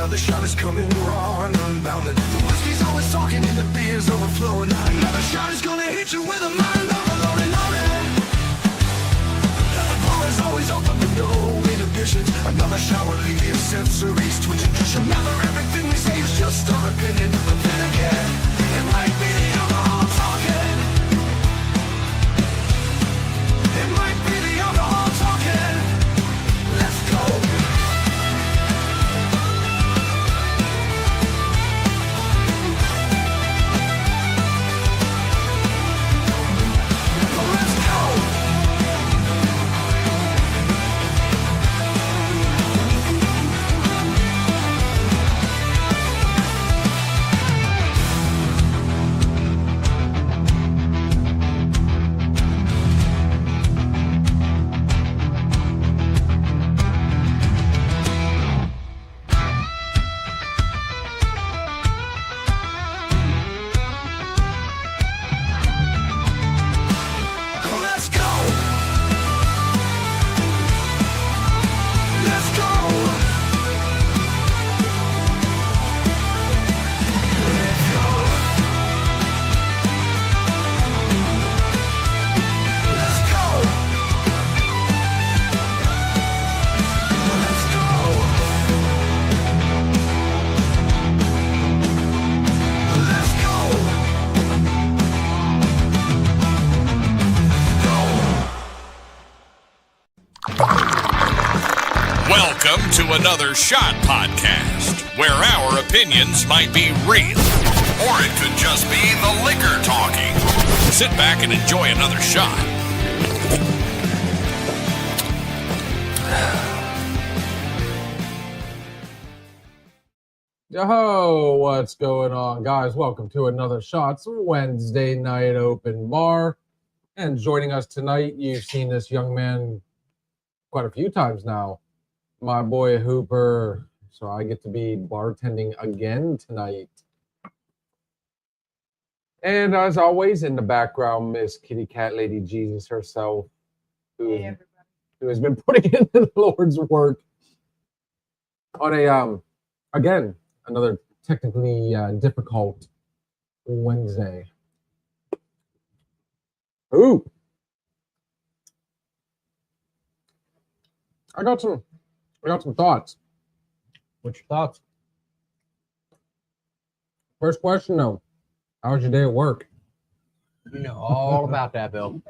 Another shot is coming raw and unbounded. The whiskey's always talking and the beer's overflowing. Another shot is gonna hit you with a mind overloading on it. The bar is always open with no inhibitions. Another shot will leave your sensories twitching. Just remember everything we say is just our opinion. But then again, it might be the alcohol talking. It might be the alcohol talking. Let's go. Welcome to another Shot Podcast, where our opinions might be real, or it could just be the liquor talking. Sit back and enjoy another shot. Yo, what's going on, guys? Welcome to another Shots Wednesday night open bar. And joining us tonight, you've seen this young man quite a few times now. My boy Hooper. So I get to be bartending again tonight. And as always, in the background, Miss Kitty Cat Lady Jesus herself, who has been putting in the Lord's work on a again, another technically difficult Wednesday. Ooh. I got some thoughts. What's your thoughts? First question though. How was your day at work? You know all about that, Bill.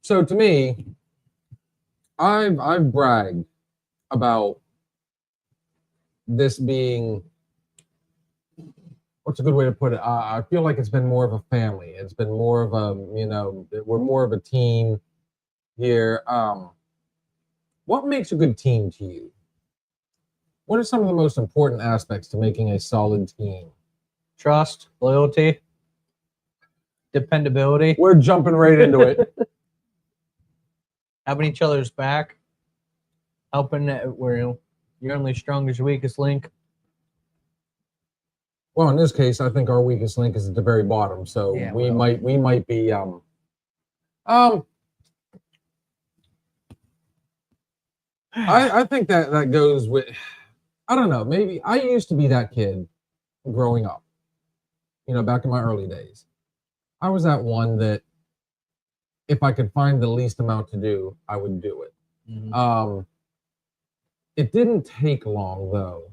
So to me, I've bragged about this being, what's a good way to put it? I feel like it's been more of a family. It's been more of a, we're more of a team here. What makes a good team to you? What are some of the most important aspects to making a solid team? Trust, loyalty, dependability. We're jumping right into it. Having each other's back. Helping where you're only strong as your weakest link. Well, in this case, I think our weakest link is at the very bottom. So Yeah, we might be I think that goes with, I don't know, maybe I used to be that kid growing up, back in my early days. I was that one that if I could find the least amount to do, I would do it. Mm-hmm. It didn't take long though,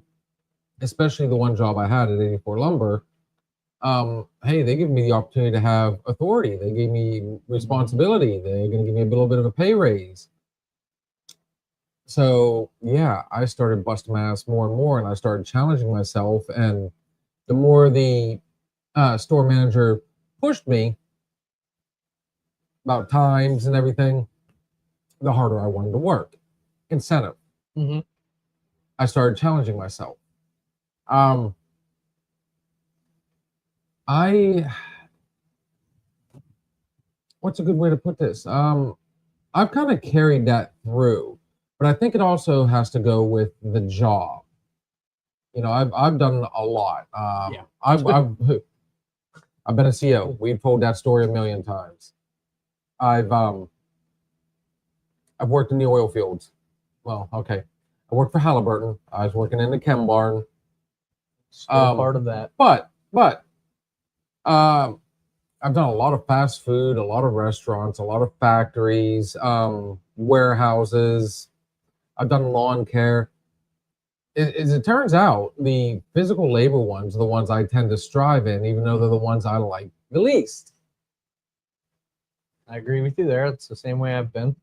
especially the one job I had at 84 Lumber. Hey, they gave me the opportunity to have authority. They gave me responsibility. They're going to give me a little bit of a pay raise. So yeah, I started busting my ass more and more, and I started challenging myself. And the more the store manager pushed me about times and everything, the harder I wanted to work. Incentive. Mm-hmm. I started challenging myself. What's a good way to put this? I've kind of carried that through. But I think it also has to go with the job. I've done a lot. I've been a CEO. We've told that story a million times. I've worked in the oil fields. Well, okay. I worked for Halliburton. I was working in the chem barn. Still part of that. But I've done a lot of fast food, a lot of restaurants, a lot of factories, warehouses. I've done lawn care. As it turns out, the physical labor ones are the ones I tend to strive in, even though they're the ones I like the least. I agree with you there. It's the same way I've been.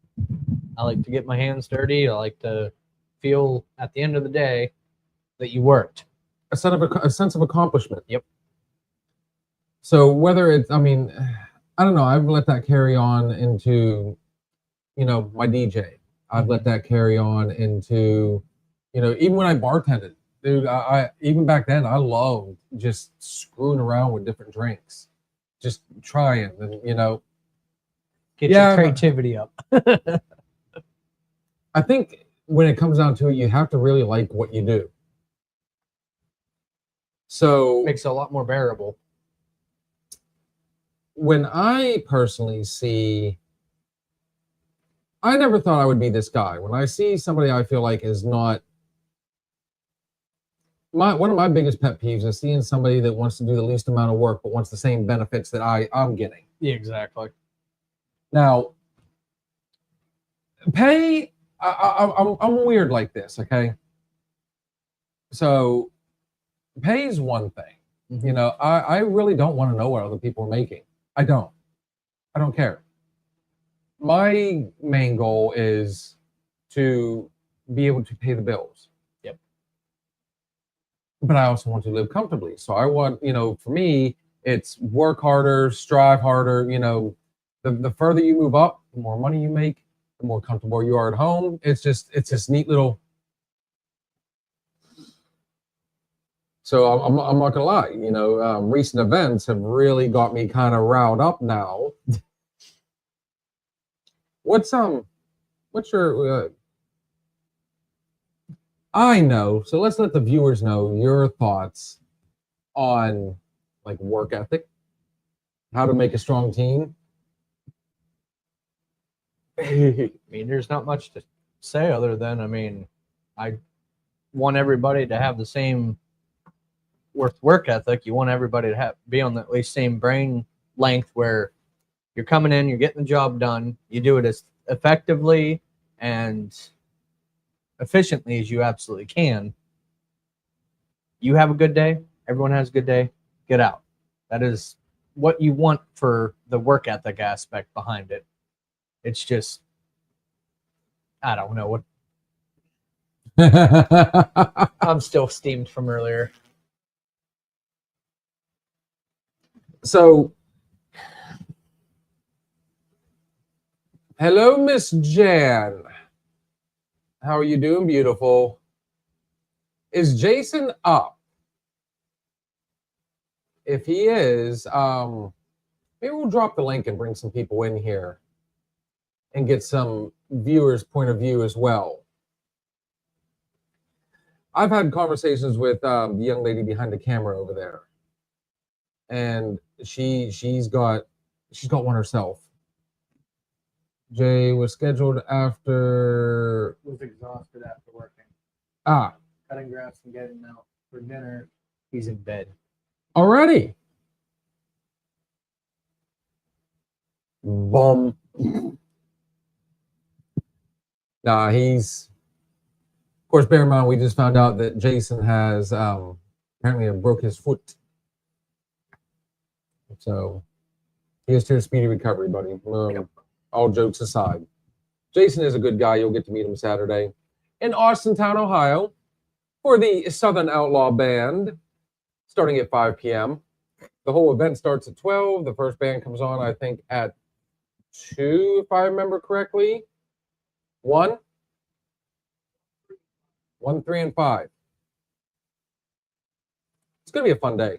I like to get my hands dirty. I like to feel at the end of the day that you worked. A sense of accomplishment. Yep. So whether it's, I mean, I don't know. I've let that carry on into, my DJ. I've let that carry on into, even when I bartended, dude. I even back then I loved just screwing around with different drinks, just trying, and Get Yeah, your creativity up. I think when it comes down to it, you have to really like what you do. So Makes it a lot more bearable. when I personally see, I never thought I would be this guy. When I see somebody I feel like is not one of my biggest pet peeves is seeing somebody that wants to do the least amount of work but wants the same benefits that I'm getting. Yeah, exactly. Now, pay. I'm weird like this. Okay, so pay is one thing. I really don't want to know what other people are making. I don't care. My main goal is to be able to pay the bills. Yep. But I also want to live comfortably. So I want, for me, it's work harder, strive harder. The further you move up, the more money you make, the more comfortable you are at home. It's this neat little. So I'm not gonna lie, recent events have really got me kind of riled up now. What's your I know, so let's let the viewers know your thoughts on like work ethic, how to make a strong team. I mean, there's not much to say other than, I want everybody to have the same work ethic. You want everybody to be on the at least same brain length where you're coming in, you're getting the job done, you do it as effectively and efficiently as you absolutely can. You have a good day, everyone has a good day, get out. That is what you want for the work ethic aspect behind it. It's just, I don't know what. I'm still steamed from earlier. So, hello, Miss Jan. How are you doing, beautiful? Is Jason up? If he is, maybe we'll drop the link and bring some people in here and get some viewers' point of view as well. I've had conversations with the young lady behind the camera over there, and she's got one herself. Jay was scheduled after. Was exhausted after working. Cutting grass and getting out for dinner. He's in bed. Already. Bum. Nah, he's. Of course, bear in mind, we just found out that Jason has apparently broke his foot. So, here's to a speedy recovery, buddy. All jokes aside. Jason is a good guy. You'll get to meet him Saturday in Austintown, Ohio, for the Southern Outlaw Band, starting at 5 p.m. The whole event starts at 12. The first band comes on, I think, at 2, if I remember correctly. 1, 3, and 5. It's going to be a fun day.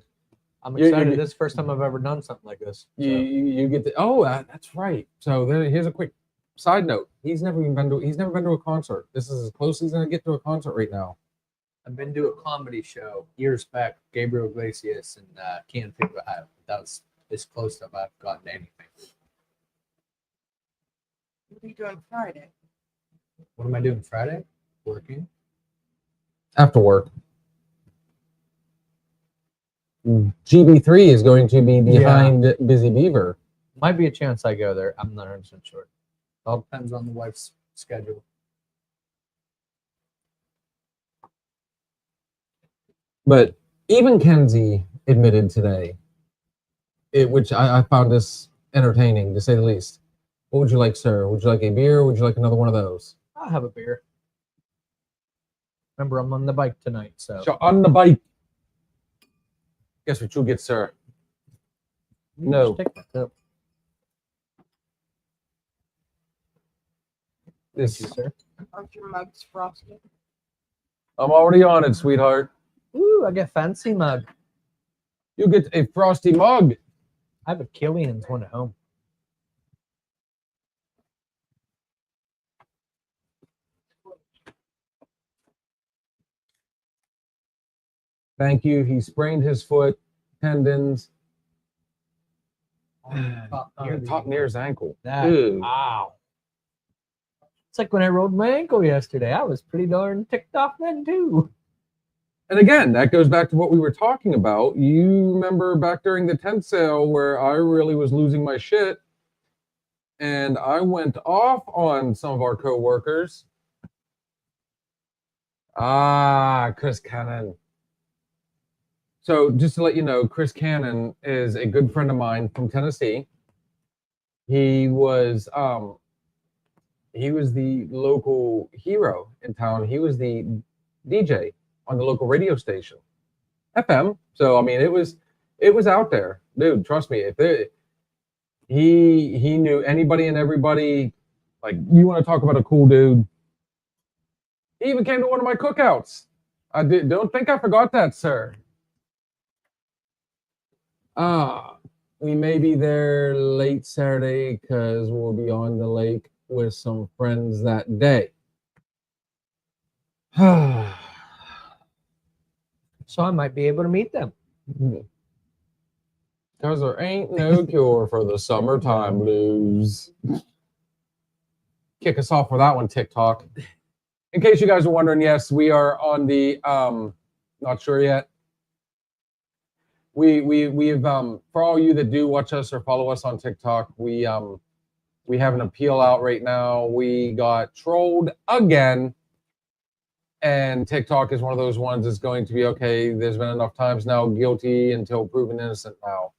I'm excited. This is the first time I've ever done something like this. So. You get the that's right. So here's a quick side note. He's never been to a concert. This is as close as he's gonna get to a concert right now. I've been to a comedy show years back, Gabriel Iglesias in Canton, Ohio. That was as close as I've gotten to anything. What are you doing Friday? What am I doing Friday? Working. After work. GB3 is going to be behind Busy Beaver. Might be a chance I go there. I'm not 100% sure. All depends on the wife's schedule. But even Kenzie admitted today, which I found this entertaining to say the least. What would you like, sir? Would you like a beer? Or would you like another one of those? I'll have a beer. Remember, I'm on the bike tonight, so. So on the bike. Guess what you'll get, sir? No. Just take my cup. This, Thank you, sir. Aren't your mugs frosted? I'm already on it, sweetheart. Ooh, I get fancy mug. You get a frosty mug. I have a Killian's one at home. Thank you. He sprained his foot, tendons, top near his ankle. That, Ew. wow. It's like when I rolled my ankle yesterday. I was pretty darn ticked off then too. And again, that goes back to what we were talking about. You remember back during the tent sale where I really was losing my shit and I went off on some of our coworkers. Chris Cannon. So just to let you know, Chris Cannon is a good friend of mine from Tennessee. He was the local hero in town. He was the DJ on the local radio station, FM. So I mean, it was out there, dude. Trust me. He knew anybody and everybody. Like, you want to talk about a cool dude? He even came to one of my cookouts. I did. Don't think I forgot that, sir. We may be there late Saturday because we'll be on the lake with some friends that day. So I might be able to meet them. Because there ain't no cure for the summertime blues. Kick us off with that one, TikTok. In case you guys are wondering, yes, we are on the not sure yet. We've for all you that do watch us or follow us on TikTok, we have an appeal out right now. We got trolled again. And TikTok is one of those ones that's going to be, okay, there's been enough times now, guilty until proven innocent now.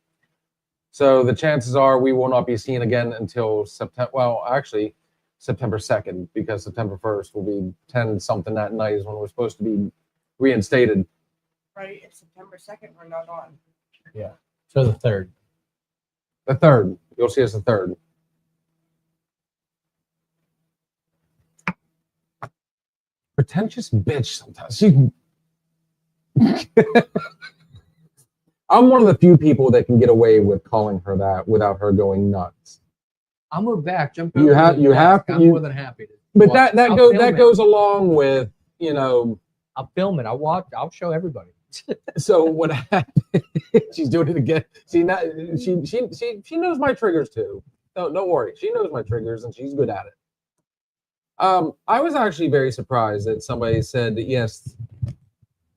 So the chances are we will not be seen again until September. Well, actually, September 2nd, because September 1st will be 10 something that night is when we're supposed to be reinstated. Right, it's September 2nd, we're not on. Yeah. So the 3rd. The 3rd. You'll see us the 3rd. Pretentious bitch sometimes. I'm one of the few people that can get away with calling her that without her going nuts. I'll move back. Jump. You over have- the you desk. have to- I'm you- more than happy to. But watch. that I'll goes film that it. goes along with, you know. I'll film it. I'll watch. I'll show everybody. So what happened? She's doing it again. See, now she knows my triggers too. Don't worry. She knows my triggers and she's good at it. I was actually very surprised that somebody said that, yes,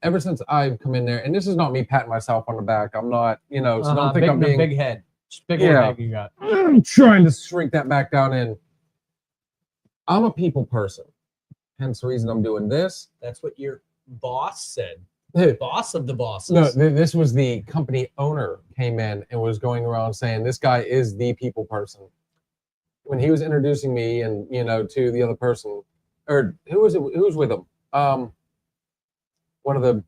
ever since I've come in there, and this is not me patting myself on the back. I'm not, you know, so don't think big, I'm being. big head. Just big Yeah. head you got. I'm trying to shrink that back down in. I'm a people person. Hence the reason I'm doing this. That's what your boss said. Hey, Boss of the bosses. no, this was the company owner came in and was going around saying this guy is the people person. When he was introducing me and, you know, to the other person, or who was it? Who was with him? One of the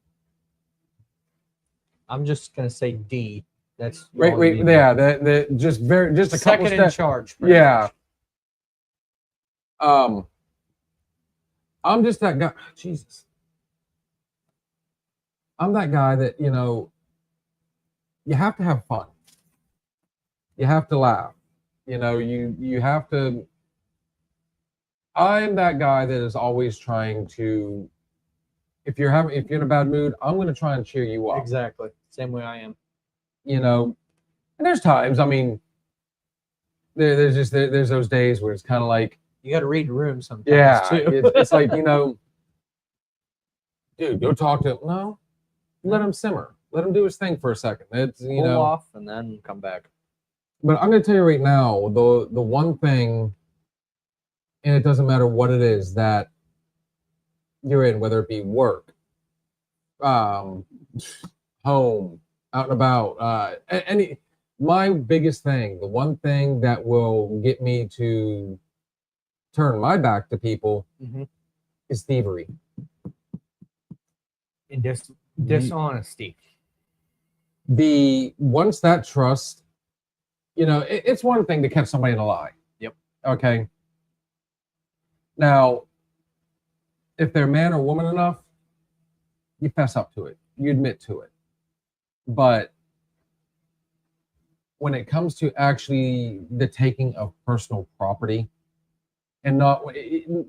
I'm just gonna say D. That's right, all you need. yeah, the just a couple Second in steps. charge. pretty Yeah. much. I'm just that guy. Jesus. I'm that guy that, you know, you have to have fun. You have to laugh. You know, you have to. I'm that guy that is always trying to. If you're in a bad mood, I'm going to try and cheer you up. Exactly. Same way I am. You know, and there's times. I mean, there's those days where it's kind of like, You got to read the room sometimes. yeah, Too. it's like, you know, dude, go talk to him. No, let him simmer. Let him do his thing for a second. It's you Pull know. off and then come back. But I'm going to tell you right now, the one thing, and it doesn't matter what it is that you're in, whether it be work, home, out and about, any. My biggest thing, the one thing that will get me to turn my back to people is thievery. And dishonesty. The once that trust, it's one thing to catch somebody in a lie. Yep. Okay. Now, if they're man or woman enough, you fess up to it. You admit to it. But when it comes to actually the taking of personal property, and not,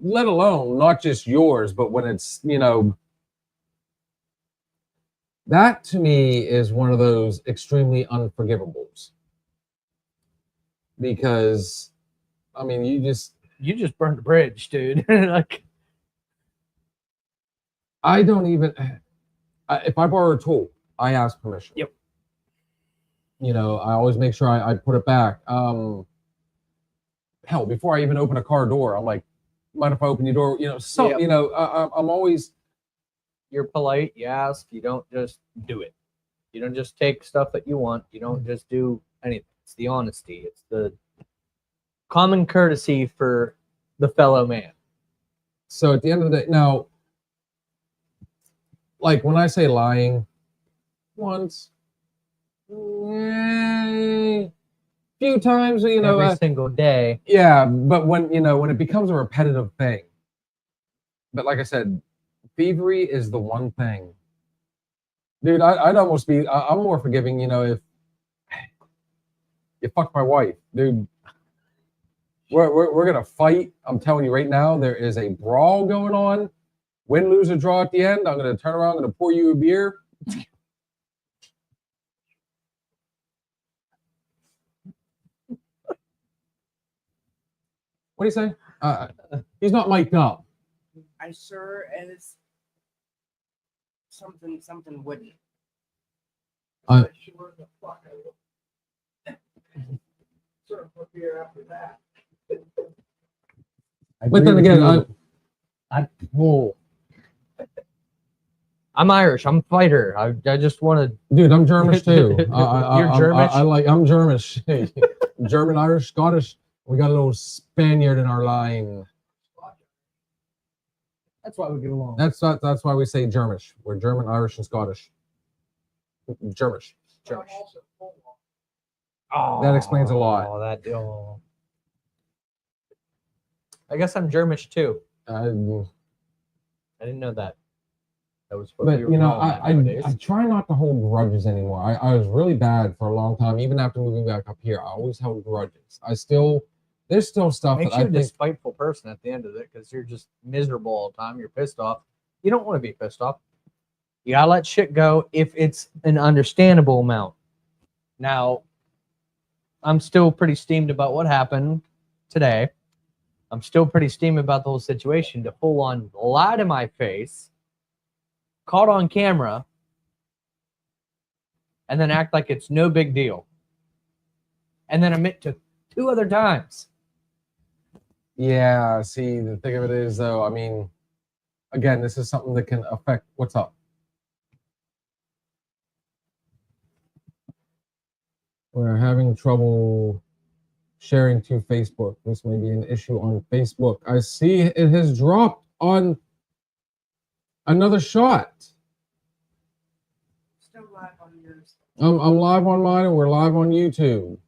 let alone not just yours, but when it's, that to me is one of those extremely unforgivables. Because, I mean, you just burned a bridge, dude. Like, I don't even, if I borrow a tool, I ask permission. Yep. I always make sure I put it back. Hell, before I even open a car door, I'm like, mind if I open your door? I'm always. You're polite, you ask, you don't just do it. You don't just take stuff that you want. You don't just do anything. It's the honesty. It's the common courtesy for the fellow man. So at the end of the day, now, like when I say lying, once, few times, every single day. Yeah, but when it becomes a repetitive thing. But like I said, thievery is the one thing. Dude, I'd almost be. I'm more forgiving. If you fuck my wife, dude. We're gonna fight. I'm telling you right now, there is a brawl going on. Win, lose, or draw at the end. I'm gonna turn around. I'm gonna pour you a beer. What do you say? He's not mic'd up. I sure as something wouldn't. Sure the fuck I will. Sure for beer after that. But then again, I'm Irish. I'm a fighter. I just want to. Dude, I'm German too. You're German. I'm German. German, Irish, Scottish. We got a little Spaniard in our line. That's why we get along. That's why we say Germish. We're German, Irish, and Scottish. Germish. Oh, That explains a lot. I guess I'm Germish too. I didn't know that. That was. But I try not to hold grudges anymore. I was really bad for a long time. Even after moving back up here, I always held grudges. There's still stuff Makes that I you a think. despiteful person at the end of it because you're just miserable all the time. You're pissed off. You don't want to be pissed off. You gotta let shit go if it's an understandable amount. Now, I'm still pretty steamed about what happened today. I'm still pretty steamed about the whole situation. To full on lie to my face, caught on camera, and then act like it's no big deal. And then admit to 2 other times. Yeah, see, the thing of it is, though, I mean, again, this is something that can affect. What's up? We're having trouble sharing to Facebook. This may be an issue on Facebook. I see it has dropped on another shot. Still live on yours. I'm live on mine, and we're live on YouTube.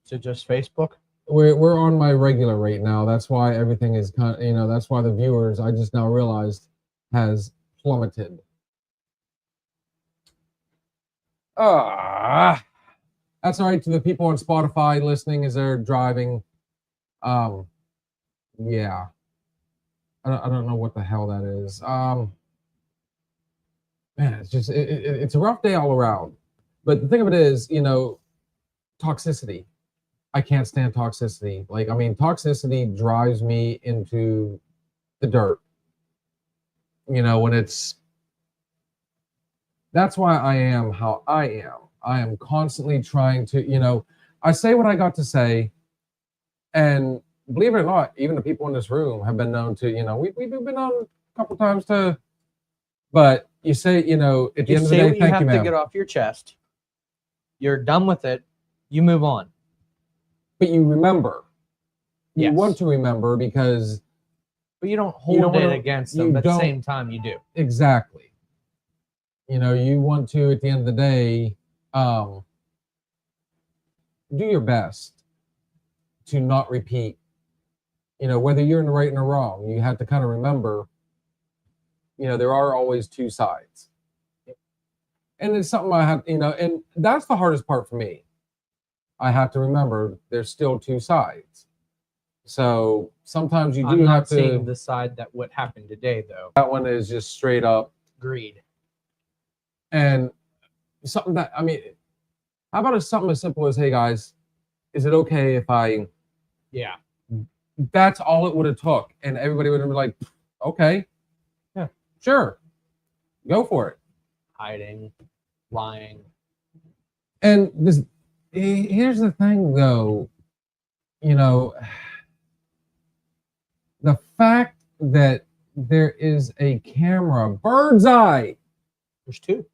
Is it just Facebook? We're on my regular right now. That's why everything is that's why the viewers, I just now realized, has plummeted. That's all right to the people on Spotify listening as they're driving. Yeah. I don't know what the hell that is. Man, it's just it's a rough day all around. But the thing of it is, toxicity. I can't stand toxicity. Toxicity drives me into the dirt. when that's why I am how I am. I am constantly trying to, I say what I got to say, and believe it or not, even the people in this room have been known to, we've been on a couple times to, but you say, at the You end of the say day, what you thank have you, to ma'am. get off your chest. You're done with it. You move on. But you remember. You Yes. want to remember because But you don't hold don't it wanna- against you them. But at the don't- same time, you do. exactly. You want to, at the end of the day, do your best to not repeat. Whether you're in the right and the wrong, you have to kind of remember, there are always two sides. And it's something I have, and that's the hardest part for me. I have to remember there's still two sides. So sometimes you do I'm have not to. seeing the side that what happened today, though. That one is just straight up. Greed. And something that, how about something as simple as, hey guys, is it okay if I, Yeah. that's all it would have took. And everybody would have been like, okay, Yeah. sure, go for it. Hiding, lying. And here's the thing though, the fact that there is a camera, bird's eye. There's two.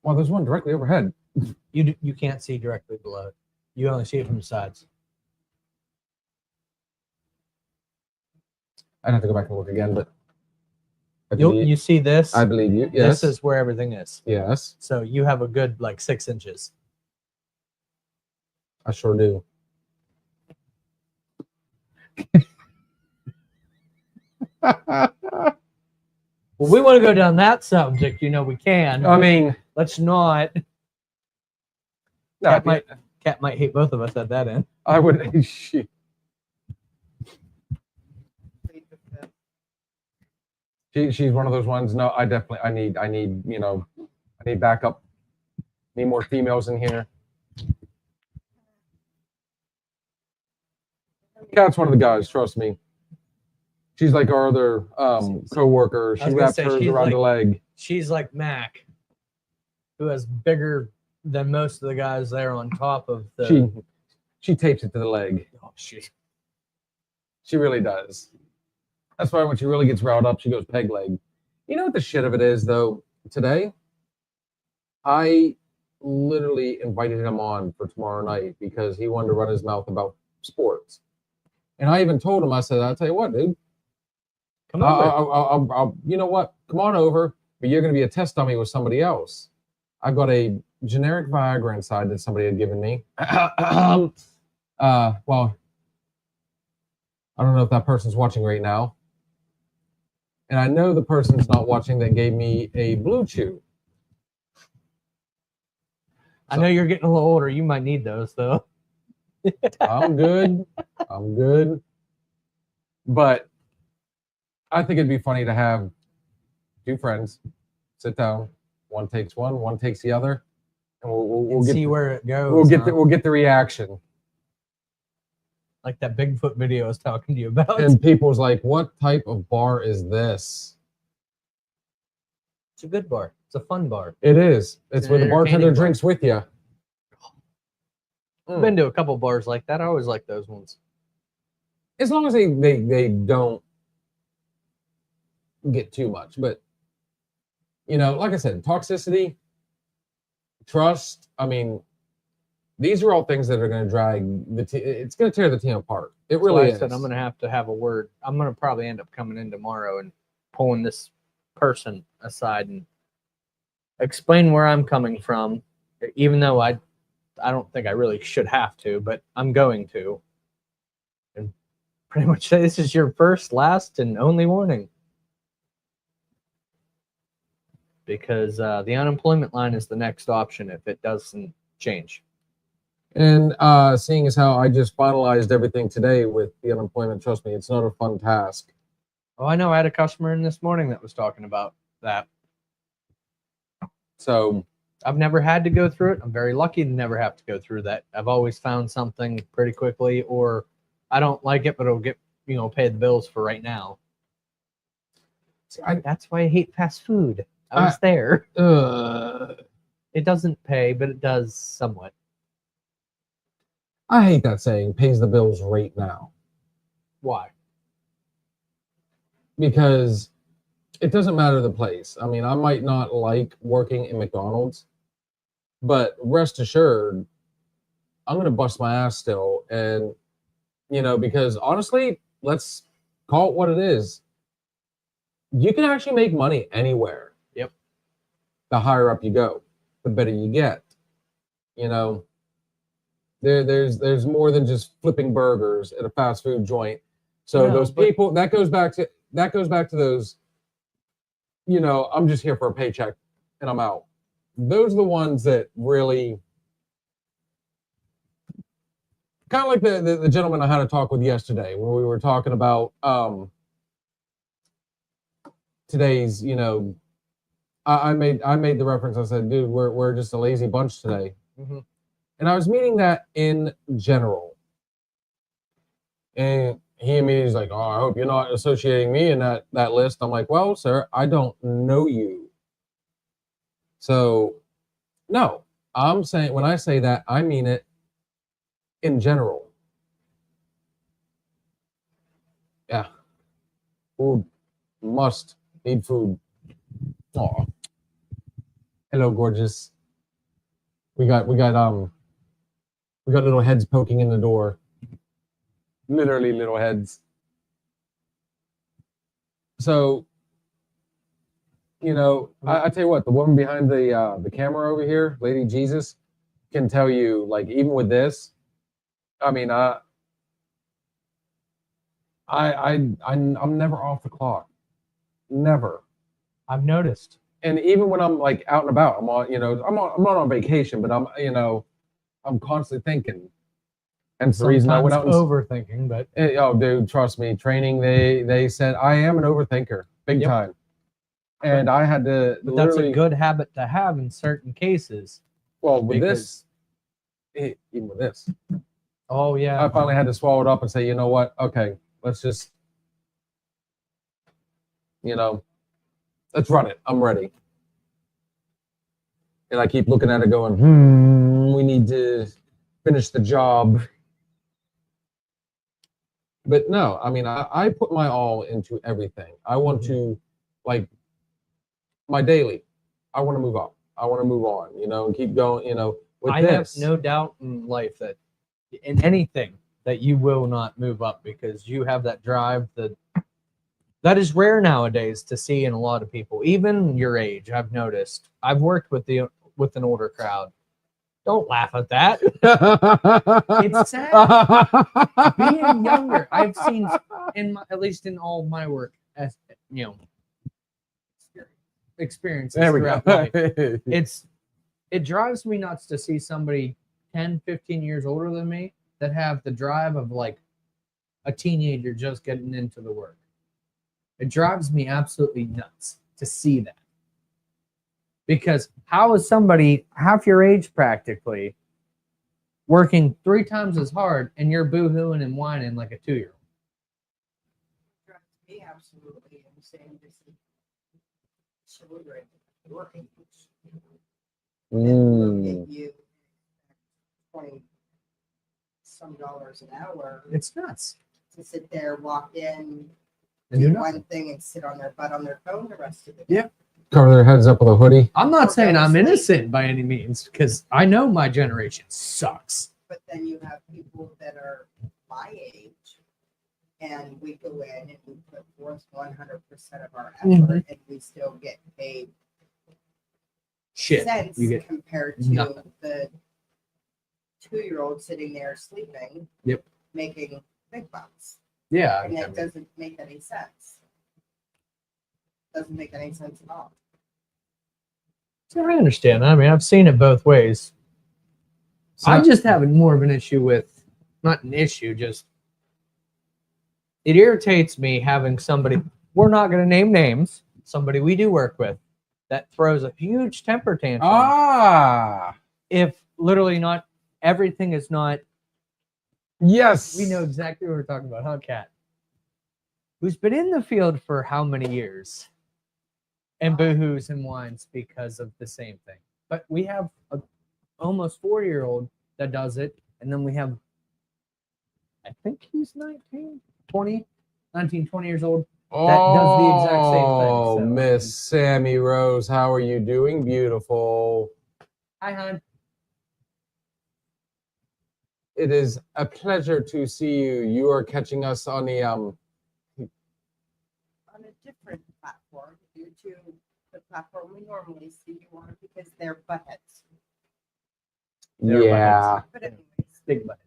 Well, there's one directly overhead. You can't see directly below it. You only see it from the sides. I'd have to go back and look again, but You see this? I believe you. Yes. This is where everything is. Yes, So you have a good 6 inches. I sure do. Well, we want to go down that subject. We can. I mean, Let's not. no, Cat might hate both of us at that end. I would. Shit. She's one of those ones. No, I need I need backup. Need more females in here. Cat's one of the guys. Trust me. She's like our other co-worker. I She was gonna wraps say, hers she's around the leg. She's like Mac, who has bigger than most of the guys there on top of the. She tapes it to the leg. Oh, shit. She really does. That's why when she really gets riled up, she goes peg leg. You know what the shit of it is, though? Today, I literally invited him on for tomorrow night because he wanted to run his mouth about sports. And I even told him, I said, I'll tell you what, dude. Come on. I'll you know what? Come on over, but you're going to be a test dummy with somebody else. I've got a generic Viagra inside that somebody had given me. Well, I don't know if that person's watching right now. And I know the person's not watching that gave me a Blue Chew. I know you're getting a little older. You might need those, though. I'm good. I'm good. But I think it'd be funny to have two friends sit down. One takes one takes the other, and we'll get see where it goes. we'll get the reaction. Like that Bigfoot video I was talking to you about. And people's like, "What type of bar is this?" It's a good bar. It's a fun bar. It is. It's an where the bartender entertaining bar. drinks with you. I've been to a couple bars like that. I always like those ones. As long as they don't get too much, but like I said, toxicity, trust. These are all things that are going to drag it's going to tear the team apart. It really That's why is. I said I'm going to have a word. I'm going to probably end up coming in tomorrow and pulling this person aside and explain where I'm coming from, even though I don't think I really should have to, but I'm going to. And pretty much say this is your first, last, and only warning. Because the unemployment line is the next option if it doesn't change. And seeing as how I just finalized everything today with the unemployment, trust me, it's not a fun task. Oh, I know. I had a customer in this morning that was talking about that. So I've never had to go through it. I'm very lucky to never have to go through that. I've always found something pretty quickly, or I don't like it, but it'll get pay the bills for right now. See, I, That's why I hate fast food. I was there. It doesn't pay, but it does somewhat. I hate that saying, pays the bills right now. Why? Because it doesn't matter the place. I mean, I might not like working in McDonald's, but rest assured, I'm going to bust my ass still. And, because honestly, let's call it what it is. You can actually make money anywhere. Yep. The higher up you go, the better you get. There's more than just flipping burgers at a fast food joint. So No, those but- people, that goes back to those, I'm just here for a paycheck and I'm out. Those are the ones that really kind of like the gentleman I had a talk with yesterday when we were talking about today's, I made the reference. I said, dude, we're just a lazy bunch today. Mhm. And I was meaning that in general. And he immediately was like, oh, I hope you're not associating me in that list. I'm like, well, sir, I don't know you. So, no, I'm saying, when I say that, I mean it in general. Yeah. Food. Must need food. Oh. Hello, gorgeous. We got little heads poking in the door. Literally little heads. So, I tell you what, the woman behind the camera over here, Lady Jesus, can tell you, like, even with this, I mean, I'm never off the clock. Never. I've noticed. And even when I'm like out and about, I'm not on vacation, but I'm constantly thinking. And it's the reason I went out and overthinking, but oh, dude, trust me, training, they said I am an overthinker, big Yep. time. And I had to but that's a literally, good habit to have in certain cases. well, with because- even with this, Oh yeah. I finally had to swallow it up and say, you know what? Okay, let's just, let's run it. I'm ready. And I keep looking at it going, we need to finish the job. But no, I mean, I put my all into everything. I want to, like, my daily, I want to move up. I want to move on, and keep going, with I this. have no doubt in life that in anything that you will not move up because you have that drive that is rare nowadays to see in a lot of people, even your age. I've noticed. I've worked with an older crowd. Don't laugh at that. It's sad. Being younger, I've seen at least in all my work, as experiences There we throughout go. life. It drives me nuts to see somebody 10, 15 years older than me that have the drive of like a teenager just getting into the work. It drives me absolutely nuts to see that. Because how is somebody half your age practically working 3 times as hard and you're boo-hooing and whining like a 2-year-old? Drives me absolutely insane to see children working. Look at you, $20 some an hour It's nuts. to sit there, walk in, And do do nothing. one thing, and sit on their butt on their phone the rest of the day. Yeah. Cover their heads up with a hoodie. I'm not saying I'm Honestly. innocent by any means because I know my generation sucks. But then you have people that are my age, and we go in and we put forth 100% of our effort, Mhm. and we still get paid Shit. cents You get compared to nothing. the 2-year-old sitting there sleeping, Yep. making big bucks. Yeah. And I that mean, doesn't make any sense. Doesn't make any sense at all. I understand. I mean, I've seen it both ways. So- I'm just having more of an issue with, not an issue, just it irritates me having somebody, we're not going to name names, somebody we do work with that throws a huge temper tantrum if literally not everything is not, Yes. we know exactly what we're talking about, huh, Kat? who's been in the field for how many years? And boohoos and whines because of the same thing. But we have a almost 4-year-old that does it. And then we have, I think he's 19, 20 years old. does the exact same thing, Oh, so- Miss Sammy Rose, how are you doing? Beautiful. Hi, hon. It is a pleasure to see you. You are catching us on the On a different platform, due to the platform we normally see you on, because they're buttheads. They're yeah. But anyways, Big butt.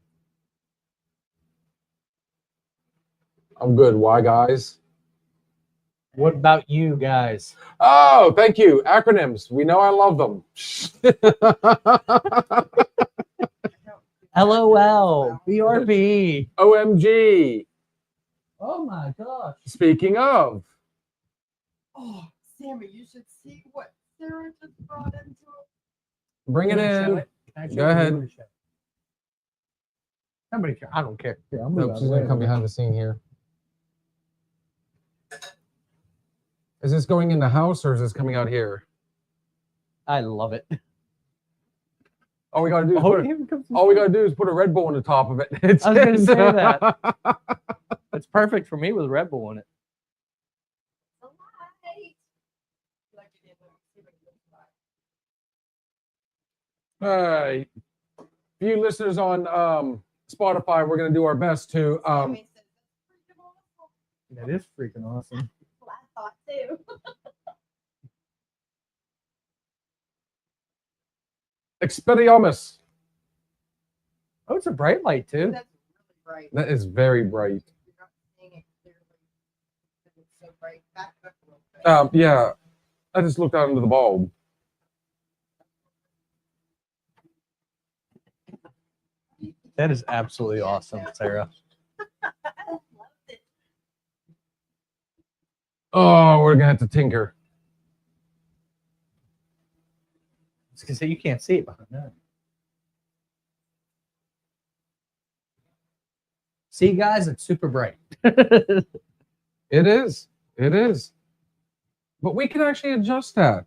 I'm good. Why, guys? What about you guys? Oh, thank you. Acronyms. We know I love them. I don't- LOL. BRB. OMG. Oh my gosh. Speaking of, Oh, Sammy, you should see what Sarah just brought into it. bring it in. Go ahead. Somebody care. I don't care. Yeah, I'm Nope, she's gonna come behind the scene here. Is this going in the house or is this coming out here? I love it. All we gotta do is Oh, put, here comes all we gotta do is put a Red Bull on the top of it. It's, I was gonna say that. It's perfect for me with Red Bull in it. The light. Like you did when you see what it looks like. All right. For you listeners on Spotify, we're gonna do our best to Sammy says, "That's freaking awesome." That is freaking awesome. Well, I thought too. Expelliarmus. Oh, it's a bright light too. That's really bright. That is very bright. You're not seeing it clearly because it's so bright. Back it up a little bit. Yeah. I just looked out into the bulb. That is absolutely awesome, Sarah. I loved it. Oh, we're gonna have to tinker. I was gonna say you can't see it behind that. See, guys, it's super bright. It is. It is. But we can actually adjust that.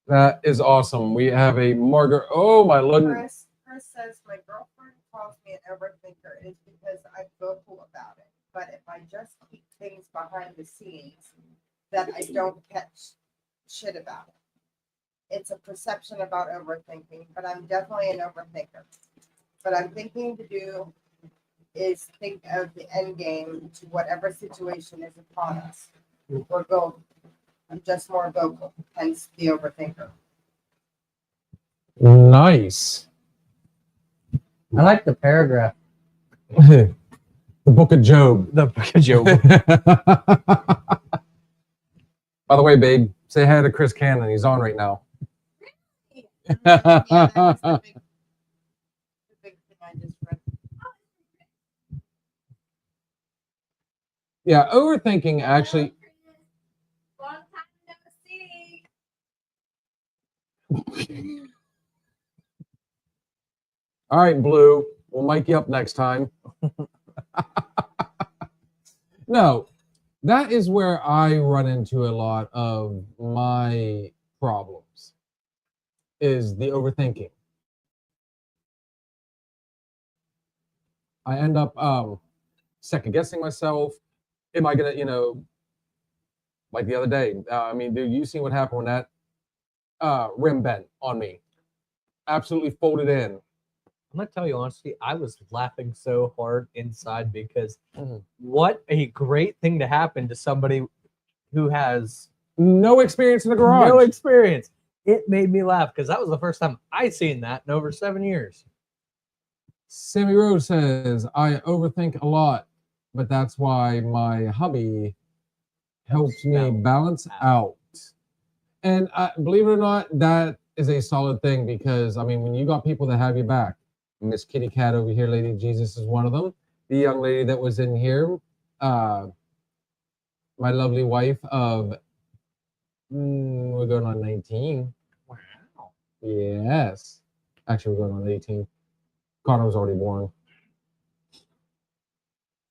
That is awesome. We have a Margaret. Oh my lord. Chris says my girlfriend calls me an overthinker. It's because I'm vocal about it. But if I just keep things behind the scenes, that I don't catch shit about it. It's a perception about overthinking, but I'm definitely an overthinker. What I'm thinking to do is think of the end game to whatever situation is upon us. Or go. I'm just more vocal, hence the overthinker. Nice. I like the paragraph. The Book of Job. The Joe. By the way, babe, say hi to Chris Cannon. He's on right now. Yeah, that was the big thing I just read. Yeah, overthinking actually. Long time no see. All right, Blue. We'll mic you up next time. No, that is where I run into a lot of my problems. Is the overthinking. I end up second guessing myself. Am I gonna, like the other day? I mean, dude, you seen what happened when that rim bent on me? Absolutely folded in. I'm gonna tell you honestly, I was laughing so hard inside because Mhm. what a great thing to happen to somebody who has No experience in the garage. no experience. It made me laugh because that was the first time I seen that in over 7 years. Sammy Rose says, I overthink a lot, but that's why my hubby helps me balance out. And believe it or not, that is a solid thing because, I mean, when you got people that have your back, Miss Kitty Cat over here, Lady Jesus is one of them. The young lady that was in here, my lovely wife of, we're going on 19. Wow. Yes. Actually, we're going on 18. Connor was already born.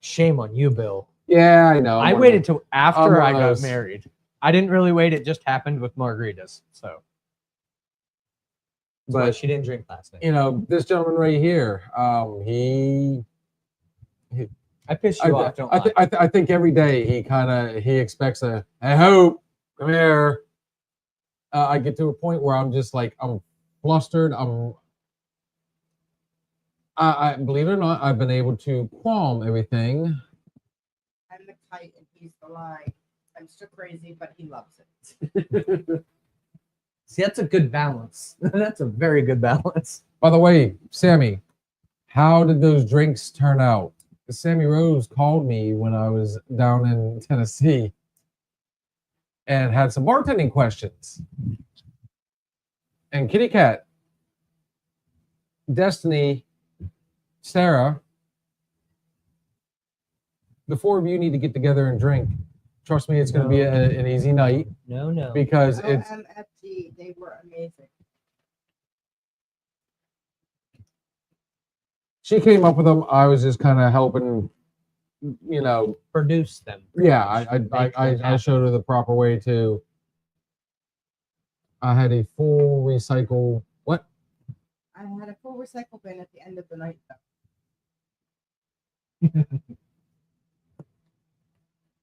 Shame on you, Bill. Yeah, I know. I I'm waited till after I one of got those. married. I didn't really wait. It just happened with margaritas. So, but But she didn't drink last night. you know, this gentleman right here, I pissed you off. Don't lie. I think every day he expects a hey Hope, come here. I get to a point where I'm just like I'm flustered. I believe it or not, I've been able to calm everything. I'm the kite and he's the line. I'm still crazy, but he loves it. See, that's a good balance. That's a very good balance. By the way, Sammy, how did those drinks turn out? Sammy Rose called me when I was down in Tennessee and had some bartending questions. And Kitty Cat, Destiny, Sarah, the four of you need to get together and drink. Trust me, it's going to be an easy night No. because it's OMFG, they were amazing. she came up with them. I was just kind of helping, you know. Produce them. Yeah, Make them I happen. showed her the proper way to. I had a full recycle. What? I had a full recycle bin at the end of the night, though.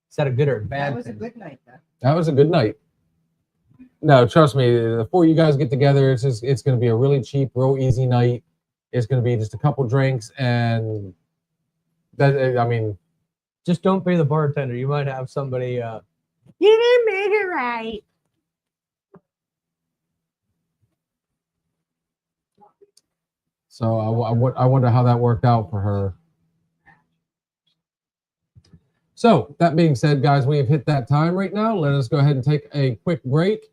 Is that a good or a bad That was a thing? good night, though. That was a good night. No, trust me. The four of you guys get together. It's going to be a really cheap, real easy night. It's going to be just a couple drinks and that. I mean, Just don't be the bartender. You might have somebody. You didn't make it right. so I wonder how that worked out for her. So that being said, guys, we have hit that time right now. Let us go ahead and take a quick break.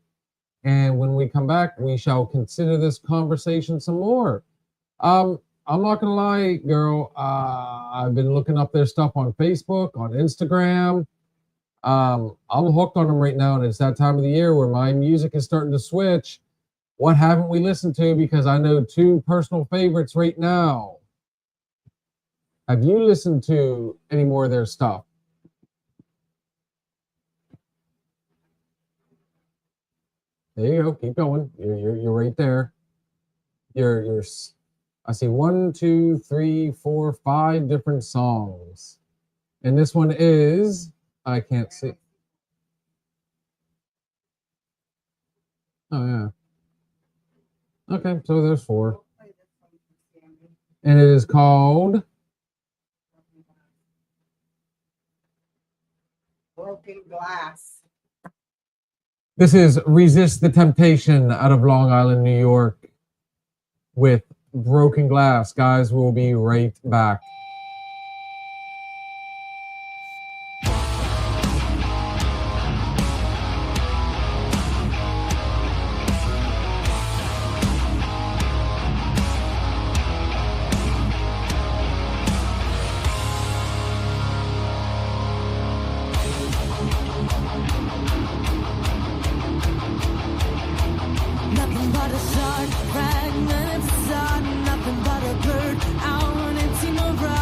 And when we come back, we shall consider this conversation some more. I'm not gonna lie, girl. I've been looking up their stuff on Facebook, on Instagram. I'm hooked on them right now, and it's that time of the year where my music is starting to switch. What haven't we listened to? Because I know two personal favorites right now. Have you listened to any more of their stuff? There you go. Keep going. You're right there. You're. I see 1, 2, 3, 4, 5 different songs, and this one is I can't see. Oh yeah. Okay, so there's 4, We'll play this one for Sammy. and it is called. Broken Glass. This is Resist the Temptation out of Long Island, New York, with Broken Glass. Guys, we'll be right back. Nothing but a shard, fragments aside, nothing but a bird out on empty mirage.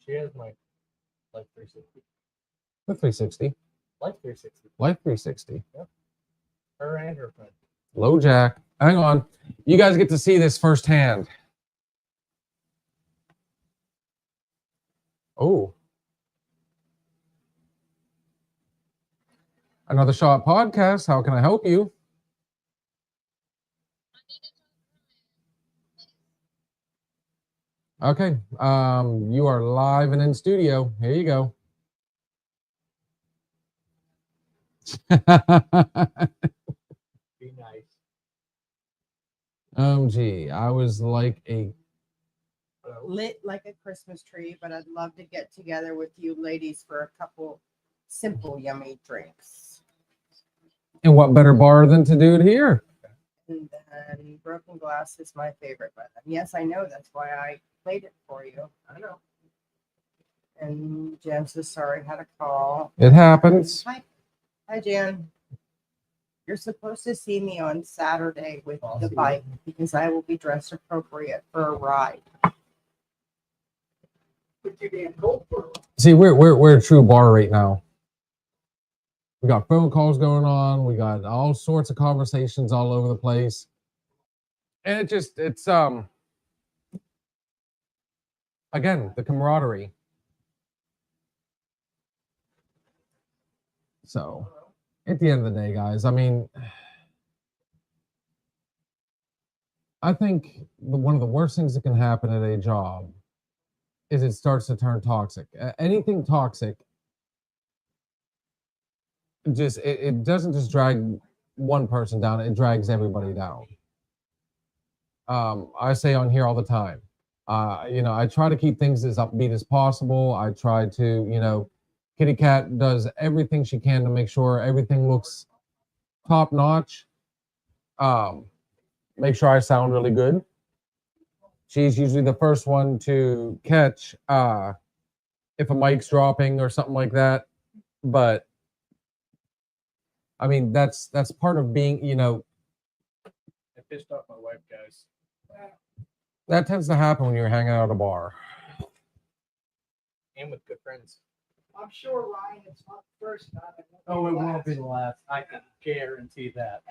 She has my Life 360. The 360. Life 360. Life 360. Her and her friend. Low jack. Hang on. You guys get to see this firsthand. Oh. Another Shot podcast. How can I help you? Okay. You are live and in studio. Here you go. Be nice. Gee, I was like a Lit like a Christmas tree, but I'd love to get together with you ladies for a couple simple, yummy drinks. and what better bar than to do it here? And then Broken Glass is my favorite. But yes, I know that's why I played it for you. I know. And Jen says sorry, had a call. It happens. Hi, Jen. You're supposed to see me on Saturday with the bike because I will be dressed appropriate for a ride. See, we're a true bar right now. We got phone calls going on. We got all sorts of conversations all over the place. And it's again, the camaraderie. So at the end of the day, guys, I mean, I think one of the worst things that can happen at a job is it starts to turn toxic. Anything toxic, it doesn't just drag one person down, it drags everybody down. I say on here all the time, I try to keep things as upbeat as possible. I try to, Kitty Cat does everything she can to make sure everything looks top notch. Make sure I sound really good. She's usually the first one to catch if a mic's dropping or something like that. But I mean, that's part of being, I pissed off my wife, guys. that tends to happen when you're hanging out at a bar. And with good friends. I'm sure, Ryan, it's not the first time. Oh, it won't be the last. I can guarantee that.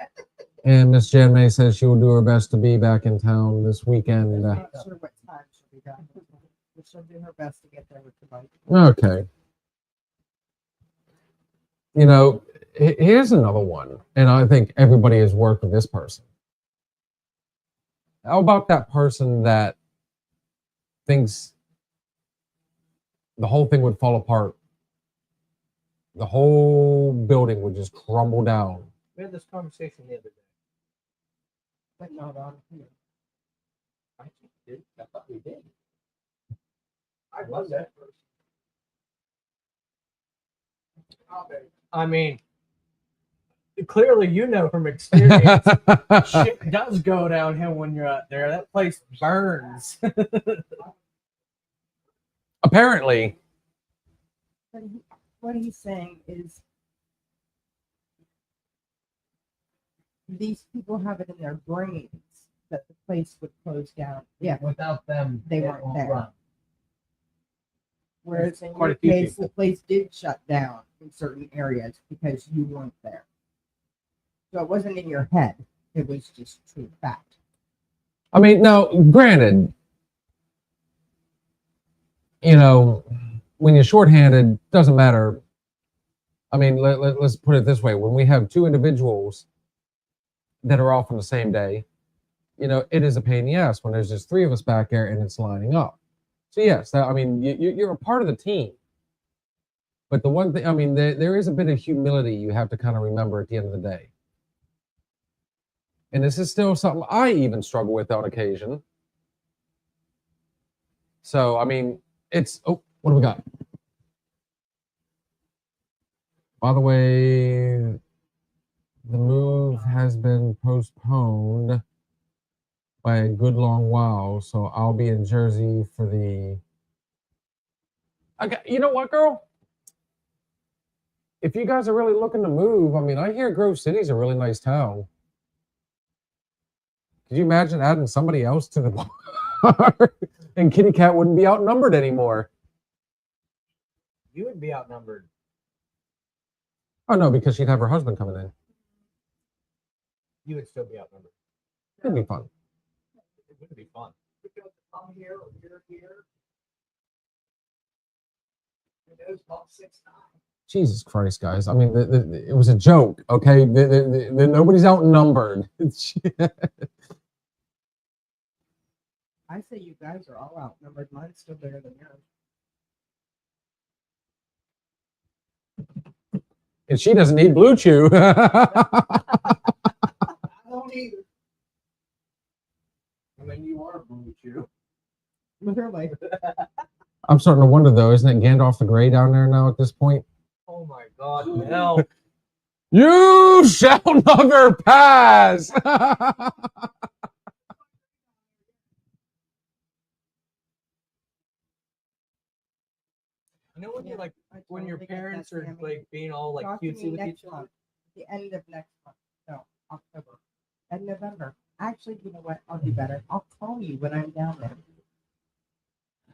And Miss Jan May says she will do her best to be back in town this weekend. I'm not sure what time she'll be done. But she'll do her best to get there with the bike. Okay. Here's another one, and I think everybody has worked with this person. How about that person that thinks the whole thing would fall apart? The whole building would just crumble down. We had this conversation the other day. But not on here. I thought we did. I love that person. I mean, clearly you know from experience, shit does go downhill when you're out there. That place burns. Apparently, What he's saying is these people have it in their brains that the place would close down. Yeah, Without them, They it weren't won't there. run. whereas in Quite your a few case, people. the place did shut down in certain areas because you weren't there. So it wasn't in your head; it was just true fact. I mean, now, granted, when you're shorthanded, doesn't matter. I mean, let's put it this way. When we have two individuals that are off on the same day, it is a pain in the ass when there's just three of us back there and it's lining up. So yes, you're a part of the team. But the one thing, I mean, there is a bit of humility you have to kind of remember at the end of the day. And this is still something I even struggle with on occasion. So, I mean, what do we got? By the way, the move has been postponed by a good long while, so I'll be in Jersey for the... Okay, you know what, girl? If you guys are really looking to move, I mean, I hear Grove City's a really nice town. Could you imagine adding somebody else to the bar? And Kitty Cat wouldn't be outnumbered anymore. You would be outnumbered. Oh no, because she'd have her husband coming in. You would still be outnumbered. It'd be fun. It would be fun. Because I'm here or you're here. It goes about 6-9. Jesus Christ, guys! I mean, it was a joke. Okay, nobody's outnumbered. I say you guys are all outnumbered. Mine's still bigger than yours. And she doesn't need Blue Chew. I don't either. I mean, you are Blue Chew. Literally. I'm starting to wonder though, isn't it Gandalf the Grey down there now at this point? Oh my God, no. You shall never pass. You know when Yeah, you're like I when your totally get that, parents are Sammy. like being all like Talk to cutesy me with next each month. other. The end of next month. No, October. And November. Actually, you know what? I'll do better. I'll call you when I'm down there.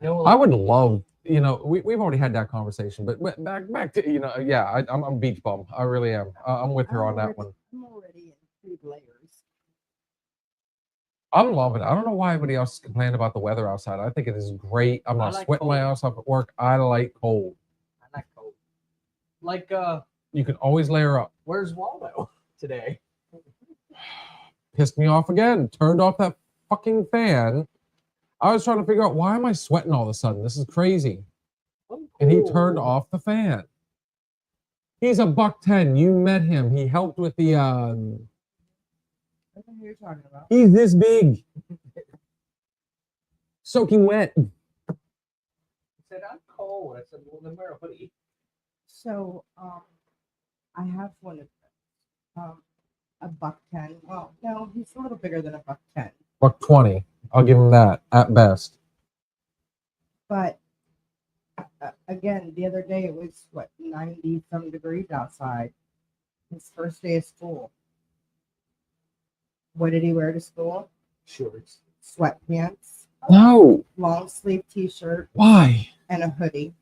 You know, I like, would love, we've already had that conversation, but back to, yeah, I'm a beach bum. I really am. I'm with her on that one. I'm already in 3 layers. I'm loving it. I don't know why everybody else is complaining about the weather outside. I think it is great. I'm I not like sweating my cold. ass off at work. I like cold. I like cold. Like, You can always layer up. where's Waldo today? Pissed me off again. Turned off that fucking fan. I was trying to figure out why am I sweating all of a sudden? This is crazy. And he turned off the fan. He's a $110. You met him. He helped with the I don't know who you're talking about. he's this big. Soaking wet. He said, I'm cold. I said, well, then wear a hoodie. So, I have one of them. A $110. Well, no, he's a little bigger than a $110. $120. I'll give him that at best. But again, the other day it was what 90 some degrees outside. His first day of school. What did he wear to school? Shorts. Sweatpants, No. long sleeve t-shirt, Why? and a hoodie.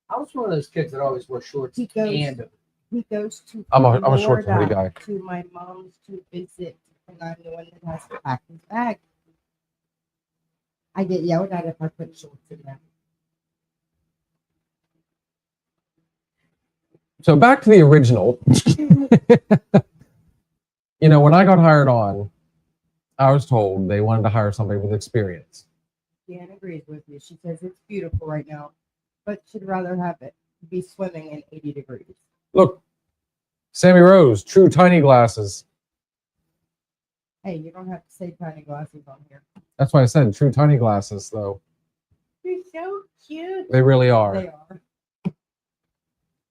I was one of those kids that always wore shorts He goes- and a He goes to I'm a short Florida hoodie guy. to my mom's to visit, and I'm the one that has to pack his bag. I get yelled at if I put shorts in there. So back to the original. When I got hired on, I was told they wanted to hire somebody with experience. Jan agrees with me. She says it's beautiful right now, but she'd rather have it be swimming in 80 degrees. Look, Sammy Rose, true tiny glasses. Hey, you don't have to say tiny glasses on here. That's why I said true tiny glasses, though. You're so cute. They really are. They are.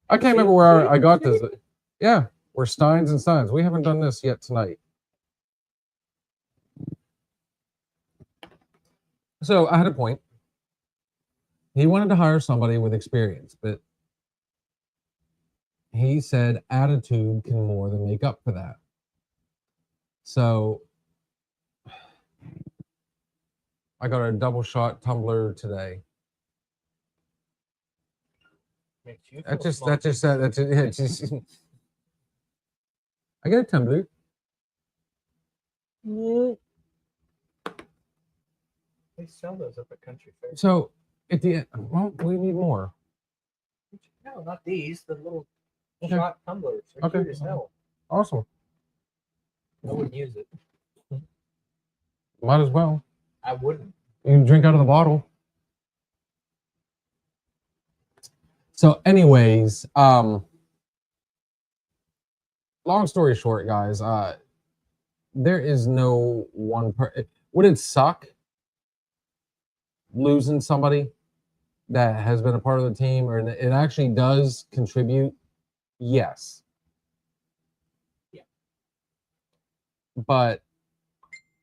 I can't remember where I got this. Yeah, we're Steins and Steins. We haven't done this yet tonight. So I had a point. He wanted to hire somebody with experience, but he said attitude can more than make up for that. So I got a double shot tumbler today. makes you That feel just small. I get a tumbler. They sell those up at Country Fair. So at the end, well, we need more. No, not these. The little Okay. shot tumblers. They're Okay. cute as hell. Awesome. I wouldn't use it. Might as well. I wouldn't. You can drink out of the bottle. So, anyways, long story short, guys, there is no one would it suck losing somebody that has been a part of the team or it actually does contribute? Yes. Yeah. But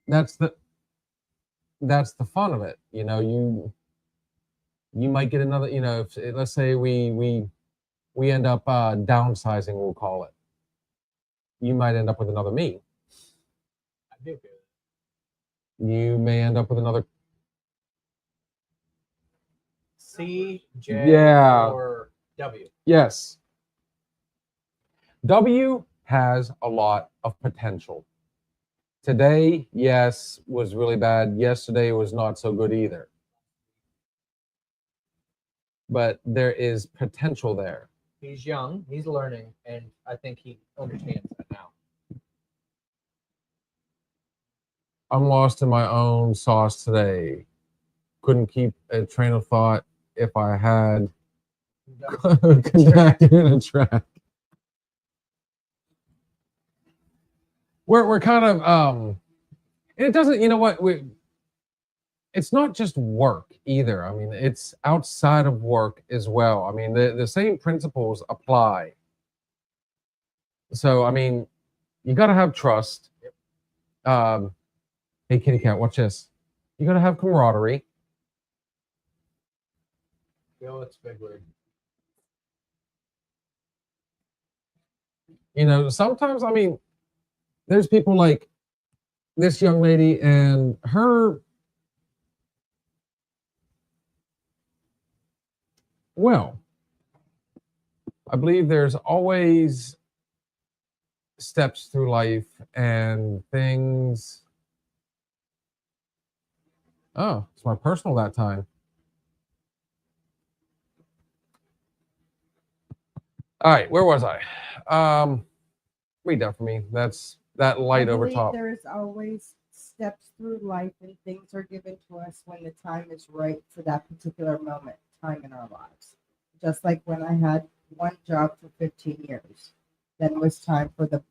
that's the fun of it. You might get another, if let's say we end up downsizing, we'll call it. You might end up with another me. I do feel it. You may end up with another. C, J, Yeah. or W? Yes. W has a lot of potential. Today, yes, was really bad. Yesterday was not so good either. But there is potential there. He's young, he's learning, and I think he understands that now. I'm lost in my own sauce today. Couldn't keep a train of thought if I had connected in a track. We're kind of and it doesn't, you know what, it's not just work either. I mean, it's outside of work as well. I mean, the same principles apply. So I mean, you got to have trust. Hey, kitty cat, watch this. You got to have camaraderie. Yo, it's big word. You know, sometimes, I mean, there's people like this young lady and her, well, I believe there's always steps through life and things. Oh, it's my personal that time. All right, where was I? Read that for me. That's that light I over believe top. There's always steps through life, and things are given to us when the time is right for that particular moment, time in our lives. Just like when I had one job for 15 years, then it was time for the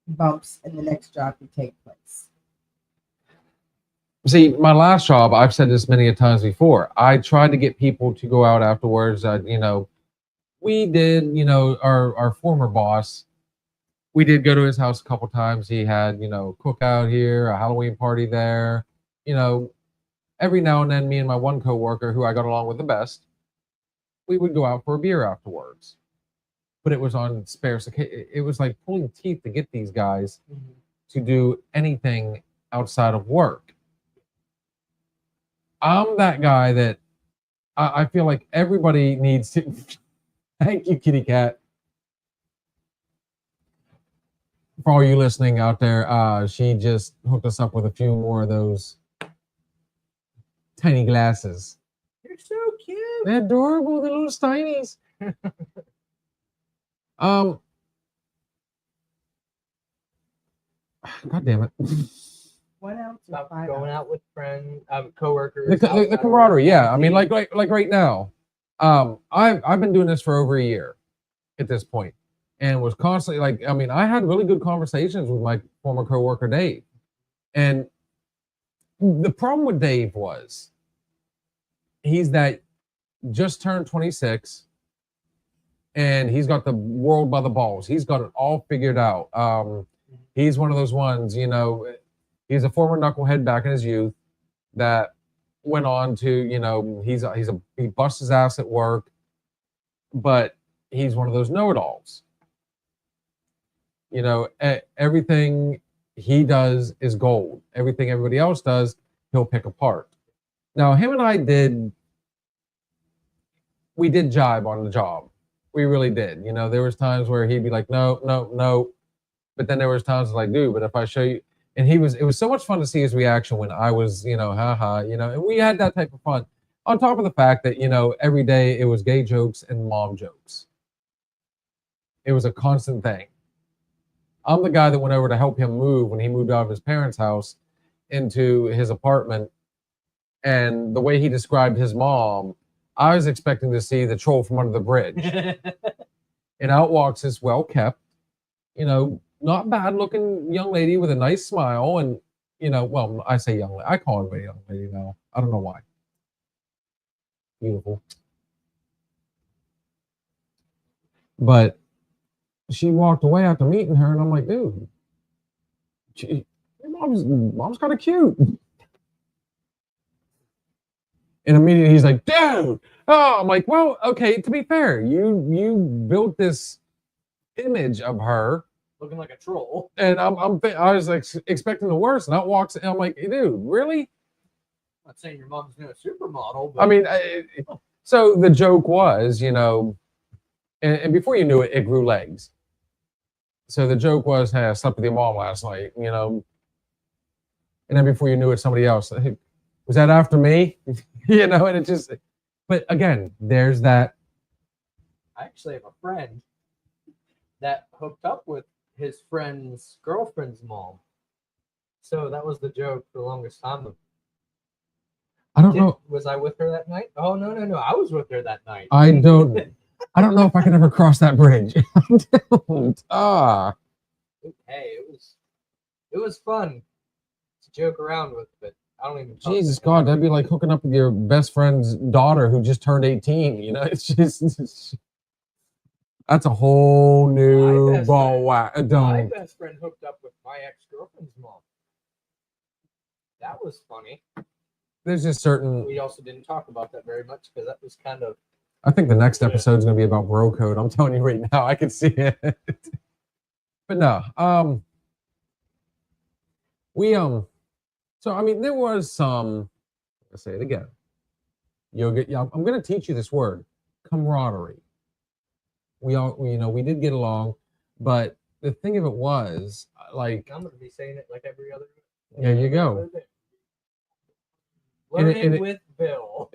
bumps in the next job to take place. See, my last job, I've said this many a times before. I tried to get people to go out afterwards. You know, we did, you know, our former boss, we did go to his house a couple times. He had, you know, cookout here, a Halloween party there. You know, every now and then, me and my one coworker, who I got along with the best, we would go out for a beer afterwards. But it was on sparse occasion. It was like pulling teeth to get these guys to do anything outside of work. I'm that guy that I feel like everybody needs to. Thank you, kitty cat. For all you listening out there, she just hooked us up with a few more of those tiny glasses. You're so cute. They're adorable. They're little steinies. God damn it. 1 ounce or About 5 going ounce? out with friends, coworkers. The outside of camaraderie, work, yeah. I mean, team. like right now. I've been doing this for over a year at this point, and was constantly like, I mean, I had really good conversations with my former coworker Dave, and the problem with Dave was he's that just turned 26, and he's got the world by the balls. He's got it all figured out. He's one of those ones, you know. He's a former knucklehead back in his youth that went on to, you know, he busts his ass at work, but he's one of those know-it-alls. You know, everything he does is gold. Everything everybody else does, he'll pick apart. Now, him and I we did jibe on the job. We really did. You know, there was times where he'd be like, no, no, no. But then there was times like, dude, but if I show you, and it was so much fun to see his reaction when I was, you know, haha, you know, and we had that type of fun. On top of the fact that, you know, every day it was gay jokes and mom jokes. It was a constant thing. I'm the guy that went over to help him move when he moved out of his parents' house into his apartment. And the way he described his mom, I was expecting to see the troll from under the bridge. And out walks this well-kept, you know, not bad looking young lady with a nice smile. And, you know, well, I say young lady, I call her a young lady now. I don't know why. Beautiful. But she walked away after meeting her, and I'm like, dude, your mom's kind of cute. And immediately he's like, dude, oh, I'm like, well, okay, to be fair, you built this image of her. Looking like a troll. And I was like expecting the worst, and out walks, and I'm like, dude, really? I'm not saying your mom's no supermodel, but I mean, So the joke was, and before you knew it, it grew legs. So the joke was, hey, I slept with your mom last night, and then before you knew it, somebody else, hey, was that after me? And it just, but again, there's that. I actually have a friend that hooked up with his friend's girlfriend's mom. So that was the joke for the longest time. I don't know. Was I with her that night? Oh no. I was with her that night. I don't know if I can ever cross that bridge. I don't. Hey, it was fun to joke around with, but I don't even. Jesus God, that'd be like hooking up with your best friend's daughter who just turned 18. It's just that's a whole new ball wax. My Don't. best friend hooked up with my ex-girlfriend's mom. That was funny. There's just certain. We also didn't talk about that very much because that was kind of. I think the next episode is going to be about bro code. I'm telling you right now, I can see it. But no, we So I mean, there was some. I'll say it again. I'm going to teach you this word, camaraderie. We did get along, but the thing of it was, like, I'm going to be saying it like every other. There you go. Learning with Bill.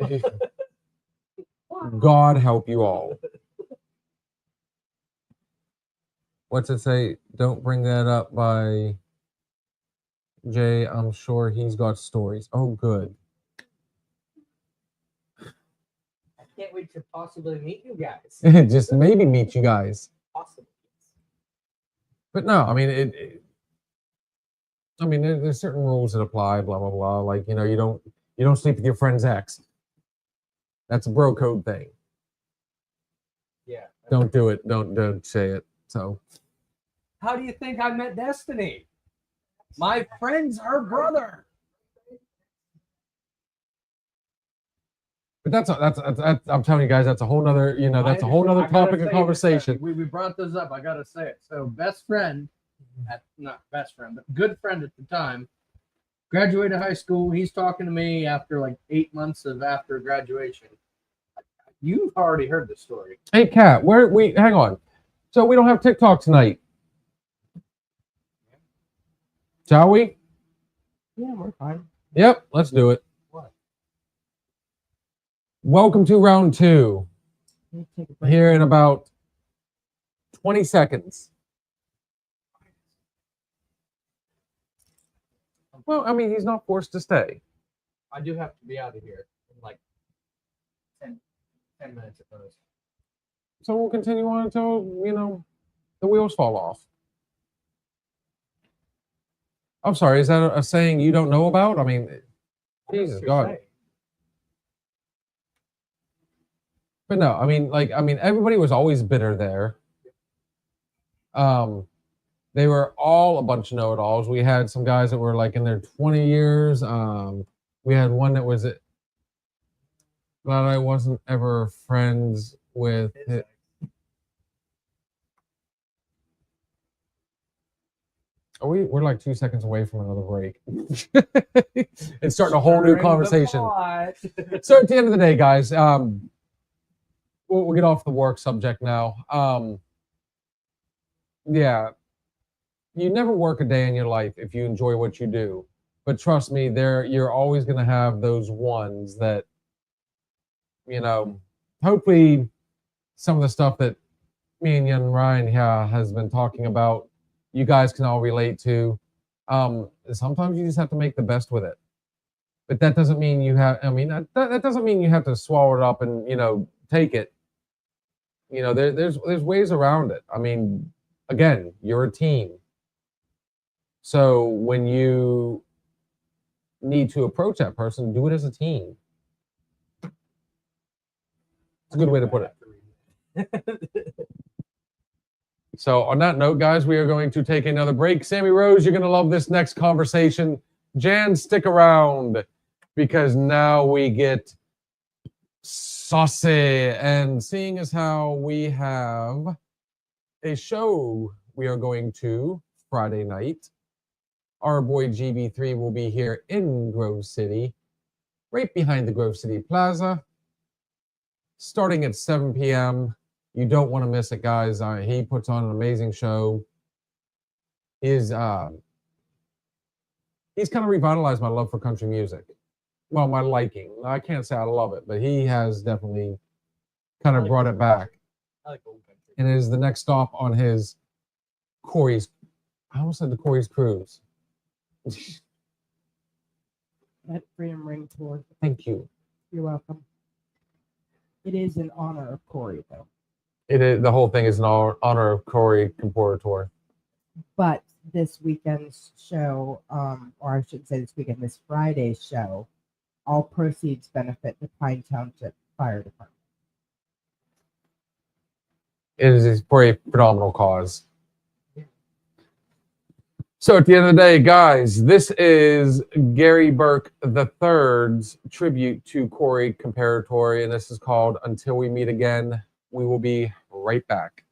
God help you all. What's it say? Don't bring that up by Jay. I'm sure he's got stories. Oh, good. I can't wait to possibly meet you guys. Just maybe meet you guys. Possibly. But no, I mean, there's certain rules that apply. Blah blah blah. Like you don't sleep with your friend's ex. That's a bro code thing. Yeah. Don't do it. Don't say it. So. How do you think I met Destiny? My friend's her brother. But that's I'm telling you guys, that's a whole nother, that's a whole nother topic of conversation. We brought this up. I gotta say it. So best friend, not best friend, but good friend at the time, graduated high school. He's talking to me after like 8 months after graduation. You've already heard the story. Hey, Kat, hang on. So we don't have TikTok tonight. Shall we? Yeah, we're fine. Yep, let's do it. What? Welcome to round 2. Here in about 20 seconds. Well, I mean, he's not forced to stay. I do have to be out of here in like 10 minutes at most. So we'll continue on until, the wheels fall off. I'm sorry, is that a saying you don't know about? I mean, Jesus God. But no, I mean, everybody was always bitter there. They were all a bunch of know-it-alls. We had some guys that were like in their 20 years. We had one that was that I wasn't ever friends with. We're like 2 seconds away from another break. It's starting a whole new conversation. So at the end of the day, guys, we'll get off the work subject now. Yeah, you never work a day in your life if you enjoy what you do. But trust me, you're always going to have those ones that, hopefully some of the stuff that me and Yan Ryan here has been talking about, you guys can all relate to. Sometimes you just have to make the best with it. But that doesn't mean you have, that doesn't mean you have to swallow it up and, take it. There's ways around it. I mean, again, you're a team. So when you need to approach that person, do it as a team. It's a good way to put it. So on that note, guys, we are going to take another break. Sammy Rose, you're going to love this next conversation. Jan, stick around because now we get saucy. And seeing as how we have a show we are going to Friday night, our boy GB3 will be here in Grove City, right behind the Grove City Plaza. starting at 7 p.m. You don't want to miss it, guys. He puts on an amazing show. He's kind of revitalized my love for country music. Well, my liking. I can't say I love it, but he has definitely kind of brought it back. I like old country. And it is the next stop on his Corey's. I almost said the Corey's Cruise. That Freedom Ring tour. Thank you. You're welcome. It is in honor of Corey, though. It is, the whole thing is in honor of Corey Compora Tour. But this weekend's show, or I should say this weekend, this Friday's show, all proceeds benefit the Pine Township Fire Department. It is for a phenomenal cause. So at the end of the day, guys, this is Gary Burke III's tribute to Corey Comparatori, and this is called Until We Meet Again. We will be right back.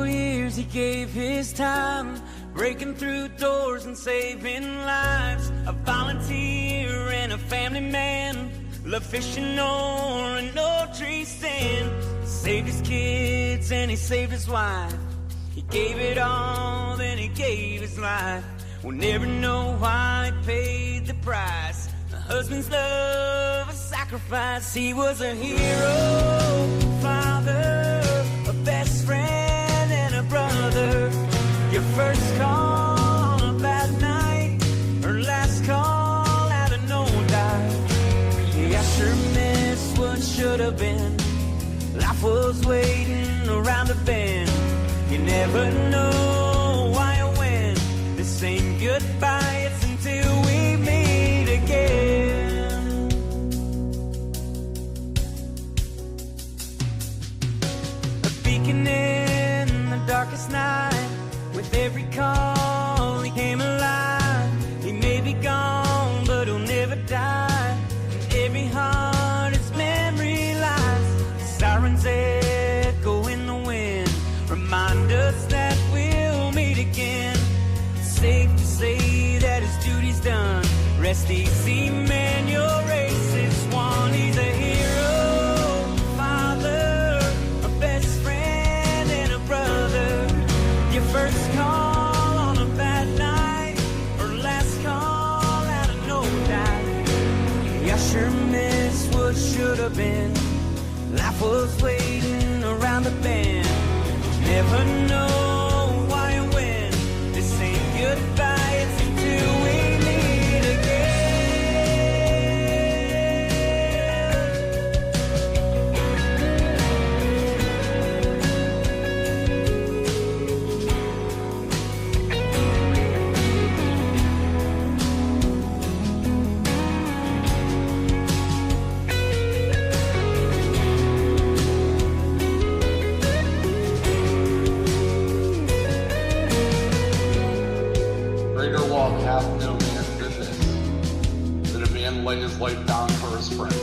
Years he gave his time, breaking through doors and saving lives. A volunteer and a family man, loved fishing or an old tree stand. Saved his kids and he saved his wife. He gave it all, then he gave his life. We'll never know why he paid the price. A husband's love, a sacrifice. He was a hero, father, a best friend and a brother. Your first call on a bad night, or last call out of no doubt. Yeah, I sure miss what should have been. Life was waiting around the bend. You never know why or when. This ain't goodbye, it's until we meet again. A beacon in the darkest night. With every call he came alive. He may be gone, but he'll never die. In every heart his memory lies. Sirens echo in the wind, remind us that we'll meet again. Safe to say that his duty's done. Rest easy, man, your race is won. He's a hero, father, a best friend and a brother. Your first call on a bad night, or last call out of no doubt. I sure miss what should have been. Life was waiting around the bend. Never know why or when. This ain't goodbye, it's until we meet Greater love hath no man than this, that a man lay his life down for his friend.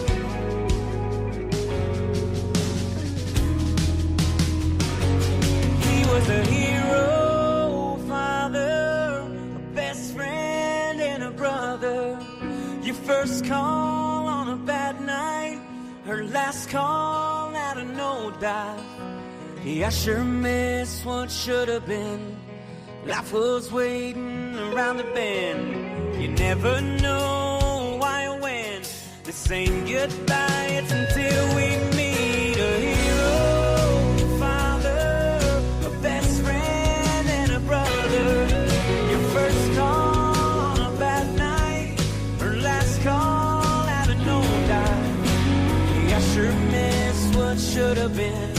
He was a hero, father, a best friend and a brother. Your first call on a bad night, her last call out of no doubt. Yeah, I sure miss what should have been. Life was waiting around the bend. You never know why or when. This ain't goodbye, it's until we meet. A hero, father, a best friend and a brother. Your first call on a bad night, or last call out of no doubt. Yeah, I sure miss what should have been.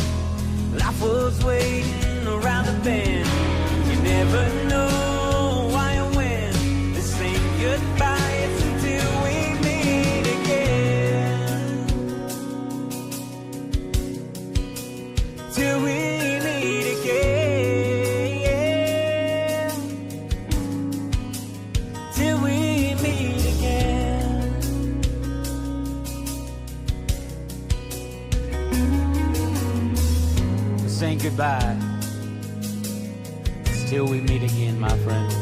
Life was waiting around the bend. You never know why or when. This ain't goodbye, it's until we meet again. Till we meet again. Till we meet again. goodbye. Till we meet again, my friend.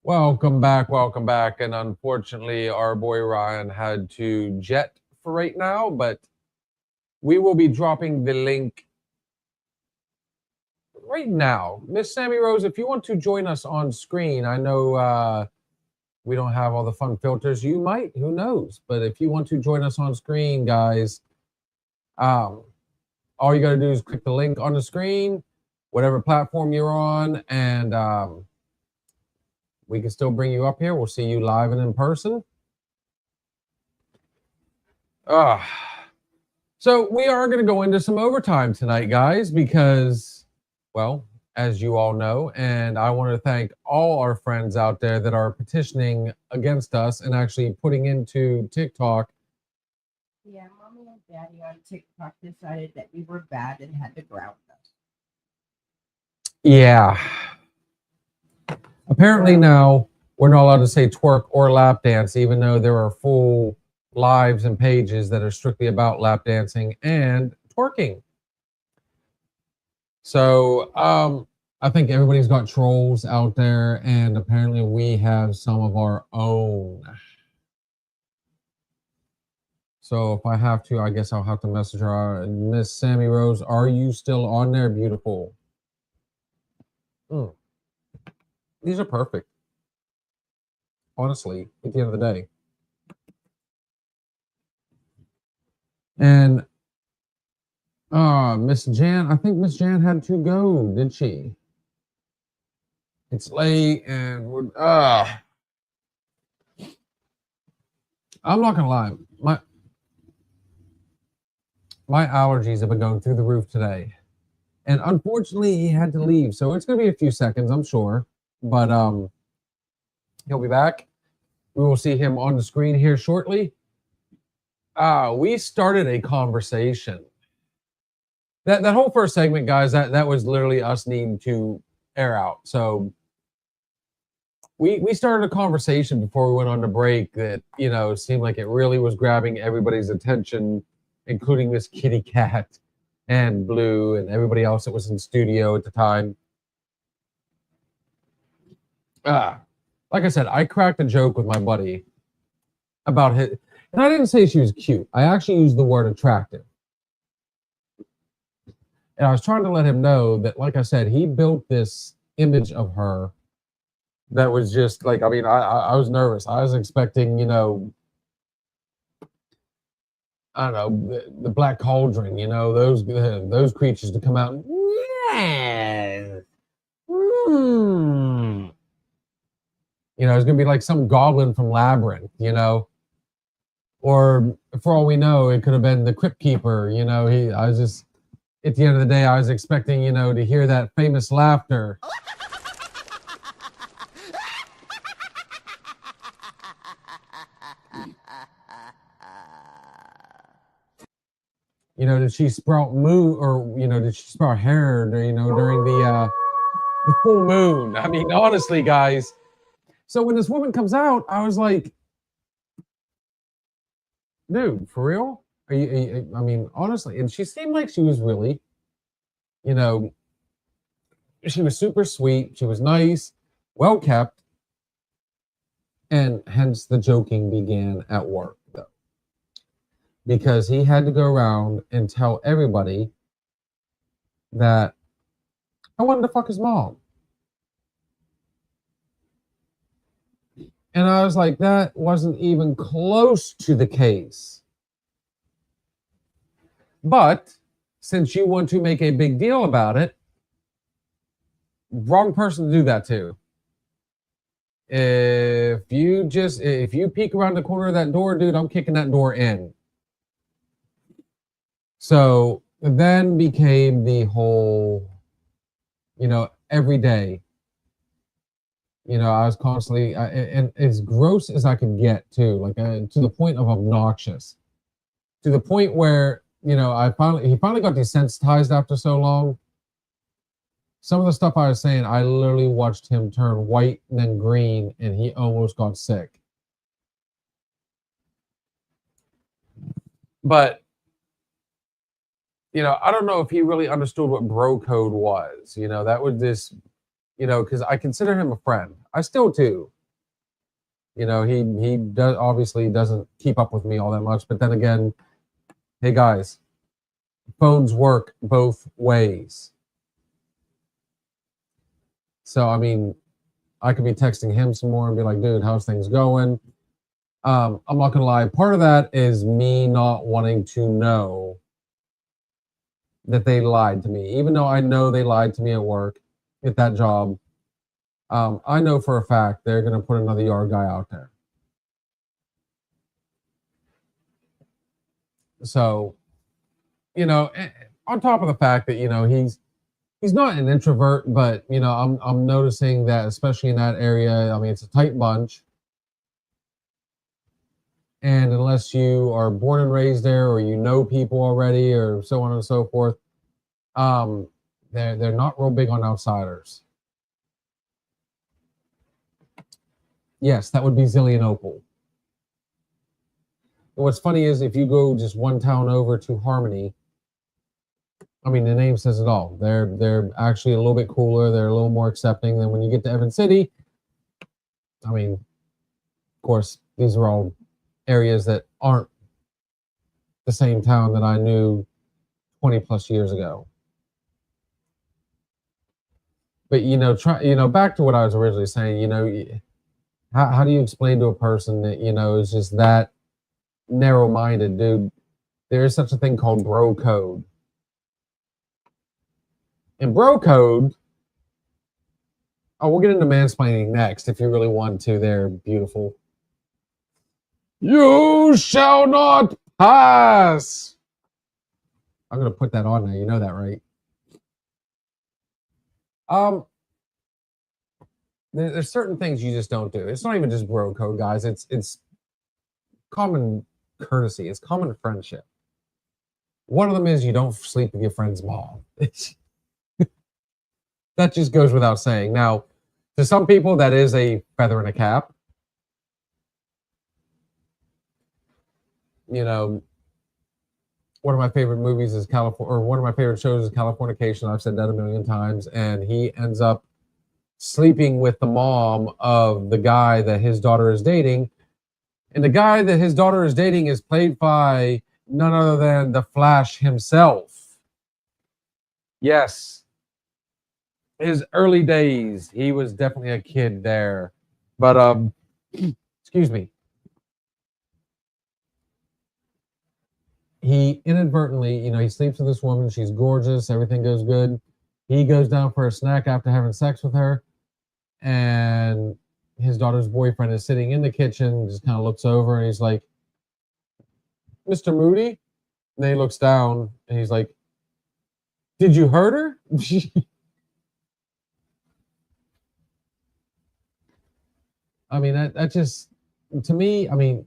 Welcome back. And unfortunately, our boy Ryan had to jet for right now, but we will be dropping the link right now. Miss Sammy Rose, if you want to join us on screen, I know we don't have all the fun filters. You might, who knows? But if you want to join us on screen, guys, all you got to do is click the link on the screen, whatever platform you're on, and we can still bring you up here. We'll see you live and in person. So we are going to go into some overtime tonight, guys, because, well, as you all know, and I want to thank all our friends out there that are petitioning against us and actually putting into TikTok. Yeah, Mommy and Daddy on TikTok decided that we were bad and had to ground us. Yeah. Apparently now we're not allowed to say twerk or lap dance, even though there are full lives and pages that are strictly about lap dancing and twerking. So I think everybody's got trolls out there, and apparently we have some of our own. So if I have to, I guess I'll have to message her. Miss Sammy Rose, are you still on there, beautiful? These are perfect. Honestly, at the end of the day. And Miss Jan, I think Miss Jan had to go, did she? It's late and we're I'm not gonna lie, my allergies have been going through the roof today. And unfortunately he had to leave. So it's gonna be a few seconds, I'm sure. But he'll be back. We will see him on the screen here shortly. We started a conversation. That whole first segment, guys, that was literally us needing to air out. So we started a conversation before we went on the break that, you know, seemed like it really was grabbing everybody's attention, including Miss Kitty Cat and Blue and everybody else that was in studio at the time. Like I said, I cracked a joke with my buddy about his, and I didn't say she was cute. I actually used the word attractive. And I was trying to let him know that, like I said, he built this image of her that was just like, I mean, I was nervous. I was expecting, you know, I don't know, the Black Cauldron, you know, those creatures to come out. Yeah. You know, it's going to be like some goblin from Labyrinth, you know, or for all we know, it could have been the Crypt Keeper. You know, I was just, at the end of the day, I was expecting, you know, to hear that famous laughter. You know, did she sprout moon, or, you know, did she sprout hair, or, you know, during the full moon? I mean, honestly, guys. So when this woman comes out, I was like, dude, for real? Are you, I mean, honestly, and she seemed like she was really, you know, she was super sweet. She was nice, well kept. And hence the joking began at work, though. Because he had to go around and tell everybody that I wanted to fuck his mom. And I was like, that wasn't even close to the case. But since you want to make a big deal about it, wrong person to do that to. If you peek around the corner of that door, dude, I'm kicking that door in. So then became the whole, you know, every day. You know, I was constantly, and as gross as I could get too, like to the point of obnoxious, to the point where, you know, he finally got desensitized after so long. Some of the stuff I was saying, I literally watched him turn white and then green, and he almost got sick. But I don't know if he really understood what bro code was. That would just, because I consider him a friend. I still do. He does obviously doesn't keep up with me all that much, but then again, hey guys, phones work both ways. So I mean, I could be texting him some more and be like, dude, how's things going? I'm not gonna lie, part of that is me not wanting to know that they lied to me, even though I know they lied to me at work, at that job. I know for a fact they're gonna put another yard guy out there. So, on top of the fact that he's not an introvert, but I'm noticing that especially in that area, I mean it's a tight bunch. And unless you are born and raised there or you know people already or so on and so forth, they're not real big on outsiders. Yes, that would be Zillion Opal. And what's funny is if you go just one town over to Harmony, I mean the name says it all. They're actually a little bit cooler. They're a little more accepting than when you get to Evans City. I mean, of course, these are all areas that aren't the same town that I knew 20 plus years ago. But back to what I was originally saying, how do you explain to a person that is just that narrow-minded, dude? There is such a thing called bro code. And bro code, we'll get into mansplaining next if you really want to. They're beautiful. You shall not pass. I'm gonna put that on there. You know that, right? There's certain things you just don't do. It's not even just bro code, guys. It's common courtesy. It's common friendship. One of them is you don't sleep with your friend's mom. That just goes without saying. Now, to some people, that is a feather in a cap. One of my favorite movies is one of my favorite shows is Californication. I've said that a million times. And he ends up sleeping with the mom of the guy that his daughter is dating. And the guy that his daughter is dating is played by none other than the Flash himself. Yes. His early days, he was definitely a kid there. But excuse me. He inadvertently, he sleeps with this woman. She's gorgeous. Everything goes good. He goes down for a snack after having sex with her. And his daughter's boyfriend is sitting in the kitchen, just kind of looks over and he's like, Mr. Moody? And then he looks down and he's like, did you hurt her? I mean, that just, to me, I mean,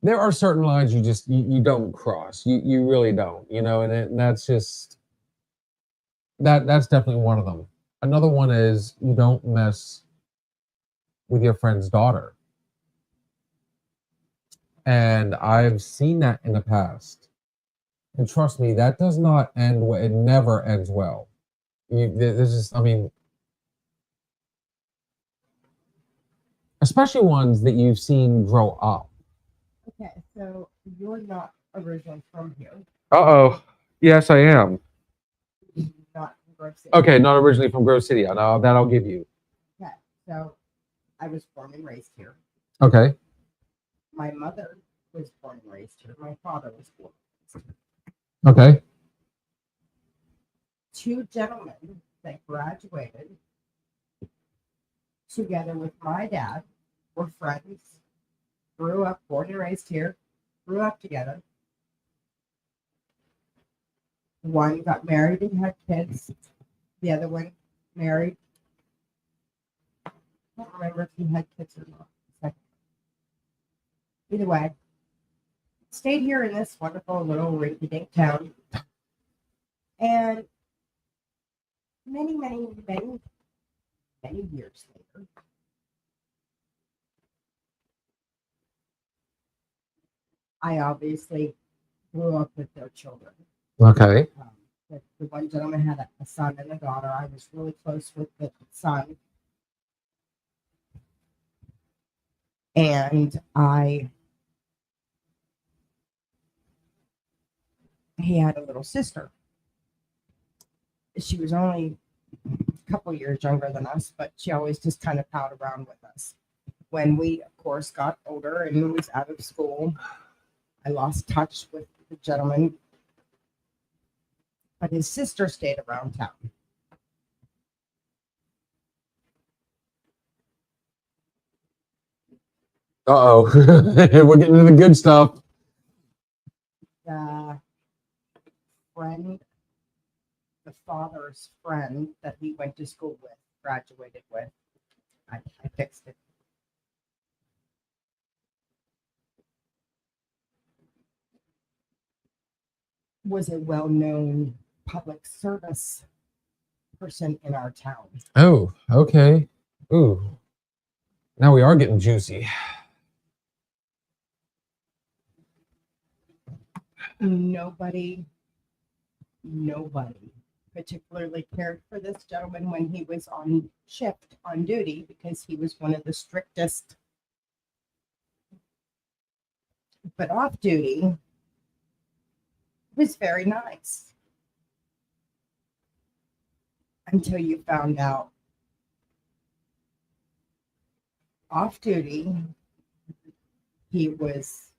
there are certain lines you don't cross. You really don't, and that's just, that's definitely one of them. Another one is you don't mess with your friend's daughter. And I've seen that in the past. And trust me, that does not end well. It never ends well. There's just, I mean, especially ones that you've seen grow up. Okay, so you're not originally from here. Uh-oh. Yes, I am. Not from Grove City. Okay, not originally from Grove City. That I'll give you. Okay, so I was born and raised here. Okay. My mother was born and raised here. My father was born and raised here. Okay. Two gentlemen that graduated together with my dad were friends, grew up, born and raised here, grew up together. One got married and had kids. The other one married. I don't remember if he had kids or not. Either way, stayed here in this wonderful little rinky-dink town. And many years later, I obviously grew up with their children. Okay. The one gentleman had a son and a daughter. I was really close with the son. And he had a little sister. She was only a couple years younger than us, but she always just kind of palled around with us. When we, of course, got older and was out of school, I lost touch with the gentleman, but his sister stayed around town. Uh-oh. We're getting into the good stuff. The friend, the father's friend that he went to school with, graduated with, I fixed it. Was a well-known public service person in our town. Oh, okay. Ooh. Now we are getting juicy. Nobody particularly cared for this gentleman when he was on shift on duty because he was one of the strictest. But off duty was very nice until you found out off duty he was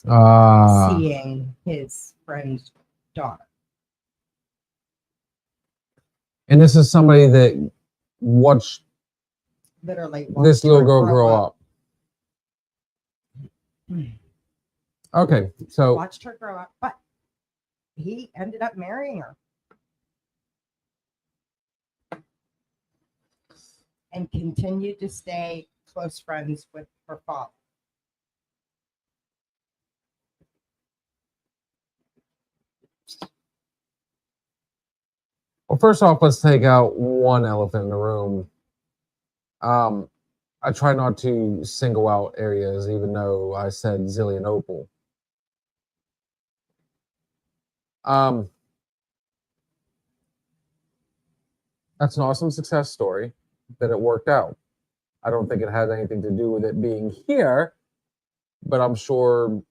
seeing his friend's daughter. And this is somebody that watched Literally this little her girl grow up. Okay, so Watched her grow up, but he ended up marrying her and continued to stay close friends with her father. well, first off, let's take out one elephant in the room. I try not to single out areas, even though I said Zillion Opal. That's an awesome success story that it worked out. I don't think it had anything to do with it being here, but I'm sure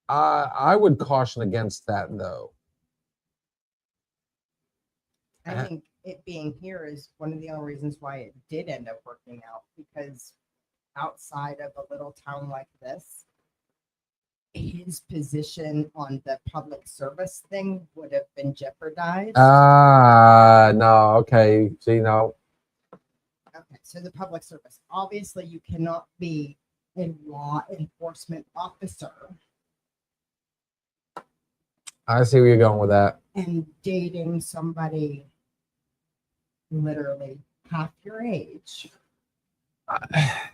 I would caution against that, though. I think it being here is one of the only reasons why it did end up working out, because outside of a little town like this, his position on the public service thing would have been jeopardized. No, okay. See, no. Okay, so the public service. Obviously, you cannot be a law enforcement officer I see where you're going with that. and dating somebody literally half your age. I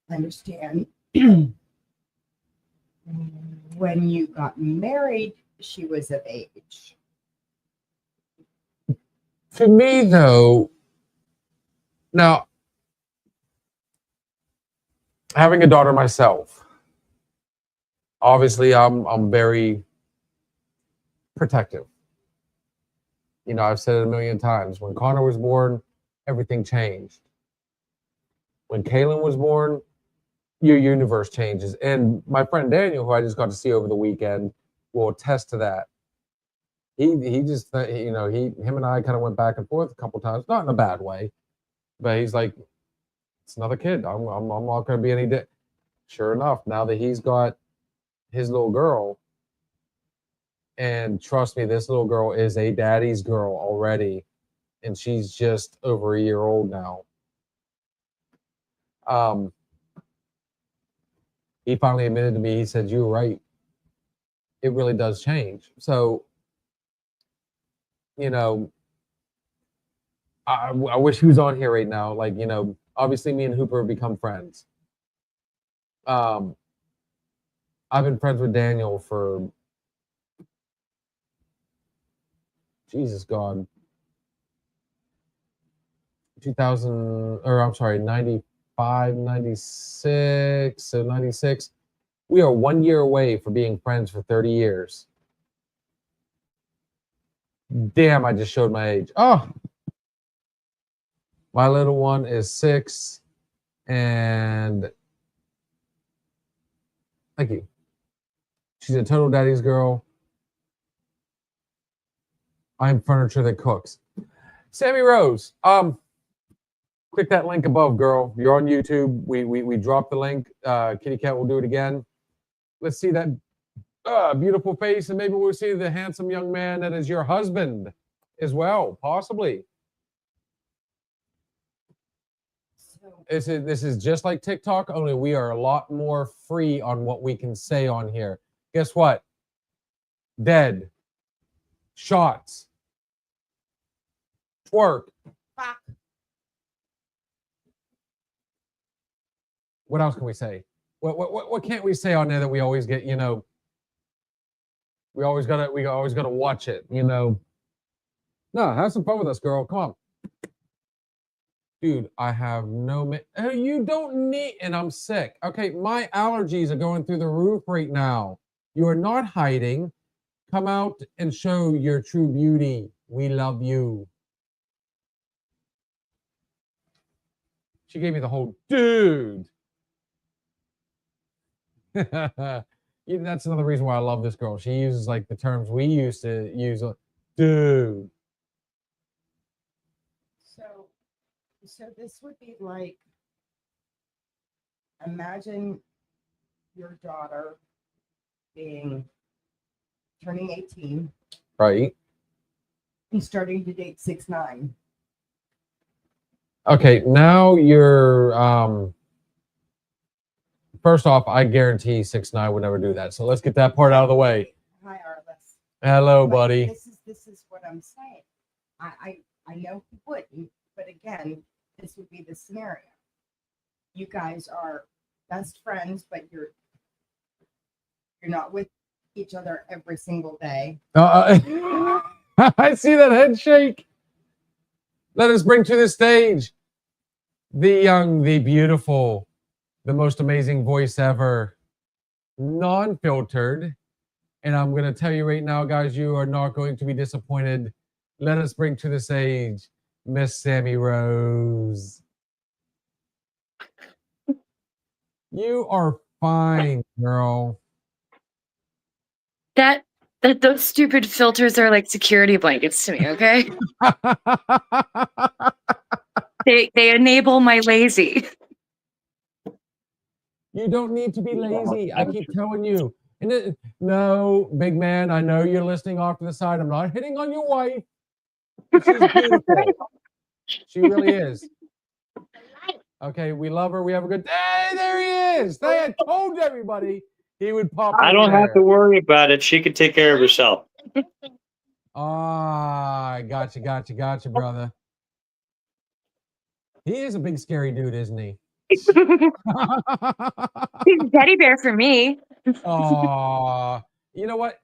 understand. When you got married, she was of age. For me, though, now, having a daughter myself, obviously I'm very protective. You know, I've said it a million times. When Connor was born, everything changed. When Kaylin was born, your universe changes. And my friend Daniel, who I just got to see over the weekend, will attest to that. He just, you know, him and I kind of went back and forth a couple times, not in a bad way, but he's like, it's another kid. I'm not going to be any day. Sure enough, now that he's got his little girl, and trust me, this little girl is a daddy's girl already, and she's just over a year old now. He finally admitted to me, he said, "You were right. It really does change." So, you know, I wish he was on here right now. Like, you know, obviously me and Hooper have become friends. I've been friends with Daniel for, Jesus God, 95, 95, 96, so 96. We are 1 year away from being friends for 30 years. Damn, I just showed my age. Oh, my little one is 6, and thank you. She's a total daddy's girl. I'm furniture that cooks. Sammy Rose, click that link above, girl. You're on YouTube. We dropped the link. Kitty Cat will do it again. Let's see that beautiful face, and maybe we'll see the handsome young man that is your husband as well, possibly. This is just like TikTok, only we are a lot more free on what we can say on here. Guess what? Dead. Shots. Twerk. Fuck. What else can we say? What can't we say on there that we always get, you know, we always gotta watch it, you know. No, have some fun with us, girl. Come on. Dude, I have no you don't need, and I'm sick. Okay, my allergies are going through the roof right now. You are not hiding. Come out and show your true beauty. We love you. She gave me the whole dude. That's another reason why I love this girl. She uses like the terms we used to use. Dude. So this would be like, imagine your daughter turning 18 Right. and starting to date 6ix9ine. Okay, now you're first off, I guarantee 6ix9ine would never do that. So let's get that part out of the way. Hi, Arliss. Hello, But buddy. This is what I'm saying. I know he wouldn't, but again, this would be the scenario. You guys are best friends, but you're not with each other every single day. I see that head shake. Let us bring to the stage the young, the beautiful, the most amazing voice ever, non-filtered. And I'm going to tell you right now, guys, you are not going to be disappointed. Let us bring to the stage Miss Sammy Rose. You are fine, girl. That those stupid filters are like security blankets to me, okay? They enable my lazy. You don't need to be lazy. I keep telling you. No, big man, I know you're listening off to the side. I'm not hitting on your wife. She's beautiful. She really is. Okay, we love her. We have a good day. There he is. I told everybody he would pop I in don't have to there. worry about it. She can take care of herself. Ah, gotcha, brother. He is a big scary dude, isn't he? He's a teddy bear for me. Aw, you know what?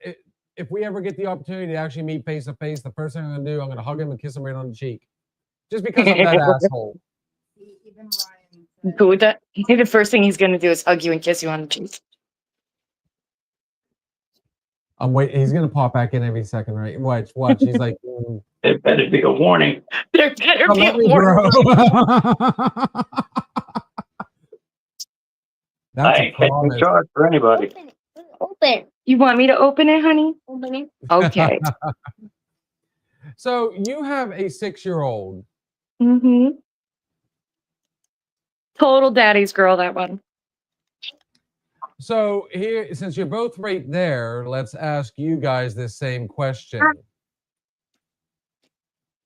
If we ever get the opportunity to actually meet face to face, the first thing I'm gonna do, I'm gonna hug him and kiss him right on the cheek, just because I'm that asshole. Even Ryan said, Cool with that? The first thing he's gonna do is hug you and kiss you on the cheek. I'm waiting. He's gonna pop back in every second, right? Watch. He's like, It better be a warning. There better be a "Let me, warning. bro." I That's a ain't taking promise. charge for anybody. Open. You want me to open it, honey? Open it. Okay. So you have a 6-year-old. Mm-hmm. Total daddy's girl, that one. So here, since you're both right there, let's ask you guys this same question.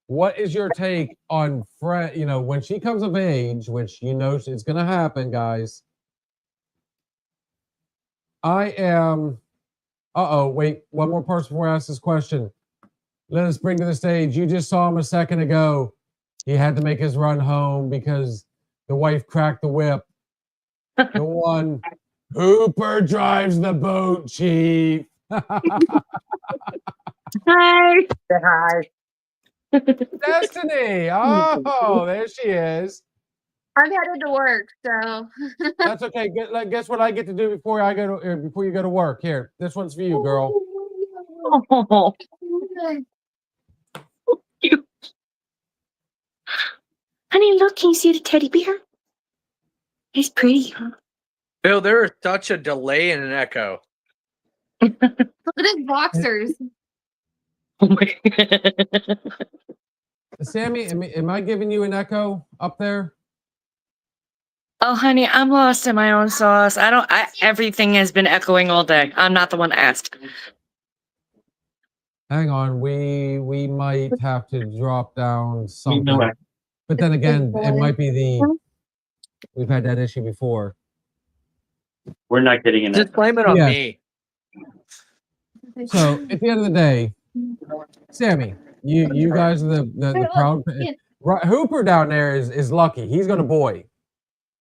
What is your take on you know, when she comes of age, which you know it's gonna happen, guys. I am wait, one more person before I ask this question. Let us bring to the stage. You just saw him a second ago. He had to make his run home because the wife cracked the whip. The one Hooper drives the boat, Chief. Hi. Hi. Destiny. Oh, there she is. I'm headed to work, so. That's okay. Guess what I get to do before before you go to work? Here, this one's for you, girl. Oh, cute. Honey, look, can you see the teddy bear? He's pretty, huh? Bill, there is such a delay and an echo. Look at his boxers. Sammy, am I giving you an echo up there? Oh, honey, I'm lost in my own sauce. Everything has been echoing all day. I'm not the one that asked. Hang on, we might have to drop down something. But then again, it might be we've had that issue before. We're not getting an Just echo. blame it on Yes. me. So at the end of the day, Sammy, you guys are the proud. Hooper down there is lucky. He's gonna boy.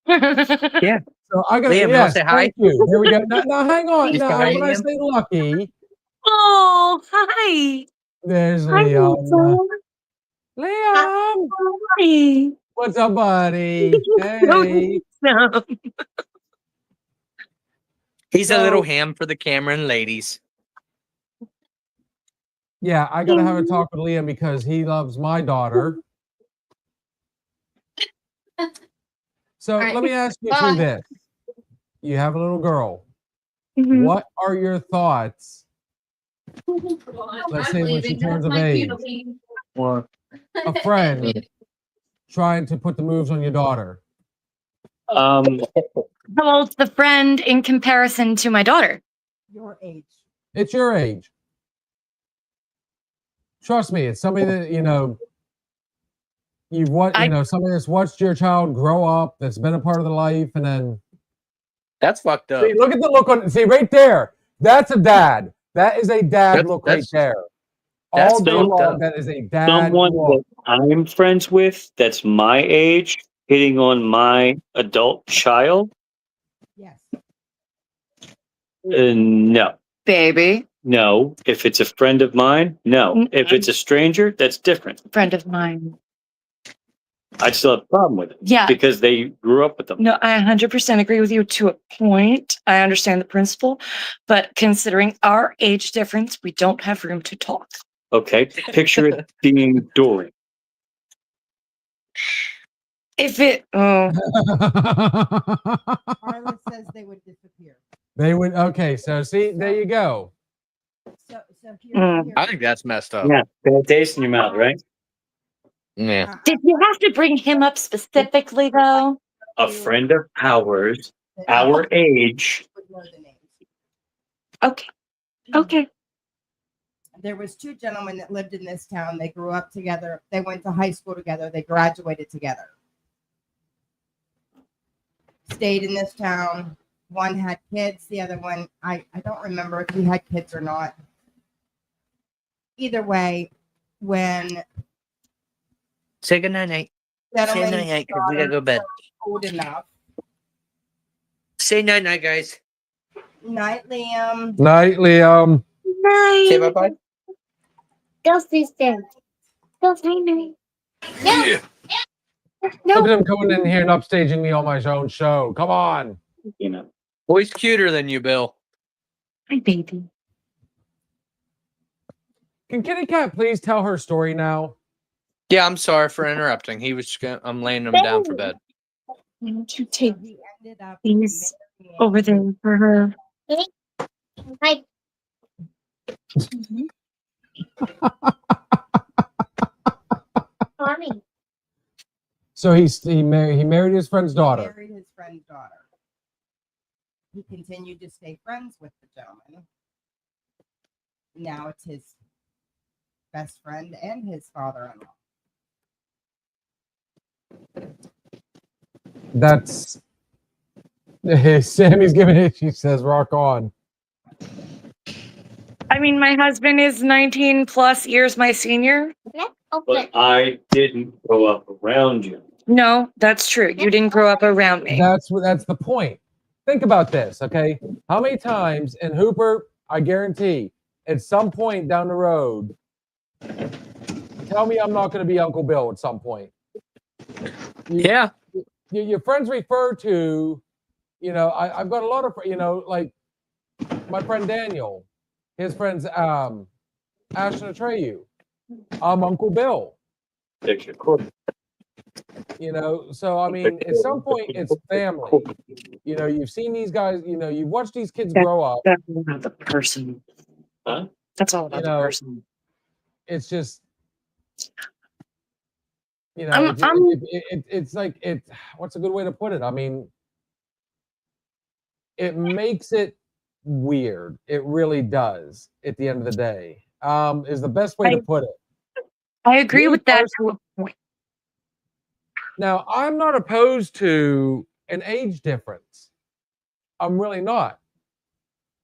Yeah. So I gotta Liam, you wanna yes, say hi? thank you. There we go. Now hang on. You Now say hi, when I Liam? say lucky, Oh, hi. there's Hi, Liam. Lisa. Liam, Hi. what's up, buddy? Hey. No. He's a So- little ham for the Cameron ladies. Yeah, I gotta have a talk with Liam because he loves my daughter. So All right. let me ask you Bye. this. You have a little girl. Mhm. What are your thoughts? Let's say when she turns of age, What? a friend trying to put the moves on your daughter. How old's the friend in comparison to my daughter? Your age. It's your age. Trust me, it's somebody that somebody that's watched your child grow up, that's been a part of their life, and then That's fucked up. see, look at the look on. See right there, that's a dad. That is a dad look right there. that's All day fucked long, up. that is a dad Someone look. that I'm friends with that's my age hitting on my adult child? Yes. No. Baby. No. If it's a friend of mine, no. If it's a stranger, that's different. Friend of mine. I'd still have a problem with it. Yeah. Because they grew up with them. No, I 100% agree with you to a point. I understand the principle, but considering our age difference, we don't have room to talk. Okay. Picture it being Dory. If it, oh, Carla says they would disappear. They would. Okay, so see, there you go. So here, Mm. I think that's messed up. Yeah. Bad taste in your mouth, right? Yeah. did you have to bring him up specifically though? A friend of ours, our age. would know the names. Okay. Okay. There was two gentlemen that lived in this town. They grew up together. They went to high school together. They graduated together. Stayed in this town. One had kids. The other one, I don't remember if he had kids or not. Either way, when Say good night, night. Say gentlemen night, night, because we gotta go to bed. old enough, Say night, night, guys. night Liam, Night, Liam. Say Night. bye bye. Go see Stan. Go see me. Yeah. Look No. at him coming in here and upstaging me on my own show. Come on. You know. Boy's cuter than you, Bill. Hi, baby. Can Kitty Cat please tell her story now? Yeah, I'm sorry for interrupting. I'm laying him down for bed. Why don't you take he ended up these marrying- over there for her? Hi. Mommy. So he married his friend's daughter. Married his friend's daughter. He continued to stay friends with the gentleman. Now it's his best friend and his father-in-law. That's Sammy's giving it. She says, "Rock on." I mean, my husband is 19 plus years my senior. But I didn't grow up around you. No, that's true. You didn't grow up around me. That's the point. Think about this, okay? How many times in Hooper? I guarantee, at some point down the road, tell me I'm not going to be Uncle Bill at some point. Yeah. your friends refer to, I've got a lot of, like my friend Daniel, his friends, Ashton Atreyu, Uncle Bill, so I mean, at some point it's family. You've seen these guys, you've watched these kids grow up. That's all about the person. Huh? That's all about the person. It's just, I'm it's like what's a good way to put it? I mean, it makes it weird. It really does. At the end of the day, is the best way to put it. I agree with that to a point. Now, I'm not opposed to an age difference. I'm really not.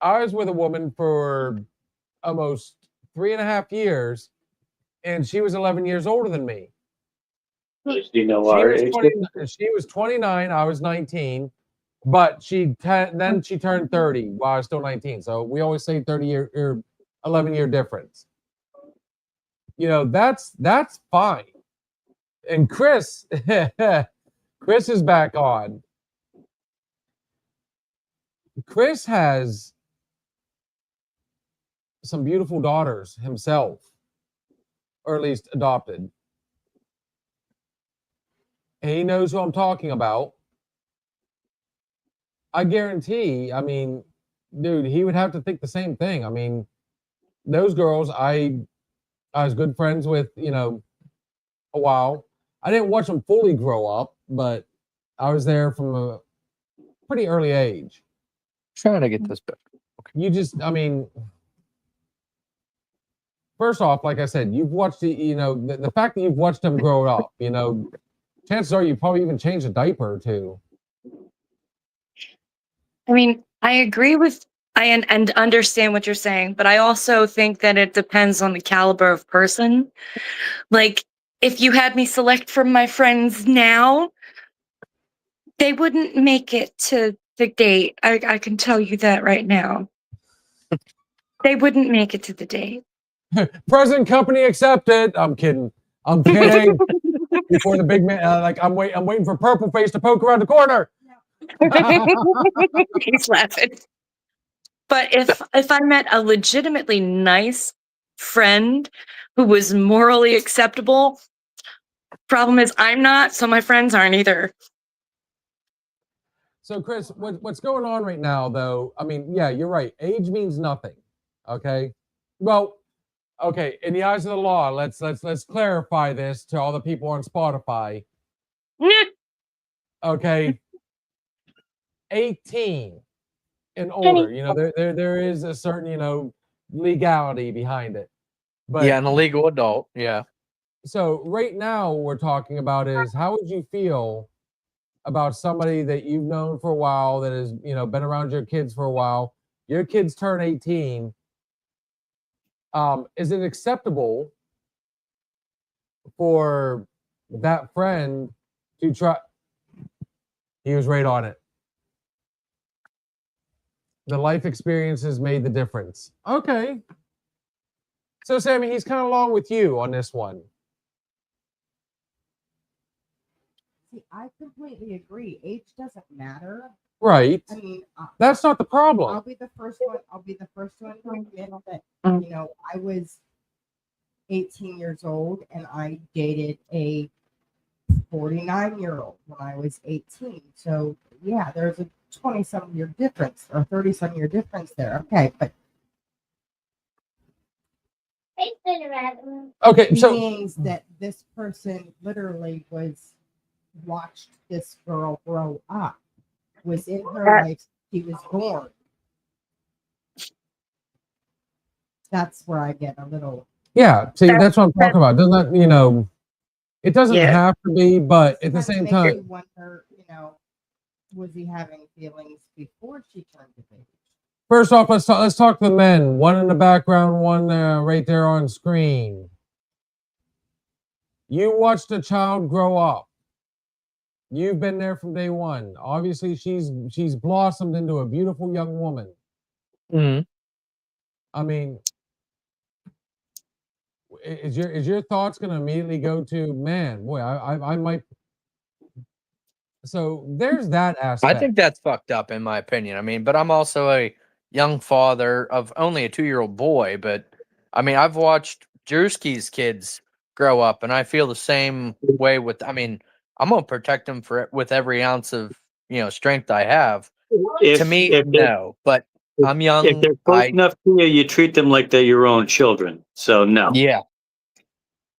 I was with a woman for almost 3.5 years, and she was 11 years older than me. Do you know our age? She was 29, I was 19, but then she turned 30 while I was still 19. So we always say 30-year or 11-year difference. That's fine. And Chris is back on. Chris has some beautiful daughters himself, or at least adopted. And he knows who I'm talking about. I guarantee, I mean, dude, he would have to think the same thing. I mean, those girls, I was good friends with, a while. I didn't watch them fully grow up, but I was there from a pretty early age. Trying to get this back. You just, I mean, first off, like I said, you've watched the fact that you've watched them grow up, chances are you probably even changed a diaper or two. I mean, I agree with and understand what you're saying, but I also think that it depends on the caliber of person. Like, if you had me select from my friends now, they wouldn't make it to the date. I can tell you that right now. They wouldn't make it to the date. Present company accepted. I'm kidding. Before the big man, I'm waiting for Purple Face to poke around the corner. He's laughing. But if I met a legitimately nice friend who was morally acceptable, problem is I'm not, so my friends aren't either. So Chris, what's going on right now though? I mean, yeah, you're right. Age means nothing. Okay. Well, okay, in the eyes of the law, let's clarify this to all the people on Spotify. Okay. 18 and older, there is a certain, legality behind it. But yeah, an illegal adult. Yeah. So right now we're talking about is how would you feel about somebody that you've known for a while that has, been around your kids for a while. Your kids turn 18. Is it acceptable for that friend to try? He was right on it. The life experiences made the difference. Okay. So Sammy, he's kind of along with you on this one. See, I completely agree. Age doesn't matter. Right. I mean, that's not the problem. I'll be the first one to admit that, I was 18 years old and I dated a 49-year-old when I was 18. So yeah, there's a 20-some year difference or 30-some year difference there. Okay, but okay, so means that this person literally watched this girl grow up, was in her life, she was born. That's where I get a little. Yeah, see, that's what I'm talking about. Doesn't that, it doesn't have to be, but at the same time, you wonder, was he having feelings before she turned of age? First off, let's talk to the men. One in the background, one right there on screen. You watched a child grow up. You've been there from day one. Obviously, she's blossomed into a beautiful young woman. Mm-hmm. I mean, is your thoughts going to immediately go to, man, boy, I might So there's that aspect. I think that's fucked up, in my opinion. I mean, but I'm also a young father of only a 2-year-old boy. But I mean, I've watched Drewski's kids grow up, and I feel the same way with. I mean, I'm gonna protect them with every ounce of strength I have. If, To me, if they're- no. But I'm if young. they're close enough to you treat them like they're your own children. So no. Yeah,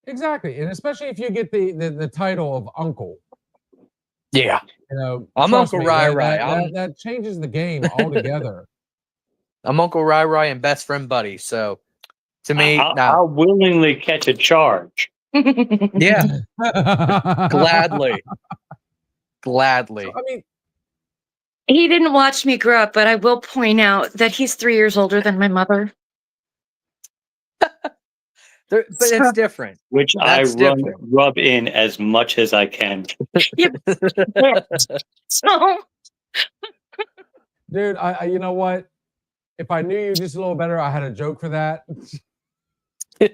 Exactly, and especially if you get the title of uncle. yeah. I'm trust Uncle me, Rai that, Rai. that changes the game altogether. I'm Uncle Rai Rai and best friend buddy. So to me, I'll willingly catch a charge. yeah, gladly. I mean, He didn't watch me grow up, but I will point out that he's 3 years older than my mother. But it's different. Which That's I different. rub in as much as I can. So dude, I you know what? If I knew you just a little better, I had a joke for that.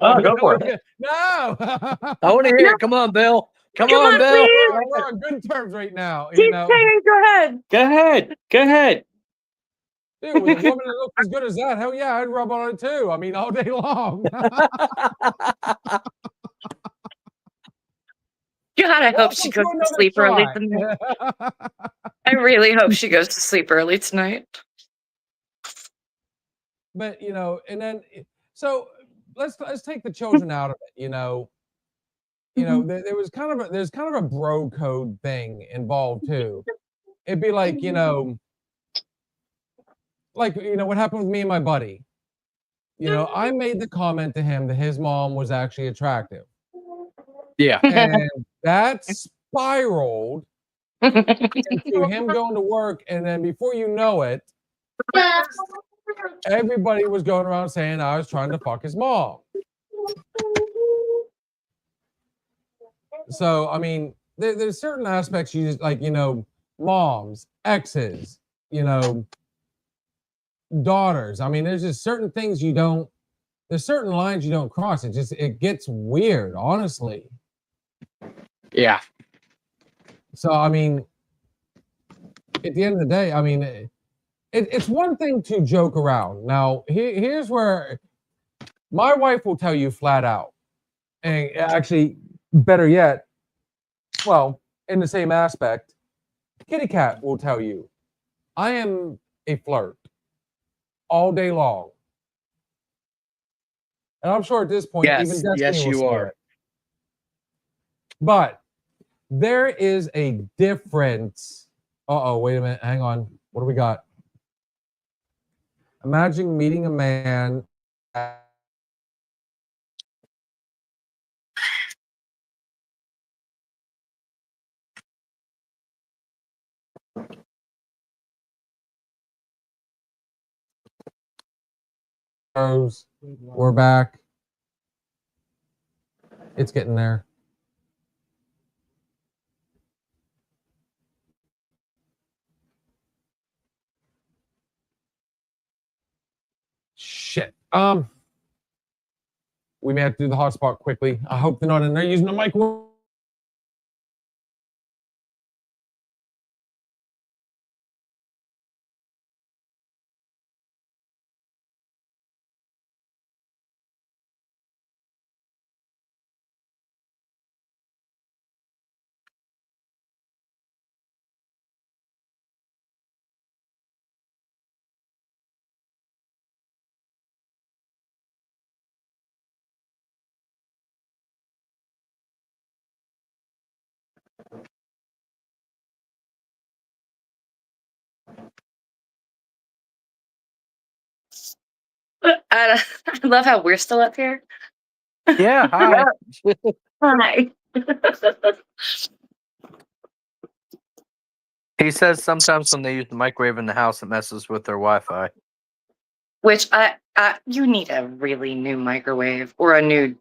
Oh, go for it. No. I want to hear it. Come on, Bill. Come on, Bill. please. We're on good terms right now. Keep saying, go ahead. Go ahead. Go ahead. Dude, with a woman that looks as good as that, hell yeah, I'd rub on it too. I mean, all day long. God, I hope she goes to sleep early tonight. I really hope she goes to sleep early tonight. But and then so let's take the children out of it. There was there's kind of a bro code thing involved too. It'd be like what happened with me and my buddy. I made the comment to him that his mom was actually attractive. Yeah. And that spiraled into him going to work, and then before you know it, everybody was going around saying I was trying to fuck his mom. So I mean, there's certain aspects you just like, moms, exes, daughters. I mean, there's just certain things there's certain lines you don't cross. It gets weird, honestly. Yeah. So I mean, at the end of the day, I mean, it's one thing to joke around. Now, here's where my wife will tell you flat out, and actually, better yet, well, in the same aspect, Kitty Cat will tell you, I am a flirt all day long. And I'm sure at this point, even Destiny yes, will you say are. it. But there is a difference. Uh-oh, wait a minute. Hang on. What do we got? Imagine meeting a man we're back. It's getting there. Shit. We may have to do the hotspot quickly. I hope they're not in there using the microwave. I love how we're still up here. Yeah. Hi. Hi. He says sometimes when they use the microwave in the house, it messes with their Wi-Fi. Which you need a really new microwave or a new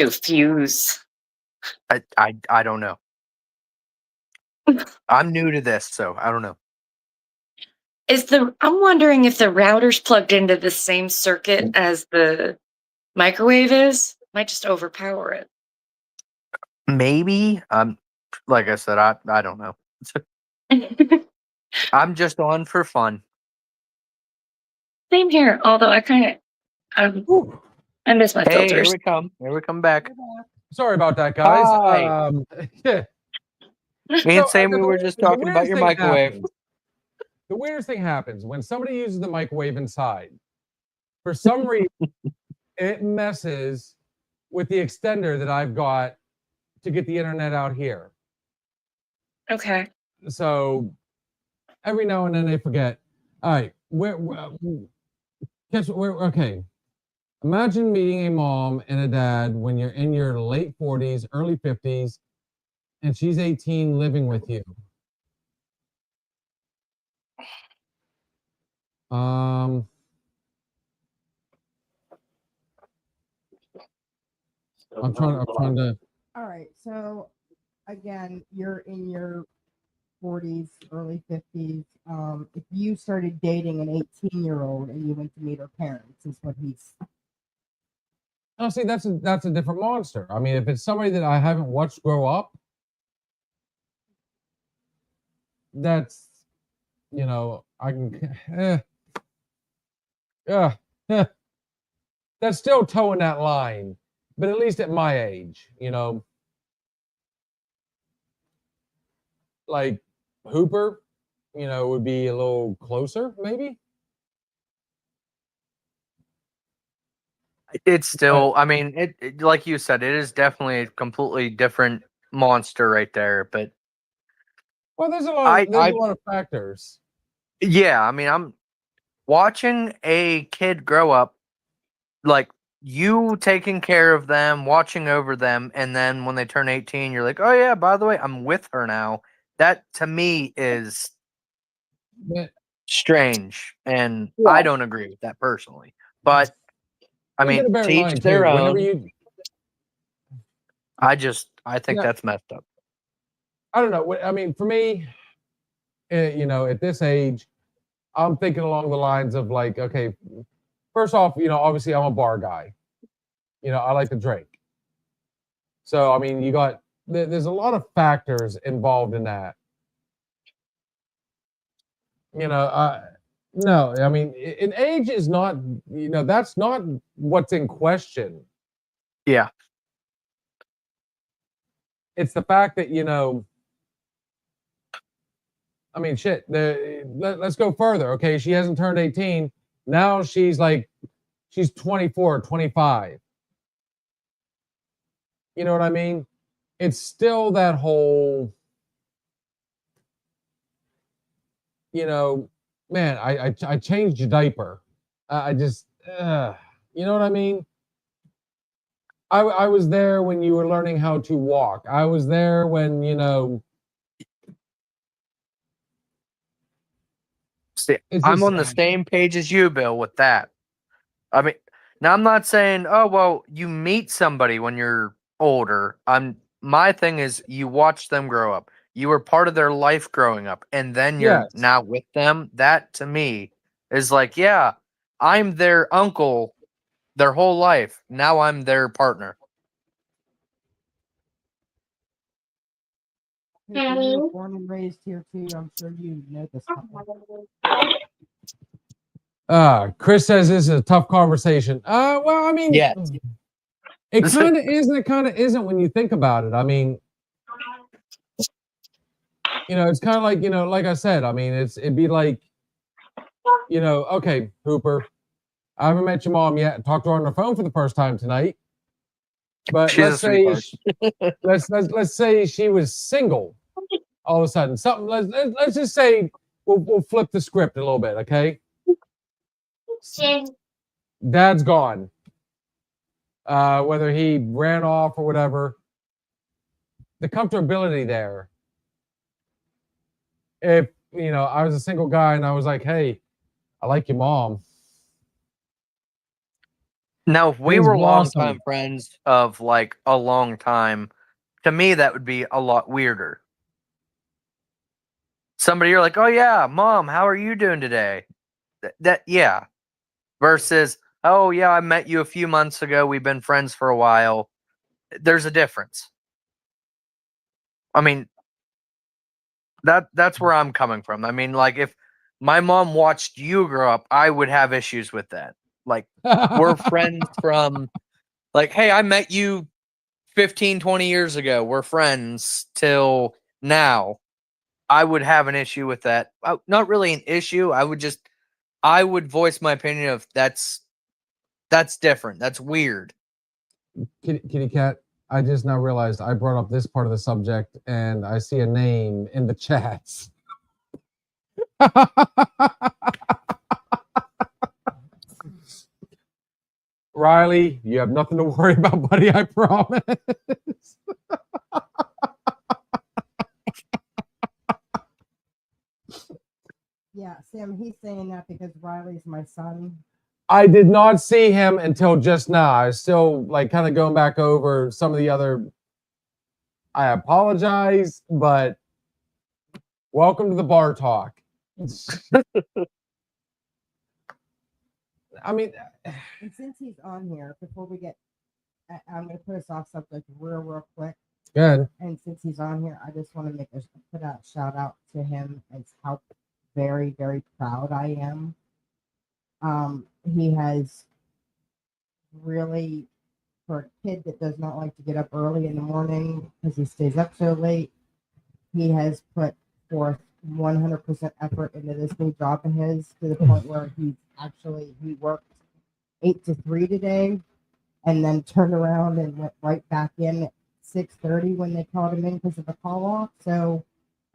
fuse. I don't know. I'm new to this, so I don't know. I'm wondering if the router's plugged into the same circuit as the microwave is. Might just overpower it. Maybe. Like I said, I don't know. I'm just on for fun. Same here. Although Whew. I miss my Hey, here filters. we come. Here we come back. Sorry about that, guys. Hi. Yeah. Me and Sammy were just The talking about weirdest your thing microwave. happens- The weirdest thing happens when somebody uses the microwave inside. For some reason, it messes with the extender that I've got to get the internet out here. Okay. So every now and then they forget. All right, okay. Imagine meeting a mom and a dad when you're in your late 40s, early 50s, and she's 18 living with you. I'm trying to. All right. So again, you're in your 40s, early 50s. If you started dating an 18-year-old and you went to meet her parents, is what he's. Oh, see, that's a different monster. I mean, if it's somebody that I haven't watched grow up, that's, I can, that's still towing that line, but at least at my age, like Hooper, would be a little closer, maybe. It's still, I mean, it like you said, it is definitely a completely different monster right there. But Well, there's a lot of factors. yeah, I mean, I'm watching a kid grow up, like you taking care of them, watching over them, and then when they turn 18, you're like, oh yeah, by the way, I'm with her now. That to me is Yeah. strange, and I don't agree with that personally. But I You gotta mean, bear to in each mind, their too, own. I think Yeah. that's messed up. I don't know. I mean, for me, at this age, I'm thinking along the lines of like, okay, first off, obviously I'm a bar guy. I like to drink. So, I mean, there's a lot of factors involved in that. No, I mean, an age is not, that's not what's in question. Yeah. It's the fact that, I mean, shit, let's go further. Okay. She hasn't turned 18. Now she's 24, 25. You know what I mean? It's still that whole, man, I changed your diaper. I just, you know what I mean? I was there when you were learning how to walk. I was there when, See, It's I'm just- on the same page as you, Bill, with that. I mean, now I'm not saying, oh well, you meet somebody when you're older. My thing is you watch them grow up. You were part of their life growing up, and then you're Yes. now with them. That to me is like, yeah, I'm their uncle their whole life. Now I'm their partner. If you were born and raised here too, I'm sure you know this. Chris says this is a tough conversation. Well, I mean, Yes. it kind of is and it kind of isn't when you think about it. I mean, it's kind of like, like I said, I mean, it'd be like, okay, Hooper, I haven't met your mom yet. Talked to her on the phone for the first time tonight. But She's let's a say, sweetheart. let's say she was single. All of a sudden, something. Let's just say we'll flip the script a little bit, okay? Dad's gone. Whether he ran off or whatever, the comfortability there. If I was a single guy and I was like, "Hey, I like your mom." Now, if we Things were blossom. longtime friends of like a long time, to me that would be a lot weirder. Somebody you're like, oh yeah, mom, how are you doing today? That yeah. Versus, oh yeah, I met you a few months ago. We've been friends for a while. There's a difference. I mean, that's where I'm coming from. I mean, like if my mom watched you grow up, I would have issues with that. Like we're friends from like, hey, I met you 15, 20 years ago. We're friends till now. I would have an issue with that. Not really an issue. I would voice my opinion of that's different. That's weird. Kitty Cat, I just now realized I brought up this part of the subject and I see a name in the chats. Riley, you have nothing to worry about, buddy, I promise. Yeah, Sam, he's saying that because Riley's my son. I did not see him until just now. I was still like kind of going back over some of the other. I apologize, but welcome to the bar talk. I mean, And since he's on here, before we get, I'm going to put us off subject real quick. good. And since he's on here, I just want to put a shout out to him as how very, very proud I am. He has really, for a kid that does not like to get up early in the morning because he stays up so late, he has put forth 100% effort into this new job of his to the point where he worked 8 to 3 today and then turned around and went right back in at 6:30 when they called him in because of the call off. So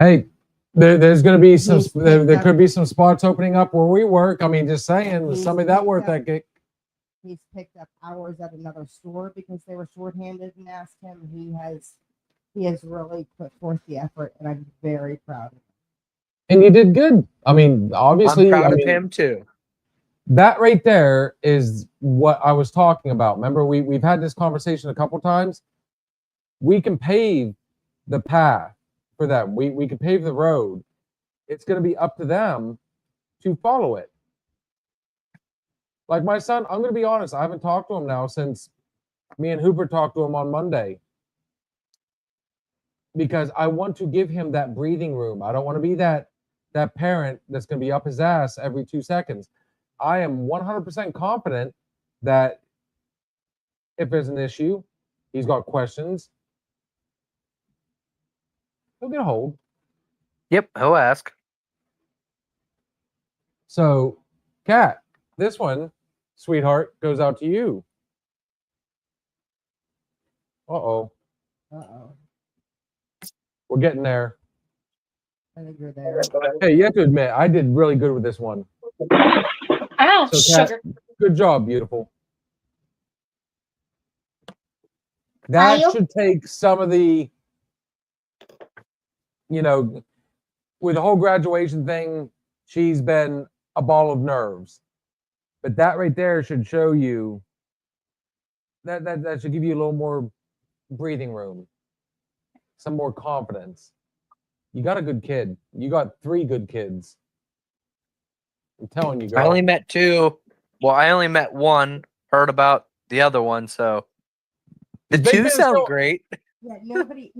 Hey, there's going to be some. There could be some spots opening up where we work. I mean, just saying, somebody that worth that gig. he's picked up hours at another store because they were shorthanded and asked him. He has really put forth the effort, and I'm very proud of him. And you did good. I mean, obviously, I'm proud of him too. That right there is what I was talking about. Remember, we've had this conversation a couple times. We can pave the path for them. We can pave the road. It's going to be up to them to follow it. Like my son, I'm going to be honest. I haven't talked to him now since me and Hooper talked to him on Monday. Because I want to give him that breathing room. I don't want to be that parent that's going to be up his ass every 2 seconds. I am 100% confident that if there's an issue, he's got questions, he'll get a hold. Yep, he'll ask. So, Kat, this one, sweetheart, goes out to you. Uh-oh. Uh-oh. We're getting there. I think you're there. Hey, you have to admit, I did really good with this one. Ow, So, Kat, sugar. good job, beautiful. That should take some of the, with the whole graduation thing, she's been a ball of nerves. But that right there should show you that should give you a little more breathing room, some more confidence. You got a good kid. You got 3 good kids. I'm telling you, girl. I only met 2. Well, I only met 1. Heard about the other one, so the Big 2 Ben's sound still- great. Yeah, nobody,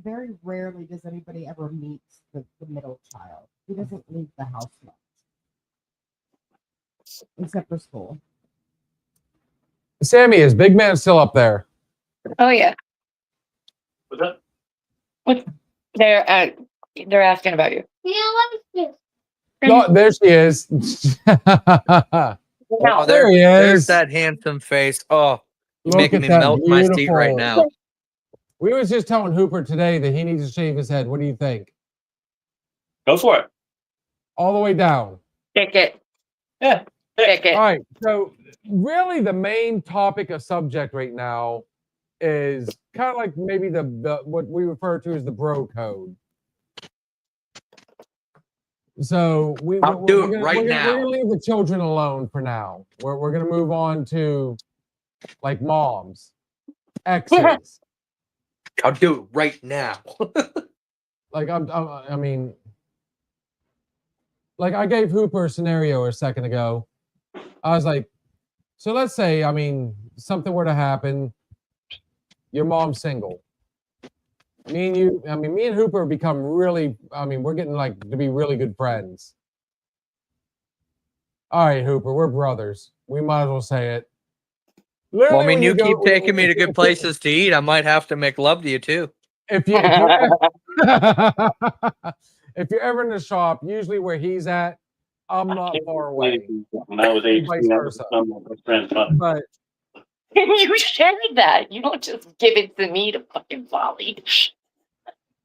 very rarely does anybody ever meet the middle child. He doesn't leave the house much. Except for school. Sammy, is Big Man still up there? Oh yeah. What's up? What? They're asking about you. Oh, there she is. No. There he There's is. that handsome face. Oh, you're Look making at me that melt my seat right beautiful- now. We was just telling Hooper today that he needs to shave his head. What do you think? Go for it. All the way down. Pick it. Yeah. Pick it. All right. So really the main topic of subject right now is kind of like maybe the what we refer to as the bro code. So I'll do it right we're now. gonna leave the children alone for now. We're gonna move on to like moms, exes. I'll do it right now. Like I mean, like I gave Hooper a scenario a second ago. I was like, so let's say, I mean, something were to happen. Your mom's single. Me and you, I mean, me and Hooper become really, I mean, we're getting like to be really good friends. All right, Hooper, we're brothers. We might as well say it. Well, I Literally, mean, when you keep go- taking me to good places to eat. I might have to make love to you too. If you're if you're ever in the shop, usually where he's at, I'm not far away. When I was And vice 18, I was versa. some of my friends' mother. But You shared that. You don't just give it to me to fucking volley.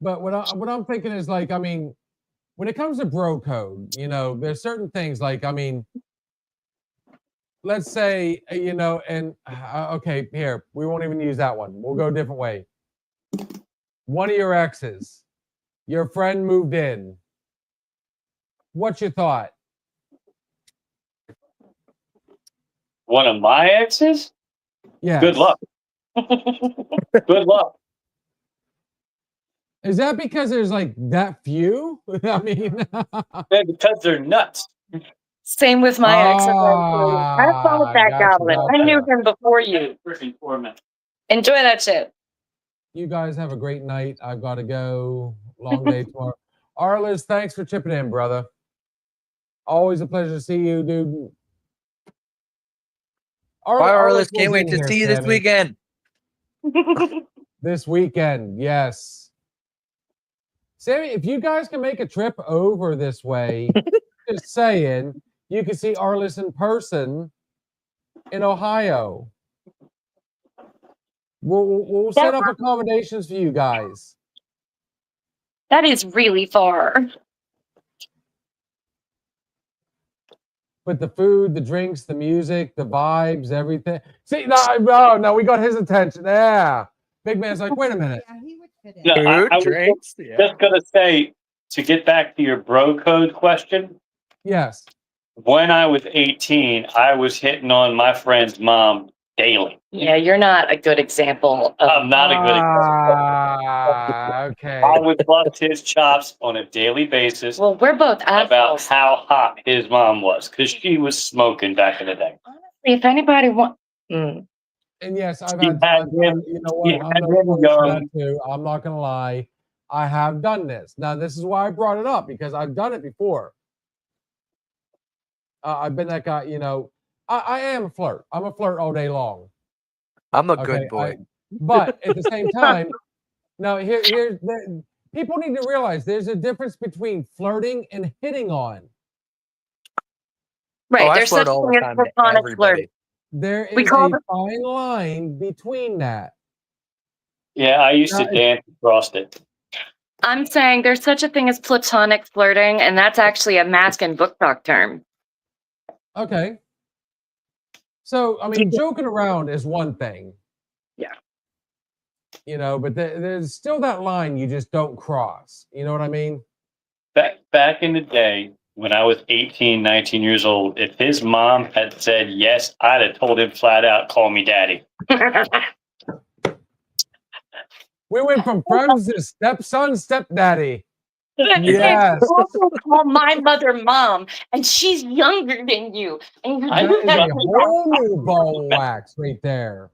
but what I'm thinking is like, I mean, when it comes to bro code, you know, there's certain things like, I mean, let's say, you know, and okay, here, we won't even use that one. We'll go a different way. One of your exes, your friend moved in. What's your thought? One of my exes? Yeah. Good luck. Good luck. Is that because there's like that few? I mean, Yeah, because they're nuts. Same with my ex. I followed that gotcha, goblin. I knew gotcha. him before you. Freaking poor man. Enjoy that shit. You guys have a great night. I've got to go. Long day tomorrow. Arliss, thanks for chipping in, brother. Always a pleasure to see you, dude. Bye, Arliss. was Can't wait in to here, see you this Sammy. weekend. This weekend, yes. Sammy, if you guys can make a trip over this way, just saying, you can see Arliss in person in Ohio. We'll set up accommodations for you guys. That is really far. But the food, the drinks, the music, the vibes, everything. See, no, we got his attention. Yeah. Big man's like, wait a minute. Yeah, he would fit in. No, Food, I was drinks. just going to say, to get back to your bro code question, Yes. when I was 18, I was hitting on my friend's mom daily. Yeah, you're not a good example of I'm not a good example. Okay. I would bust his chops on a daily basis well, we're both about assholes. how hot his mom was because she was smoking back in the day. Honestly, if anybody wants And yes, I've He had, had you him- know he what? I'm had no him fool for young. that too. I'm not gonna lie. I have done this. Now, this is why I brought it up because I've done it before. I've been that guy, you know. I am a flirt. I'm a flirt all day long. I'm a Okay, good boy. But at the same time, now here's people need to realize there's a difference between flirting and hitting on. right, I there's flirt such a all the thing as time to platonic everybody. flirting. There We is call a it- fine line between that. Yeah, I used to Now, dance across it. I'm saying there's such a thing as platonic flirting, and that's actually a mask and book talk term. Okay. So, I mean, joking around is one thing. Yeah. You know, but there's still that line you just don't cross. You know what I mean? Back in the day, when I was 18, 19 years old, if his mom had said yes, I'd have told him flat out, call me daddy. We went from friends to stepson, stepdaddy. Yes. Yes. You also call my mother mom, and she's younger than you. And you I That do is that a to me. whole new ball of wax right there.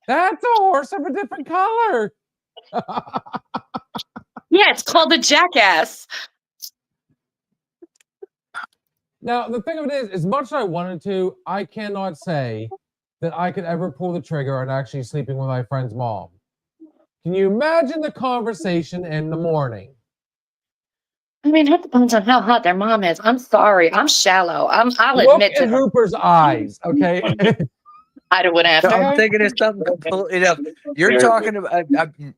That's a horse of a different color. Yeah, it's called a jackass. Now, the thing of it is, as much as I wanted to, I cannot say that I could ever pull the trigger on actually sleeping with my friend's mom. Can you imagine the conversation in the morning? I mean, it depends on how hot their mom is. I'm sorry. I'm shallow. I'll Look admit to at that. Hooper's eyes, okay? I went after I'm her. thinking of something completely else. You're talking about.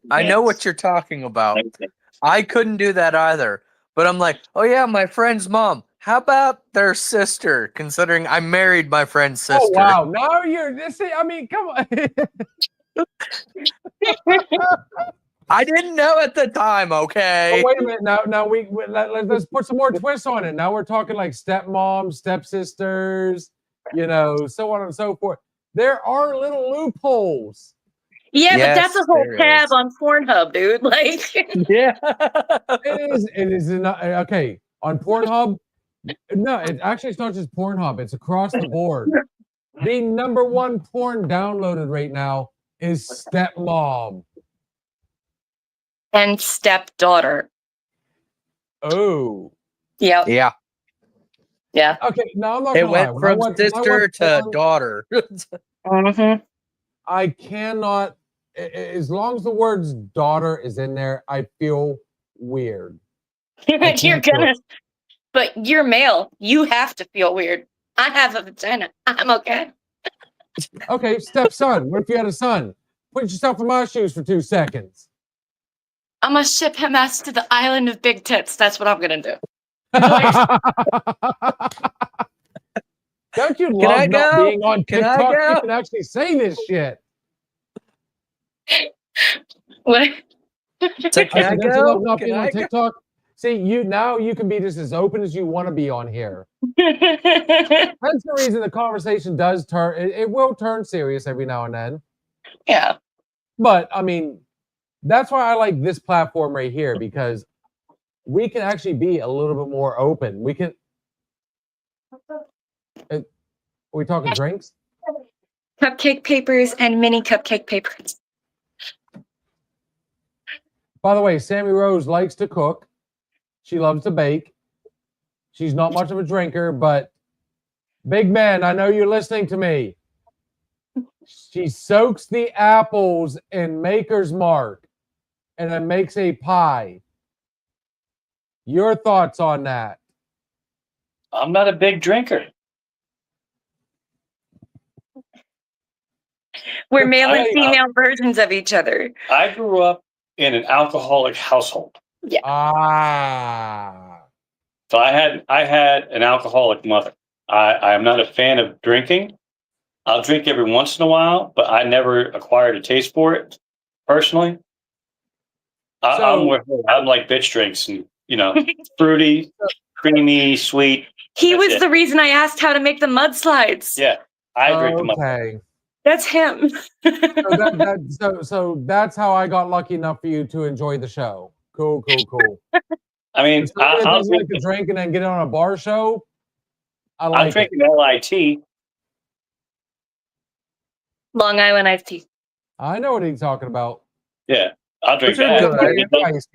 I know what you're talking about. I couldn't do that either. But I'm like, oh yeah, my friend's mom. How about their sister? Considering I married my friend's sister. Oh, wow. Now you're this. I mean, come on. I didn't know at the time. Okay. Oh, wait a minute. Now let's put some more twists on it. Now we're talking like stepmoms, stepsisters, you know, so on and so forth. There are little loopholes. Yeah, Yes, but that's a whole there tab is. on Pornhub, dude. Like, Yeah. It is not okay on Pornhub. No, it's not just Pornhub. It's across the board. The number one porn downloaded right now is Stepmom. and stepdaughter. Oh. Yep. Yeah. Yeah. Okay, no, I'm not It gonna lie. went When I from went- when I sister went to porn, daughter. Mm-hmm. I cannot, as long as the words daughter is in there, I feel weird. You're can't do gonna, it. but you're male. You have to feel weird. I have a vagina. I'm okay. Okay, stepson. What if you had a son? Put yourself in my shoes for 2 seconds. I'm gonna ship him ass to the island of big tits. That's what I'm gonna do. Don't you I love not go? being on Can I TikTok? go? You can actually say this shit. What? So I can I said, don't you love go? not Can being on I go? TikTok? See, you can be just as open as you want to be on here. Yeah. That's the reason the conversation does turn. It will turn serious every now and then. But I mean, that's why I like this platform right here, because we can actually be a little bit more open. We can. Are we talking drinks? Cupcake papers and mini cupcake papers. By the way, Sammy Rose likes to cook. She loves to bake. She's not much of a drinker, but big man, I know you're listening to me. She soaks the apples in Maker's Mark and then makes a pie. Your thoughts on that? I'm not a big drinker. We're male and I- female versions of each other. I grew up in an alcoholic household. Ah. So I had an alcoholic mother. I am not a fan of drinking. I'll drink every once in a while, but I never acquired a taste for it personally. I'm with her. I'm like bitch drinks and fruity, creamy, sweet. He That's was it. the reason I asked how to make the mudslides. Yeah, I drink them. Okay. That's him. So that's how I got lucky enough for you to enjoy the show. Cool. I mean, Somebody that I'll doesn't like drink. to drink and then get on a bar show. I I'm like it. drinking LIT. Long Island iced tea. I know what he's talking about. Yeah, I'll drink Those are that. good.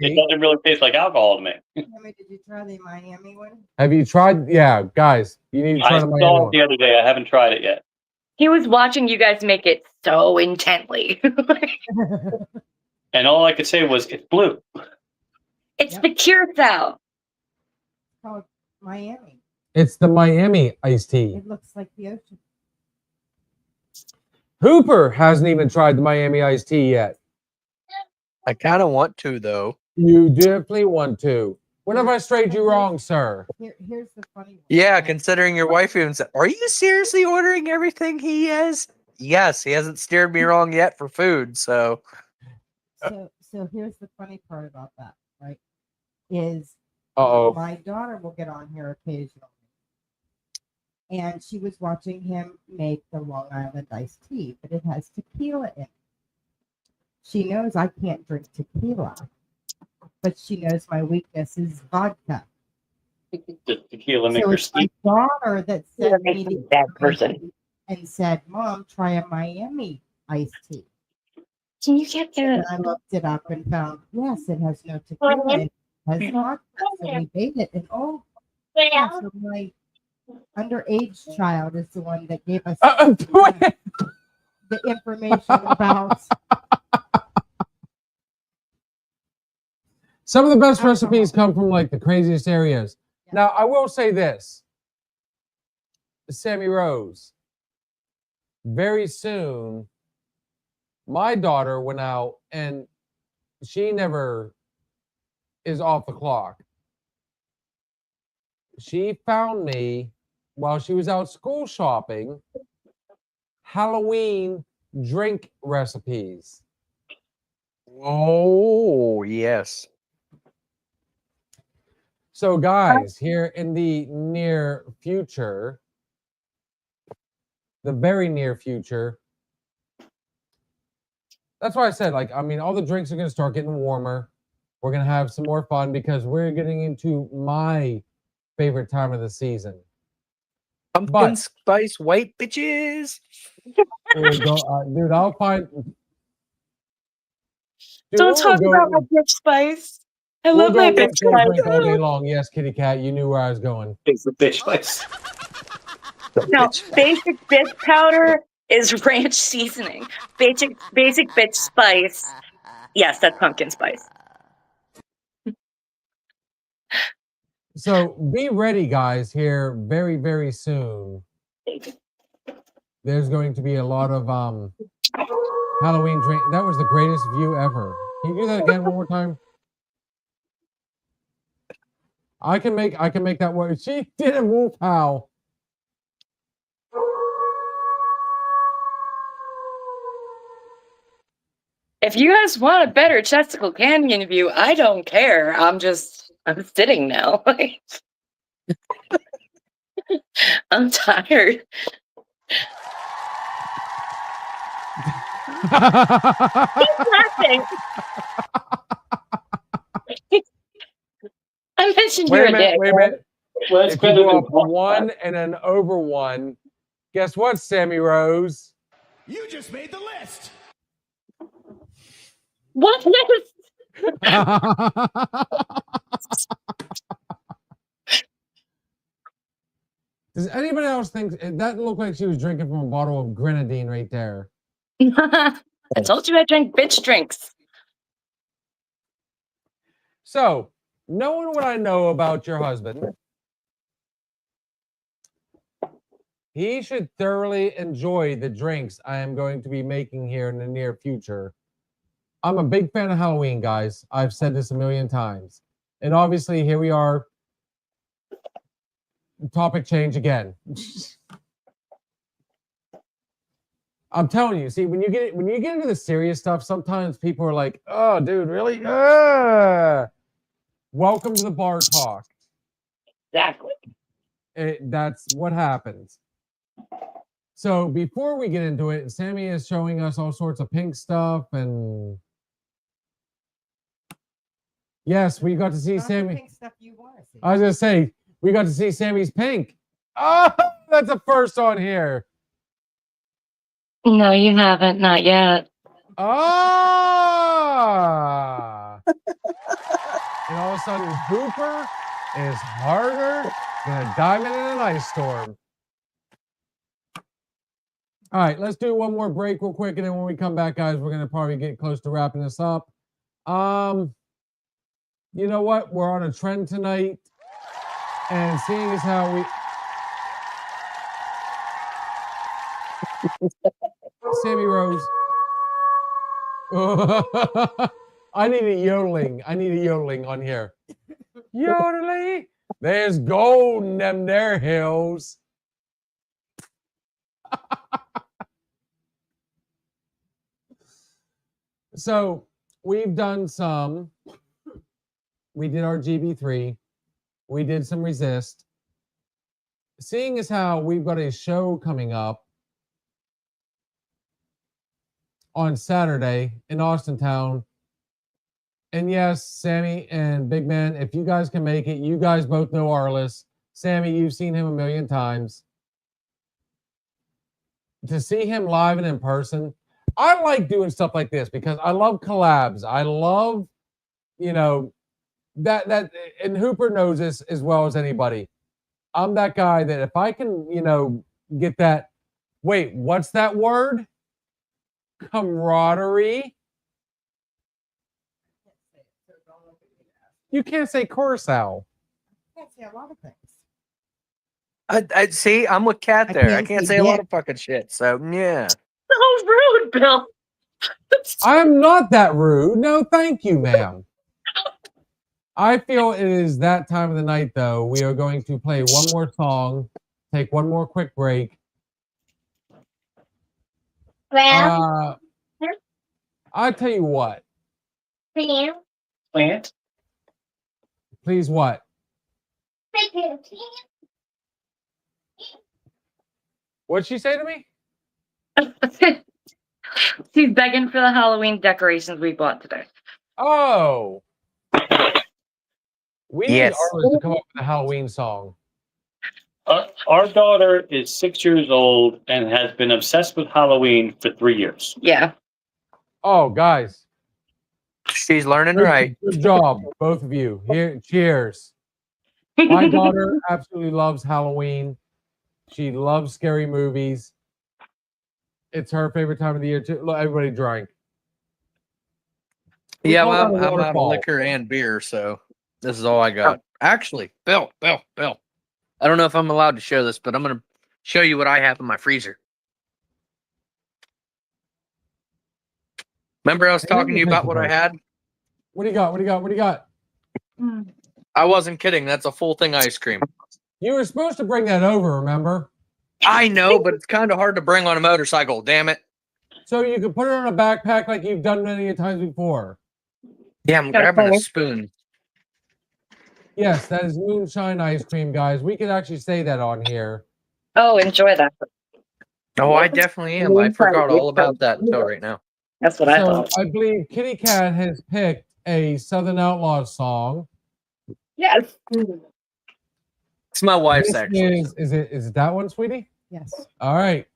It doesn't really taste like alcohol to me. Tammy, did you try the Miami one? Have you tried? Yeah, guys, you need to try I the Miami saw it one. the other day. I haven't tried it yet. He was watching you guys make it so intently. And all I could say was, it's blue. It's the Curacao. Called Miami. It's the Miami iced tea. It looks like the ocean. Hooper hasn't even tried the Miami iced tea yet. I kind of want to, though. You definitely want to. When have I strayed you wrong, sir? Here's the funny one. Yeah, considering your wife even said, "Are you seriously ordering everything he has?" Yes, he hasn't steered me wrong yet for food. So So here's the funny part about that, right? Is Uh-oh. my daughter will get on here occasionally. And she was watching him make the Long Island iced tea, but it has tequila in it. She knows I can't drink tequila, but she knows my weakness is vodka. The tequila So maker it's my daughter that sent me the Bad person. and said, "Mom, try a Miami iced tea." Can you get And the I looked it up and found, yes, it has no tequila, it has vodka. So we made it, and yeah, so my underage child is the one that gave us the information about. Some of the best recipes come from like the craziest areas. Now, I will say this. Sammy Rose. Very soon, my daughter went out and she never is off the clock. She found me while she was out school shopping Halloween drink recipes. oh yes, So, guys, here in the near future, the very near future, that's why I said, like, I mean, all the drinks are going to start getting warmer. We're going to have some more fun because we're getting into my favorite time of the season. pumpkin But- spice white bitches. Dude, I'll find. Dude, Don't we'll talk go- about my bitch spice. I we'll love go my West bitch Coast spice. drink all day long. Yes, kitty cat, you knew where I was going. It's the bitch place. No, basic bitch powder is ranch seasoning. Basic bitch spice. Yes, that's pumpkin spice. So be ready, guys, here very, very soon. There's going to be a lot of Halloween drink. That was the greatest view ever. Can you do that again one more time? I can make that work. She did a wolf howl. If you guys want a better Chesticle Canyon view, I don't care. I'm sitting now. I'm tired. He's laughing. I mentioned Wait you're a minute, dick. wait a minute. Well, that's If you better go than up one and then over one, guess what, Sammy Rose? You just made the list. What? Does anybody else think that looked like she was drinking from a bottle of grenadine right there? I told you I drink bitch drinks. So, knowing what I know about your husband, he should thoroughly enjoy the drinks I am going to be making here in the near future. I'm a big fan of Halloween, guys. I've said this a million times. And obviously, here we are. Topic change again. I'm telling you, see, when you get into the serious stuff, sometimes people are like, "Oh, dude, really? Welcome to the bar talk." Exactly. That's what happens. So before we get into it, Sammy is showing us all sorts of pink stuff, and yes, we got to see Not the Sammy. pink stuff you want to see. I was gonna say we got to see Sammy's pink. Oh, that's a first on here. No, you haven't. Not yet. Ah! And all of a sudden, Hooper is harder than a diamond in an ice storm. All right, let's do one more break real quick, and then when we come back, guys, we're gonna probably get close to wrapping this up. You know what? We're on a trend tonight, and seeing as how we Sammy Rose. I need a yodeling. I need a yodeling on here. Yodeling. There's gold in them there hills. So we've done some. We did our GB3. We did some resist. Seeing as how we've got a show coming up on Saturday in Austintown. And yes, Sammy and Big Man, if you guys can make it, you guys both know Arliss. Sammy, you've seen him a million times. To see him live and in person, I like doing stuff like this because I love collabs. I love, that and Hooper knows this as well as anybody. I'm that guy that if I can, get that, wait, what's that word? Camaraderie. You can't say Curacao. I can't say a lot of things. I see. I'm with Kat I there. I can't can't say say a lot dick. of fucking shit. So yeah. So rude, Bill. I am not that rude. No, thank you, ma'am. I feel it is that time of the night, though. We are going to play one more song, take one more quick break. I tell you what. plant. Please what? What'd she say to me? She's begging for the Halloween decorations we bought today. Oh. We need Yes. Arliss to come up with a Halloween song. Our daughter is 6 years old and has been obsessed with Halloween for 3 years. Yeah. Oh, guys. She's learning Good, right. good job, both of you. Here, cheers. My daughter absolutely loves Halloween. She loves scary movies. It's her favorite time of the year too. Look, everybody drank. We Yeah, call well, that a I'm out of waterfall. liquor and beer, so this is all I got. Actually, Bill. I don't know if I'm allowed to show this, but I'm gonna show you what I have in my freezer. Remember I was talking to you about what I had? What do you got? What do you got? What do you got? I wasn't kidding. That's a full thing ice cream. You were supposed to bring that over, remember? I know, but it's kind of hard to bring on a motorcycle. Damn it. So you could put it on a backpack like you've done many times before. Yeah, I'm grabbing a spoon. Yes, that is moonshine ice cream, guys. We could actually say that on here. Oh, enjoy that. Oh, I definitely am. I forgot all about that until right now. That's what I So thought. I believe Kitty Cat has picked a Southern Outlaws song. Yes. It's my wife's This actually. is it that one, sweetie? Yes. All right.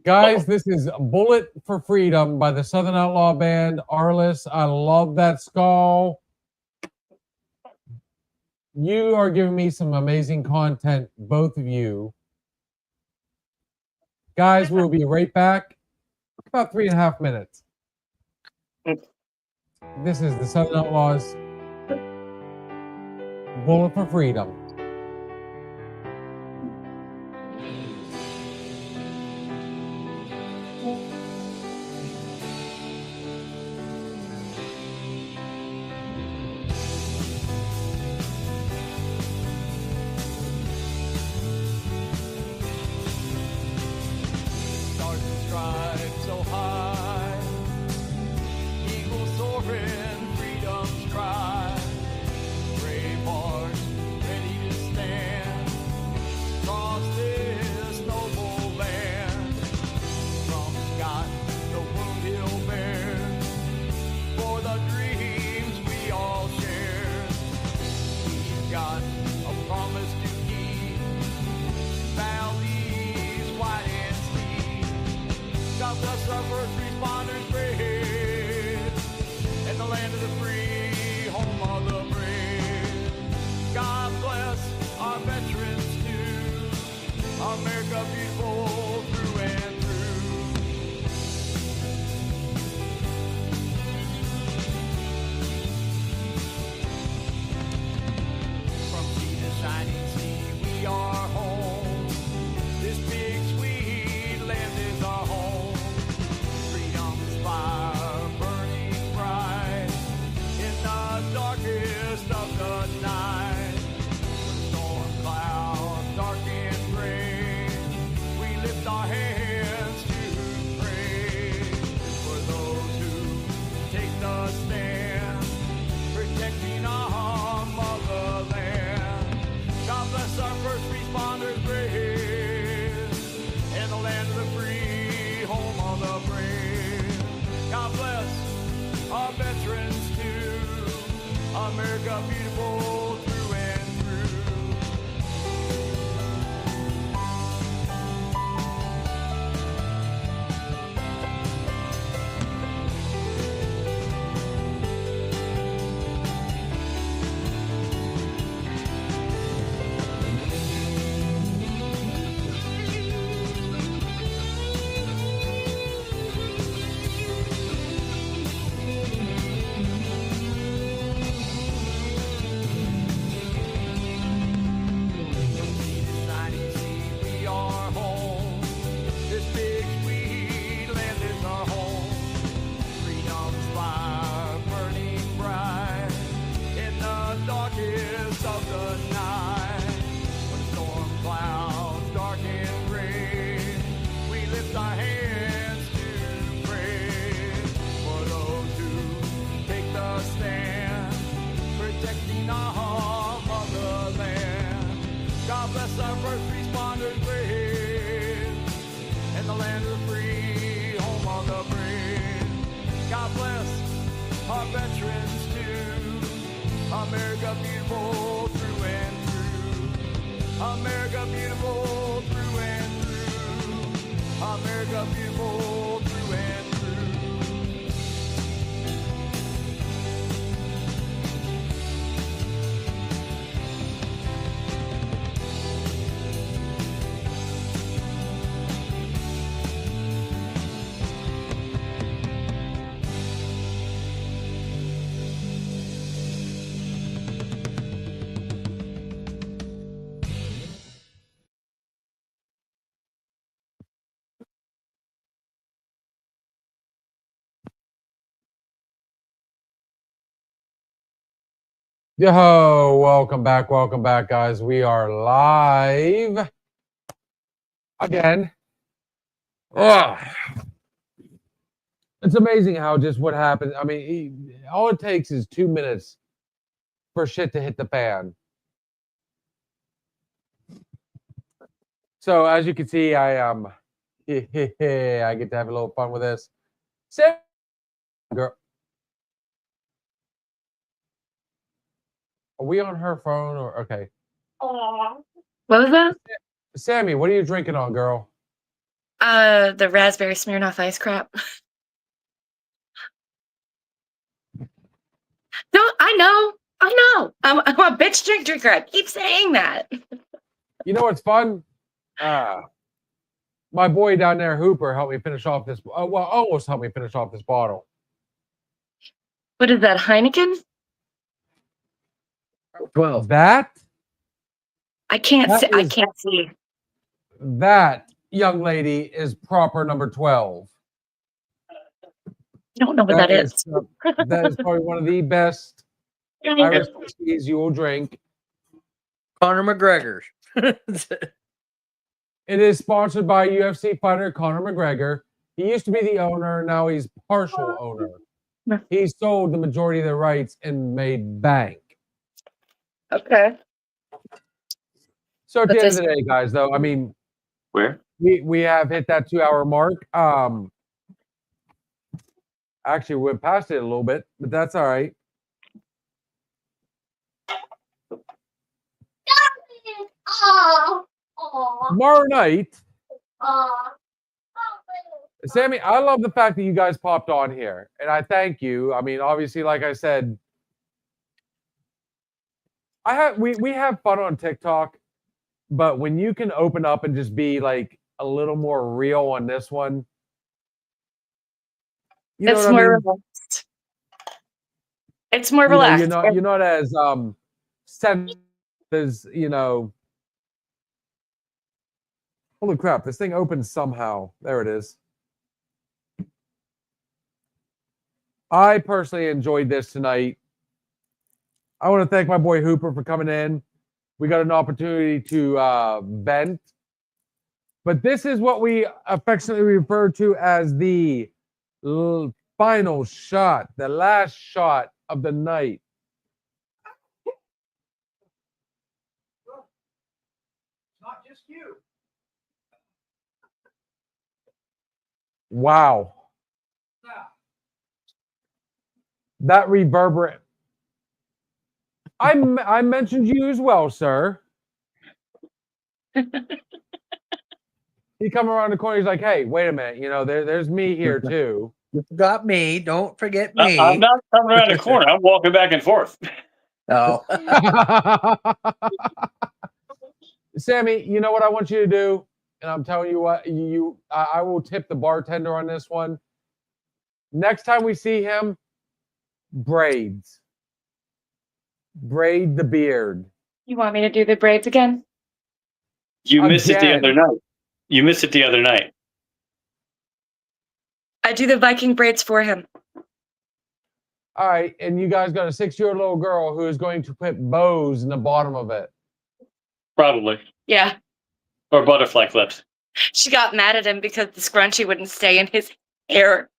Guys, this is Bullet for Freedom by the Southern Outlaw Band, Arliss. I love that skull. You are giving me some amazing content, both of you. Guys, we'll be right back. About 3.5 minutes. This is the Southern Outlaws, Bullet for Freedom. Stars and stripes so high, eagles soaring, freedom's cry. Brave hearts ready to stand across this noble land. From Scott, the wound he'll bear for the dreams we all share. We've got a promise to keep. Valleys wide and steep. God bless our first responders brave, and the land of the free, home of the brave. God bless our veterans too. America beautiful through and through. From sea to shining sea, we are home. This big sweet land is our home. Freedom's fire burning bright in the darkest of the night. When storm clouds dark and gray, we lift our hands to pray for those who take the stand, protecting our motherland. God bless our first responders brave, and the land of the free, home of the brave. God bless our veterans too. America beautiful through and through. Shining sea, we are home. This big sweet land is our home. Freedom's fire burning bright in the darkest of the night. When storm clouds dark and gray, we lift our hands to pray for those who take the stand, protecting our motherland. God bless our first responders brave, and the land of the free, home of the brave. God bless our veterans too. America beautiful through and through. America beautiful through and through. America beautiful through and through. Yo, welcome back, guys. We are live again. Ugh. It's amazing how just what happens. I mean, all it takes is 2 minutes for shit to hit the fan. So as you can see, I get to have a little fun with this. Girl, are we on her phone or okay? What was that? Sammy, what are you drinking on, girl? The raspberry Smirnoff ice crap. No, I know. I'm a bitch drinker. I keep saying that. You know what's fun? My boy down there, Hooper, helped me finish off this. Well, almost helped me finish off this bottle. What is that, Heineken? 12. That I can't That see. I is- can't see. young lady is proper number 12. I don't know what that is. That is probably one of the best Irish whiskeys you will drink. Conor McGregor. It is sponsored by UFC fighter Conor McGregor. He used to be the owner. Now he's partial owner. He sold the majority of the rights and made bank. Okay. So at the But end of the day, guys, though, I mean, Where? we have hit that 2-hour mark. Actually, we're past it a little bit, but that's all right. Tomorrow night, Sammy, I love the fact that you guys popped on here, and I thank you. I mean, obviously, like I said, we have fun on TikTok, but when you can open up and just be like a little more real on this one, you know It's what more I mean? relaxed. It's more You know, relaxed. you're not as sensitive as Holy crap! This thing opens somehow. There it is. I personally enjoyed this tonight. I want to thank my boy Hooper for coming in. We got an opportunity to vent. But this is what we affectionately refer to as the final shot, the last shot of the night. Not just you. Wow. That reverberant. I mentioned you as well, sir. He come around the corner. He's like, "Hey, wait a minute. There's me here too." You forgot me. Don't forget I- me. I'm not coming around the corner. I'm walking back and forth. Oh. Sammy, you know what I want you to do, and I'm telling you what, I will tip the bartender on this one. Next time we see him, braids. Braid the beard. You want me to do the braids again? You missed it the Again. other night. You missed it the other night. I do the Viking braids for him. All right, and you guys got a 6-year-old little girl who is going to put bows in the bottom of it. Probably. Yeah. Or butterfly clips. She got mad at him because the scrunchie wouldn't stay in his hair.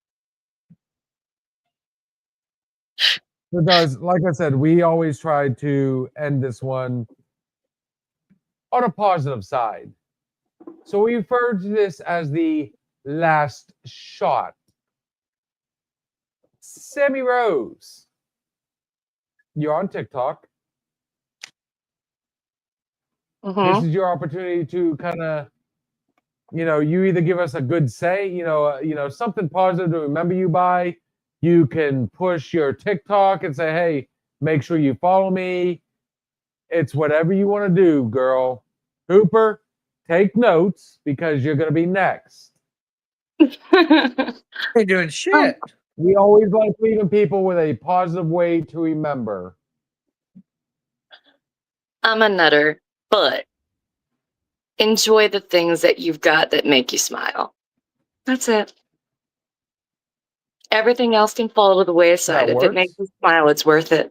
Because, like I said, we always try to end this one on a positive side. So we refer to this as the last shot. Sammy Rose, you're on TikTok. Mhm. This is your opportunity to kind of, you either give us a good say, something positive to remember you by. You can push your TikTok and say, "Hey, make sure you follow me." It's whatever you want to do, girl. Hooper, take notes because you're going to be next. Ain't doing shit. We always like leaving people with a positive way to remember. I'm a nutter, but enjoy the things that you've got that make you smile. That's it. Everything else can fall to the wayside. That If it makes works. you smile, it's worth it.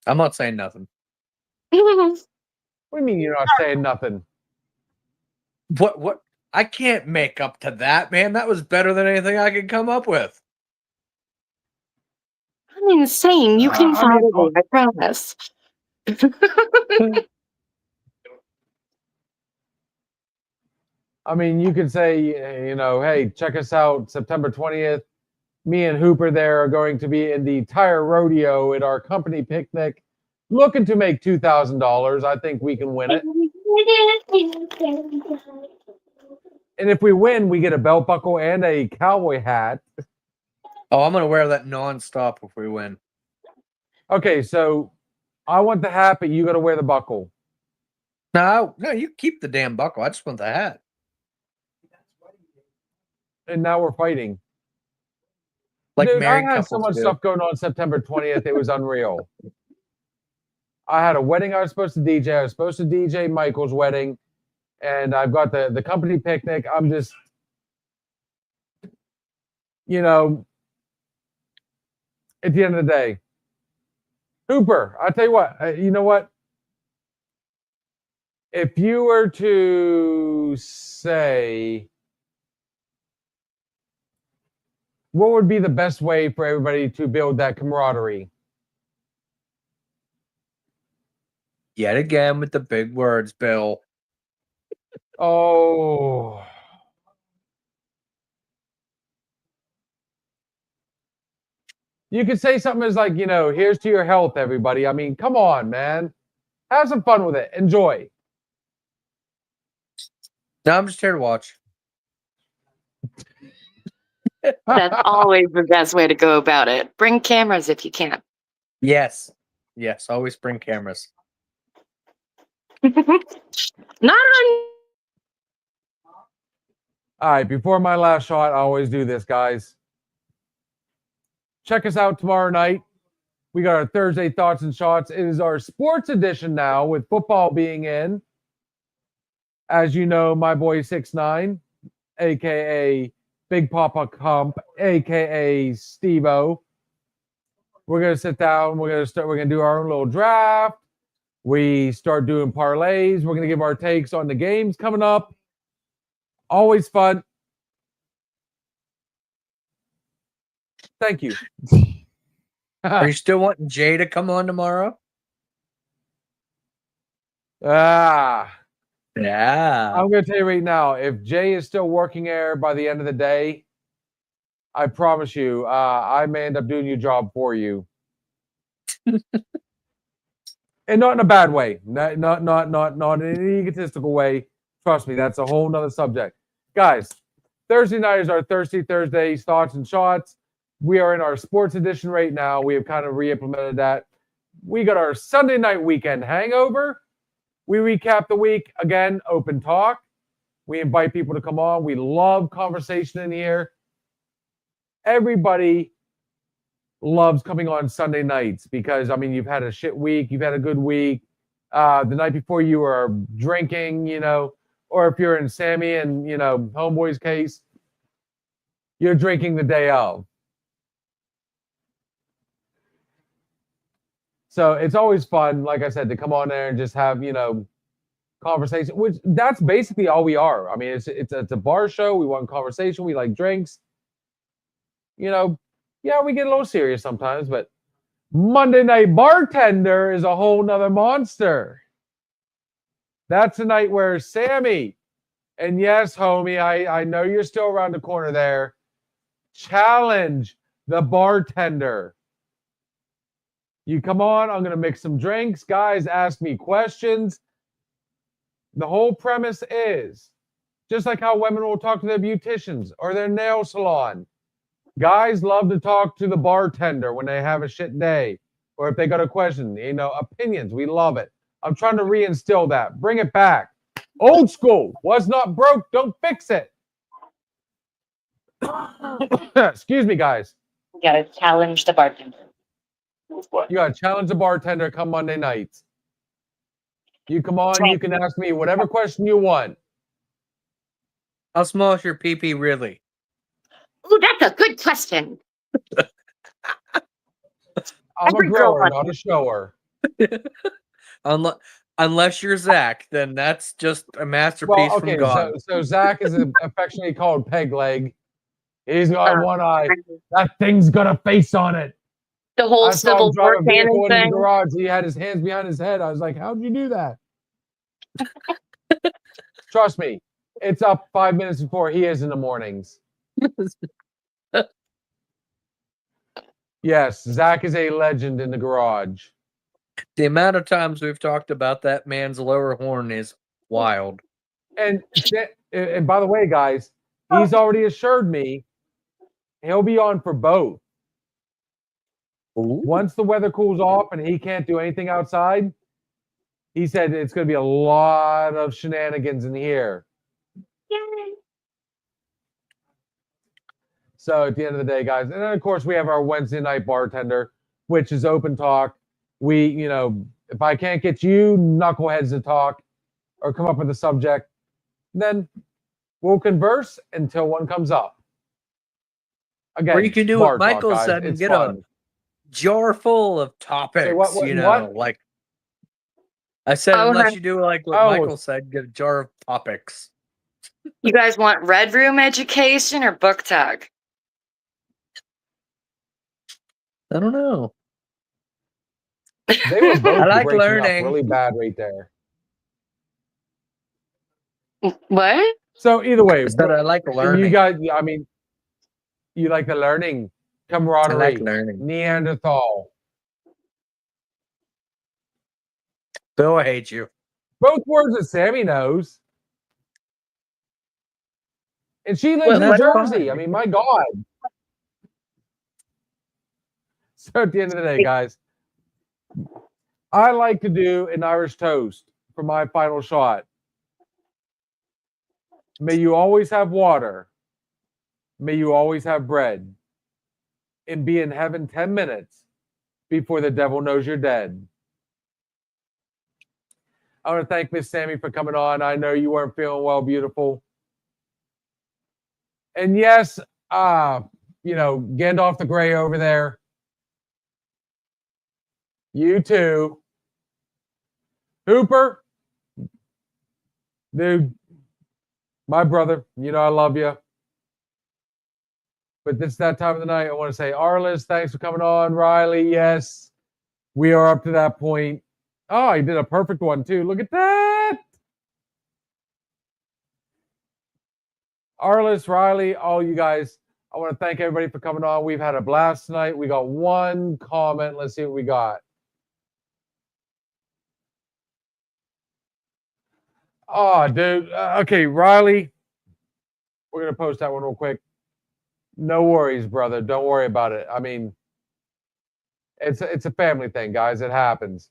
I'm not saying nothing. What do you mean you're not saying nothing? What? I can't make up to that, man. That was better than anything I could come up with. I'm insane. You can I mean, follow me, I promise. I mean, you could say, you know, hey, check us out September 20th. Me and Hooper there are going to be in the tire rodeo at our company picnic, looking to make $2,000. I think we can win it. And if we win, we get a belt buckle and a cowboy hat. Oh, I'm gonna wear that nonstop if we win. Okay, so I want the hat, but you got to wear the buckle. No, you keep the damn buckle. I just want the hat. And now we're fighting. Like Dude, I married had so couples much do. stuff going on September 20th. It was unreal. I had a wedding I was supposed to DJ. I was supposed to DJ Michael's wedding. And I've got the company picnic. I'm just, you know, at the end of the day, Hooper, I'll tell you what, you know what? If you were to say, what would be the best way for everybody to build that camaraderie? Yet again with the big words, Bill. Oh. You could say something as like, you know, here's to your health, everybody. I mean, come on, man. Have some fun with it. Enjoy. No, I'm just here to watch. That's always the best way to go about it. Bring cameras if you can. Yes. Yes, always bring cameras. Not on. All right, before my last shot, I always do this, guys. Check us out tomorrow night. We got our Thursday Thoughts and Shots. It is our sports edition now with football being in. As you know, my boy 6ix9ine, a.k.a. Big Papa Hump, a.k.a. Steve-O. We're going to sit down. We're going to do our own little draft. We start doing parlays. We're going to give our takes on the games coming up. Always fun. Thank you. Are you still wanting Jay to come on tomorrow? Yeah. I'm going to tell you right now, if Jay is still working there by the end of the day, I promise you, I may end up doing your job for you. And not in a bad way. Not in an egotistical way. Trust me, that's a whole nother subject. Guys, Thursday night is our Thirsty Thursdays Thoughts and Shots. We are in our sports edition right now. We have kind of re-implemented that. We got our Sunday night weekend hangover. We recap the week. Again, open talk. We invite people to come on. We love conversation in here. Everybody loves coming on Sunday nights because, I mean, you've had a shit week. You've had a good week. The night before you were drinking, you know, or if you're in Sammy and, you know, Homeboy's case, you're drinking the day of. So it's always fun, like I said, to come on there and just have, you know, conversation, which that's basically all we are. I mean, it's a bar show. We want conversation. We like drinks. You know, yeah, we get a little serious sometimes, but Monday Night Bartender is a whole nother monster. That's a night where Sammy, and yes, homie, I know you're still around the corner there, challenge the bartender. You come on, I'm going to mix some drinks. Guys, ask me questions. The whole premise is, just like how women will talk to their beauticians or their nail salon, guys love to talk to the bartender when they have a shit day or if they got a question, you know, opinions. We love it. I'm trying to reinstill that. Bring it back. Old school. What's not broke, don't fix it. Excuse me, guys. You gotta challenge the bartender. You got to challenge the bartender come Monday nights. You come on, you can ask me whatever question you want. How small is your pee-pee really? Ooh, that's a good question. I'm Every a girl grower, wants not a shower. Unless you're Zach, then that's just a masterpiece Well, okay, from God. so Zach is affectionately called Peg Leg. He's got Uh, one eye. That thing's got a face on it. The whole I saw Civil him drive War a vehicle canon into the thing. garage. He had his hands behind his head. I was like, how'd you do that? Trust me, it's up 5 minutes before he is in the mornings. Yes, Zach is a legend in the garage. The amount of times we've talked about that man's lower horn is wild. And by the way, guys, he's already assured me he'll be on for both. Once the weather cools off and he can't do anything outside, he said it's going to be a lot of shenanigans in here. So at the end of the day, guys, and then of course we have our Wednesday night bartender, which is open talk. We, if I can't get you knuckleheads to talk or come up with a subject, then we'll converse until one comes up. Again, Or you can do bar what Michael talk, guys. said and It's get fun. a jar full of topics. what- Like I said, Oh, unless okay. you do like what Oh. Michael said, get a jar of topics. You guys want Red Room education or book tag? Oh, I don't know. They were both I like breaking up learning. really bad right there. What? So either way, I said I like learning. you guys, I mean, you like the learning, I camaraderie, like learning. Neanderthal. Bill, I hate you. Both words that Sammy knows. And she lives Well, in that's Jersey. fine. I mean, my God. So at the end of the day, guys, I like to do an Irish toast for my final shot. May you always have water. May you always have bread. And be in heaven 10 minutes before the devil knows you're dead. I want to thank Miss Sammy for coming on. I know you weren't feeling well, beautiful. And yes, Gandalf the Grey over there. You too. Hooper. Dude, my brother, I love you. But this is that time of the night. I want to say, Arliss, thanks for coming on. Riley, yes. We are up to that point. Oh, he did a perfect one, too. Look at that. Arliss, Riley, all you guys, I want to thank everybody for coming on. We've had a blast tonight. We got one comment. Let's see what we got. Oh, dude. Okay, Riley. We're going to post that one real quick. No worries, brother. Don't worry about it. I mean, it's a family thing, guys. It happens.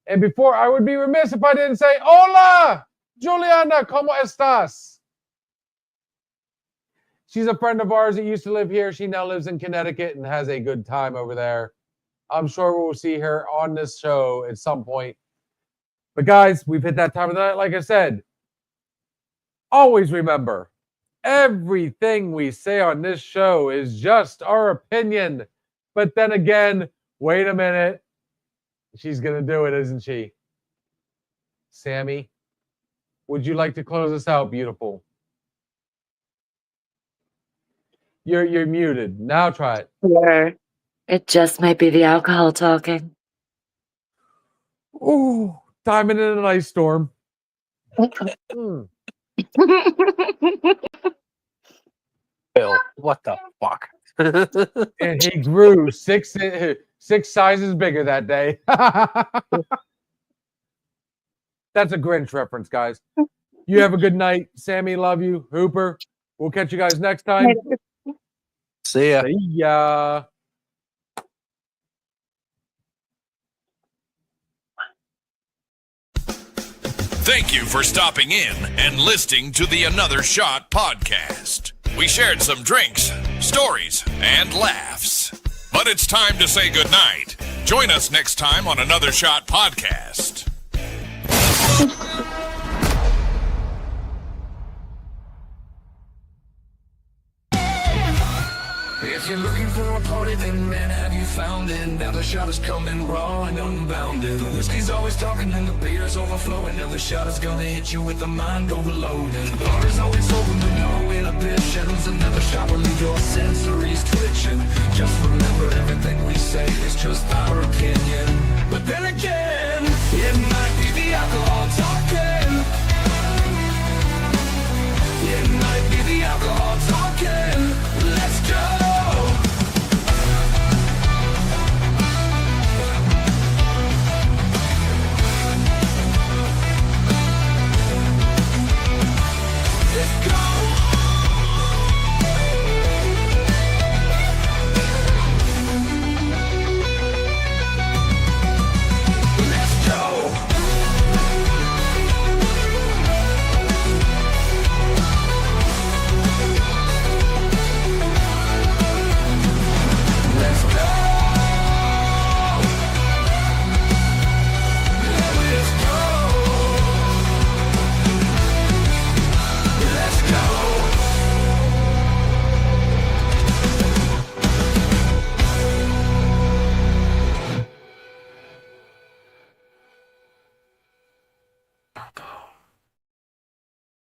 And before, I would be remiss if I didn't say, Hola, Juliana, ¿cómo estás? She's a friend of ours that used to live here. She now lives in Connecticut and has a good time over there. I'm sure we'll see her on this show at some point. But guys, we've hit that time of the night. Like I said, always remember, everything we say on this show is just our opinion. But then again, wait a minute. She's going to do it, isn't she? Sammy, would you like to close us out, beautiful? You're muted. Now try it. Or it just might be the alcohol talking. Ooh, diamond in an ice storm. Mm. Bill, what the fuck? And he grew six sizes bigger that day. That's a Grinch reference, guys. You have a good night. Sammy, love you. Hooper, we'll catch you guys next time. See ya. See ya. Thank you for stopping in and listening to the Another Shot podcast. We shared some drinks, stories, and laughs. But it's time to say goodnight. Join us next time on Another Shot podcast. If you're looking for a party, then man, have you found it? Now the shot is coming raw and unbounded. The whiskey's always talking and the beer's overflowing. Now the shot is gonna hit you with the mind overloaded. The bar is always open with no inhibitions. Another shot will leave your sensories twitching. Just remember, everything we say is just our opinion.